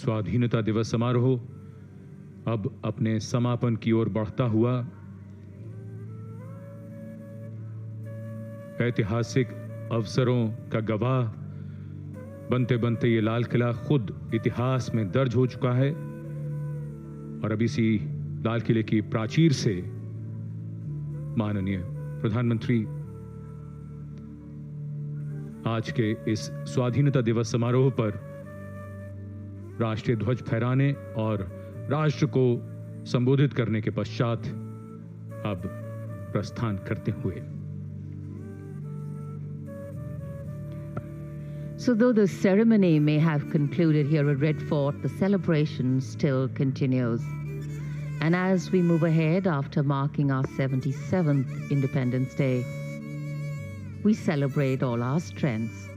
स्वाधीनता दिवस समारोह अब अपने समापन की ओर बढ़ता हुआ ऐतिहासिक अवसरों का गवाह बनते बनते ये लाल किला खुद इतिहास में दर्ज हो चुका है और अब इसी लाल किले की प्राचीर से माननीय प्रधानमंत्री आज के इस स्वाधीनता दिवस समारोह पर राष्ट्रीय ध्वज फहराने और राष्ट्र को संबोधित करने के पश्चात अब प्रस्थान करते हुए। So though the ceremony may have concluded here at Red Fort, the celebration still continues. And as we move ahead after marking our 77th Independence Day, we celebrate all our strengths: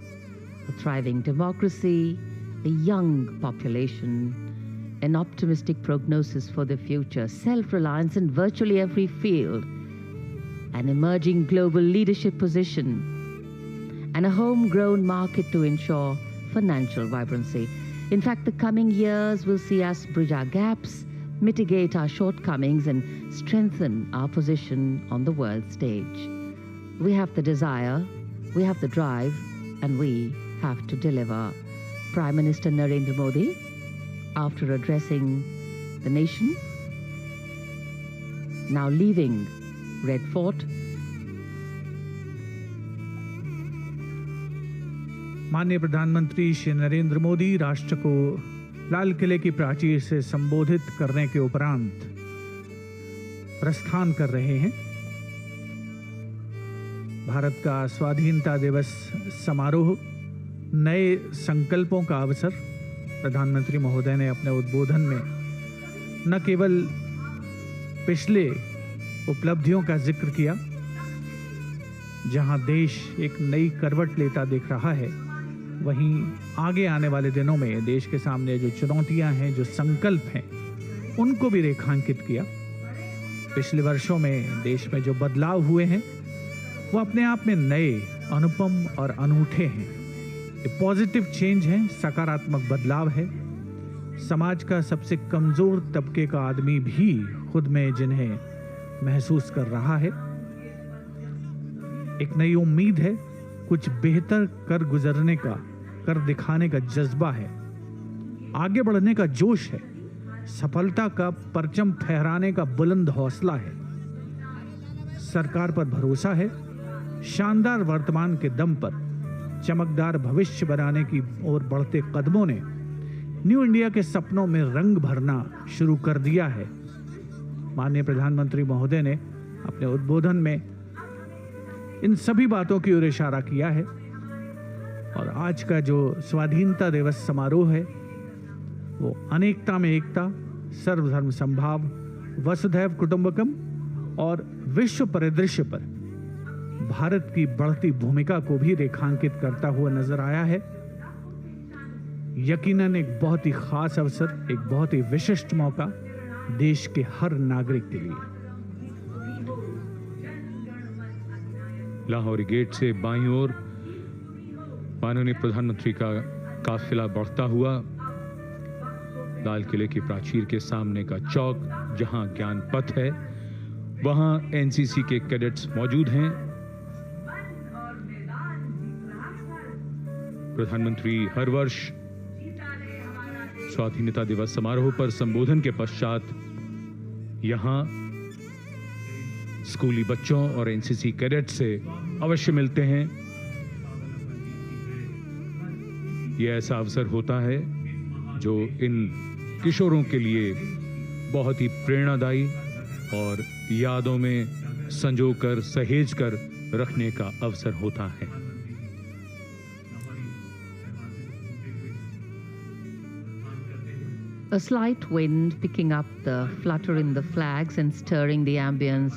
a thriving democracy, a young population, an optimistic prognosis for the future, self-reliance in virtually every field, an emerging global leadership position, and a homegrown market to ensure financial vibrancy. In fact, the coming years will see us bridge our gaps, mitigate our shortcomings, and strengthen our position on the world stage. We have the desire, we have the drive, and we have to deliver. Prime Minister Narendra Modi, after addressing the nation, now leaving Red Fort, माननीय प्रधानमंत्री श्री नरेंद्र मोदी राष्ट्र को लाल किले की प्राचीर से संबोधित करने के उपरांत प्रस्थान कर रहे हैं। भारत का स्वाधीनता दिवस समारोह नए संकल्पों का अवसर। प्रधानमंत्री महोदय ने अपने उद्बोधन में न केवल पिछले उपलब्धियों का जिक्र किया, जहां देश एक नई करवट लेता दिख रहा है, वहीं आगे आने वाले दिनों में देश के सामने जो चुनौतियां हैं, जो संकल्प हैं, उनको भी रेखांकित किया। पिछले वर्षों में देश में जो बदलाव हुए हैं वो अपने आप में नए, अनुपम और अनूठे हैं। ये पॉजिटिव चेंज है, सकारात्मक बदलाव है। समाज का सबसे कमजोर तबके का आदमी भी खुद में जिन्हें महसूस कर रहा है। एक नई उम्मीद है, कुछ बेहतर कर गुजरने का, कर दिखाने का जज्बा है, आगे बढ़ने का जोश है, सफलता का परचम फहराने का बुलंद हौसला है। सरकार पर भरोसा है, शानदार वर्तमान के दम पर चमकदार भविष्य बनाने की ओर बढ़ते कदमों ने न्यू इंडिया के सपनों में रंग भरना शुरू कर दिया है। माननीय प्रधानमंत्री महोदय ने अपने उद्बोधन में इन सभी बातों की ओर इशारा किया है और आज का जो स्वाधीनता दिवस समारोह है वो अनेकता में एकता, सर्वधर्म समभाव, वसुधैव कुटुंबकम और विश्व परिदृश्य पर भारत की बढ़ती भूमिका को भी रेखांकित करता हुआ नजर आया है। यकीनन एक बहुत ही खास अवसर, एक बहुत ही विशिष्ट मौका देश के हर नागरिक के लिए। लाहौरी गेट से बाईं ओर माननीय प्रधानमंत्री का काफिला बढ़ता हुआ लाल किले की प्राचीर के सामने का चौक, जहां ज्ञान पथ है, वहां एनसीसी के कैडेट्स मौजूद हैं। प्रधानमंत्री हर वर्ष स्वाधीनता दिवस समारोह पर संबोधन के पश्चात यहां स्कूली बच्चों और एनसीसी कैडेट से अवश्य मिलते हैं। यह ऐसा अवसर होता है जो इन किशोरों के लिए बहुत ही प्रेरणादायी और यादों में संजोकर सहेजकर रखने का अवसर होता है। A slight wind picking up the flutter in the flags and stirring the ambience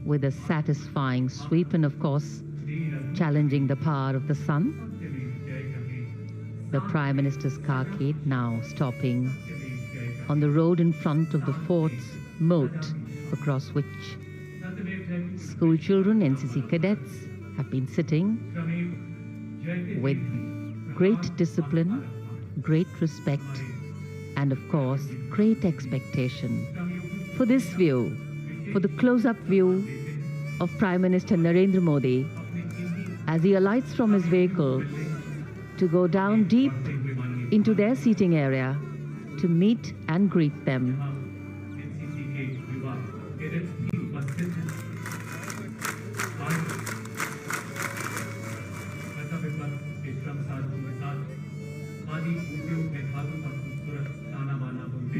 with a satisfying sweep, and of course challenging the power of the sun. The Prime Minister's carcade now stopping on the road in front of the fort's moat, across which school children, NCC cadets, have been sitting with great discipline, great respect, and of course, great expectation for this view, for the close-up view of Prime Minister Narendra Modi as he alights from his vehicle to go down deep into their seating area to meet and greet them.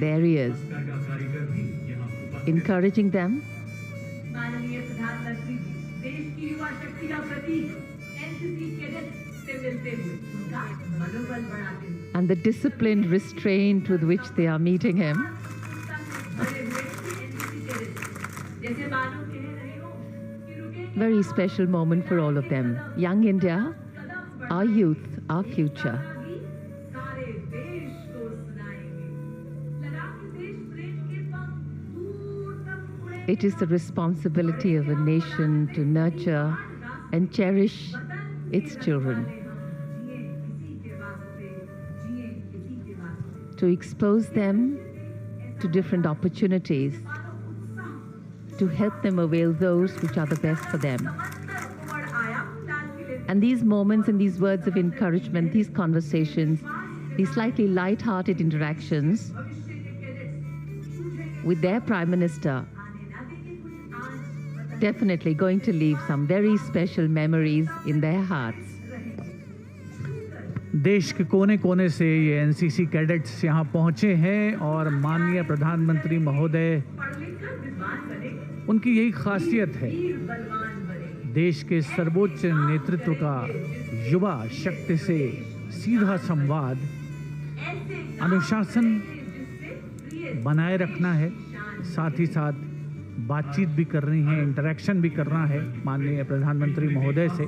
There he is, encouraging them. माननीय प्रधानमंत्री जी देश की युवा शक्ति का प्रतीक एनसीसी कैडेट से मिलते हुए उनका मनोबल बढ़ाते हुए And the disciplined restraint with which they are meeting him. जैसे मानो कह रहे हो कि रुके Very special moment for all of them. Young India, our youth, our future. सारे देश को सुनाएंगे लगा कि देश प्रेम के पंख दूर तक उड़े It is the responsibility of a nation to nurture and cherish its children, जिए किसी के वास्ते जिए किसी के वास्ते to expose them to different opportunities, to help them avail those which are the best for them. उमड़ आया लाल किले And these moments and these words of encouragement, these conversations, these slightly light-hearted interactions भविष्य के cadets with their Prime Minister, आने ना देंगे कुछ आज definitely going to leave some very special memories in their hearts. देश के कोने कोने से ये एनसीसी कैडेट्स यहाँ पहुँचे हैं और माननीय प्रधानमंत्री महोदय, पढ़ लिख कर विद्वान बनेंगे उनकी यही खासियत है, वीर बलवान बनेंगे देश के सर्वोच्च नेतृत्व का युवा शक्ति से सीधा संवाद, ऐसे अनुशासन जिससे प्रिय बनाए रखना है, साथ ही साथ बातचीत भी करनी है, इंटरेक्शन भी करना है माननीय प्रधानमंत्री महोदय से।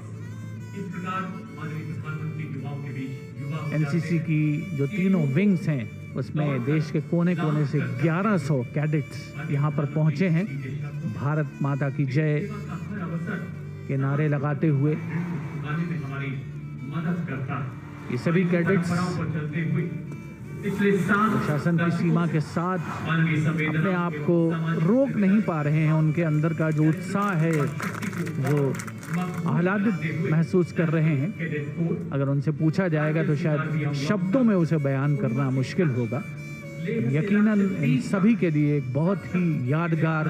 एनसीसी की जो तीनों विंग्स हैं उसमें देश के कोने कोने से 1100 कैडेट्स यहाँ पर पहुँचे हैं, भारत माता की जय के नारे लगाते हुए। ये सभी कैडेट्स प्रशासन की सीमा के साथ अपने आप को रोक नहीं पा रहे हैं, उनके अंदर का जो उत्साह है, जो आह्लादित महसूस कर रहे हैं, अगर उनसे पूछा जाएगा तो शायद शब्दों में उसे बयान करना मुश्किल होगा। यकीनन इन सभी के लिए एक बहुत ही यादगार,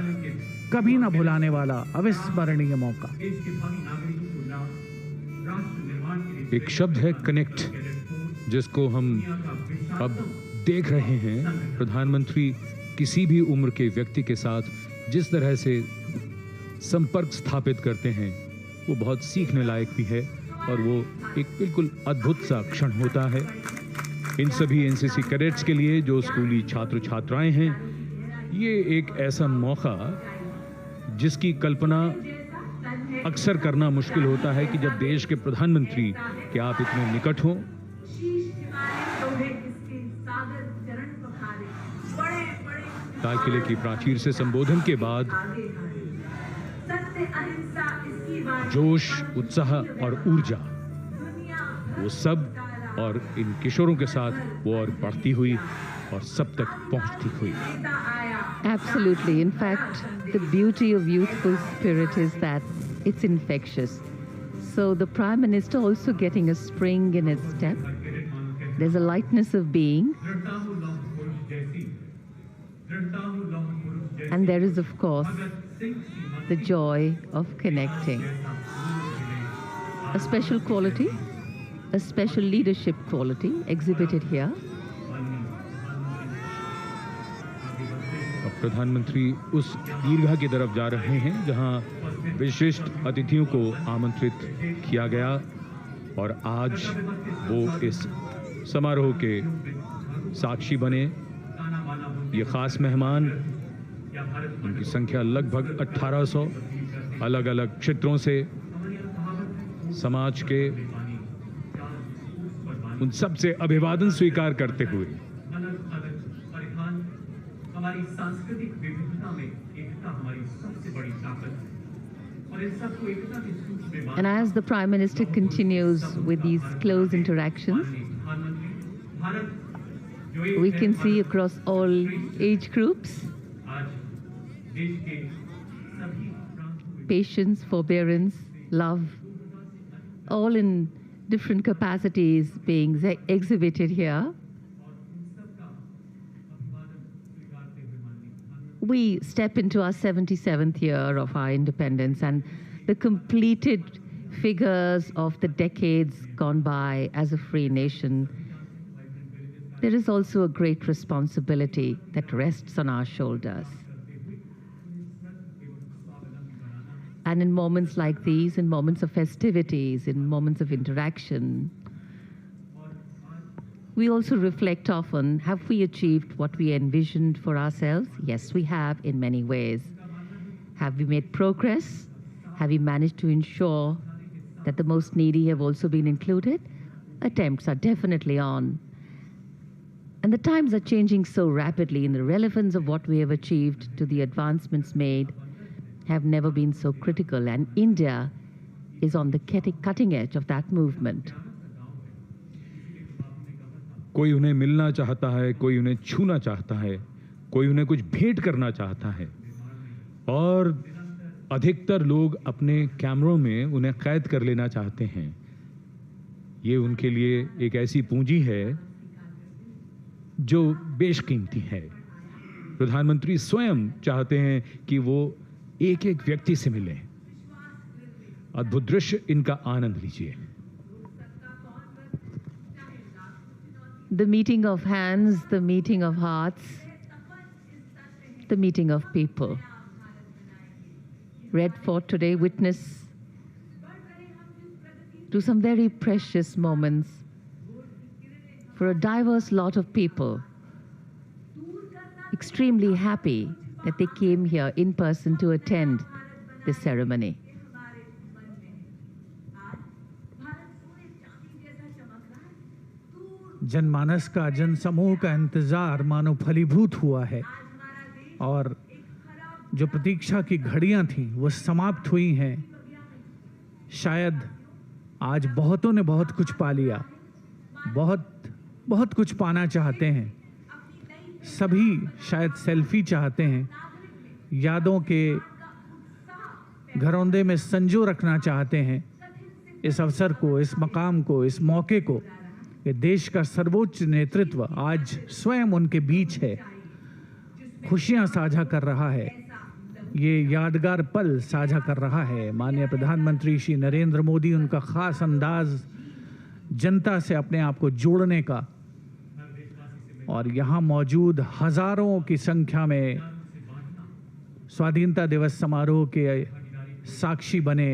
कभी ना भुलाने वाला, अविस्मरणीय मौका। एक शब्द है कनेक्ट, जिसको हम अब देख रहे हैं। प्रधानमंत्री किसी भी उम्र के व्यक्ति के साथ जिस तरह से संपर्क स्थापित करते हैं वो बहुत सीखने लायक भी है और वो एक बिल्कुल अद्भुत सा क्षण होता है। इन सभी एनसीसी कैडेट्स के लिए, जो स्कूली छात्र छात्राएं हैं, ये एक ऐसा मौका जिसकी कल्पना अक्सर करना मुश्किल होता है कि जब देश के प्रधानमंत्री के आप इतने निकट हों। शीश झुकाए लोहे किसके सागर चरण पखारे बड़े बड़े लाल किले की प्राचीर से संबोधन के बाद आगे आए से अहिंसा इसकी बात जोश, उत्साह और ऊर्जा, वो सब और इन किशोरों के साथ वो और बढ़ती हुई और सब तक पहुंचती हुई। Absolutely. In fact, the beauty of youthful spirit is that it's infectious. So the Prime Minister also getting a spring in his step. There's a lightness of being. And there is, of course, the joy of connecting. A special quality, a special leadership quality exhibited here. अब प्रधानमंत्री उस दीर्घा की तरफ जा रहे हैं जहां विशिष्ट अतिथियों को आमंत्रित किया गया और आज वो इस समारोह के साक्षी बने। ये खास मेहमान, उनकी संख्या लगभग 1800, अलग अलग क्षेत्रों से समाज के, उन सब से अभिवादन स्वीकार करते हुए हमारी सांस्कृतिक विविधता में एकता हमारी सबसे बड़ी ताकत है और इन सबको एकता के सूत्र में And as the Prime Minister continues with these close interactions, we can see across all age groups आज देश के सभी प्रांतों में patience, forbearance, love, all in different capacities being exhibited here. We step into our 77th year of our independence, and the completed figures of the decades gone by as a free nation. There is also a great responsibility that rests on our shoulders. And in moments like these, in moments of festivities, in moments of interaction, we also reflect often, have we achieved what we envisioned for ourselves? Yes, we have in many ways. Have we made progress? Have we managed to ensure that the most needy have also been included? Attempts are definitely on. And the times are changing so rapidly, and the relevance of what we have achieved to the advancements made have never been so critical, and India is on the cutting edge of that movement. कोई उन्हें मिलना चाहता है, कोई उन्हें छूना चाहता है, कोई उन्हें कुछ भेंट करना चाहता है, और अधिकतर लोग अपने कैमरों में उन्हें कैद कर लेना चाहते हैं। ये उनके लिए एक ऐसी पूंजी है जो बेशकीमती है। प्रधानमंत्री स्वयं चाहते हैं कि वो एक एक व्यक्ति से मिलें। अद्भुत दृश्य, इनका आनंद लीजिए। The meeting of hands, the meeting of hearts, the meeting of people. Red Fort today witness to some very precious moments for a diverse lot of people. Extremely happy that they came here in person to attend this ceremony. जनमानस का, जनसमूह का इंतजार मानो फलीभूत हुआ है और जो प्रतीक्षा की घड़ियां थीं वो समाप्त हुई हैं। शायद आज बहुतों ने बहुत कुछ पा लिया, बहुत कुछ पाना चाहते हैं। सभी शायद सेल्फी चाहते हैं, यादों के घरौंदे में संजो रखना चाहते हैं इस अवसर को, इस मकाम को, इस मौके को। कि देश का सर्वोच्च नेतृत्व आज स्वयं उनके बीच है, खुशियां साझा कर रहा है, ये यादगार पल साझा कर रहा है। माननीय प्रधानमंत्री श्री नरेंद्र मोदी, उनका खास अंदाज जनता से अपने आप को जोड़ने का, और यहाँ मौजूद हजारों की संख्या में स्वाधीनता दिवस समारोह के साक्षी बने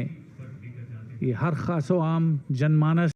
ये हर खासो आम जनमानस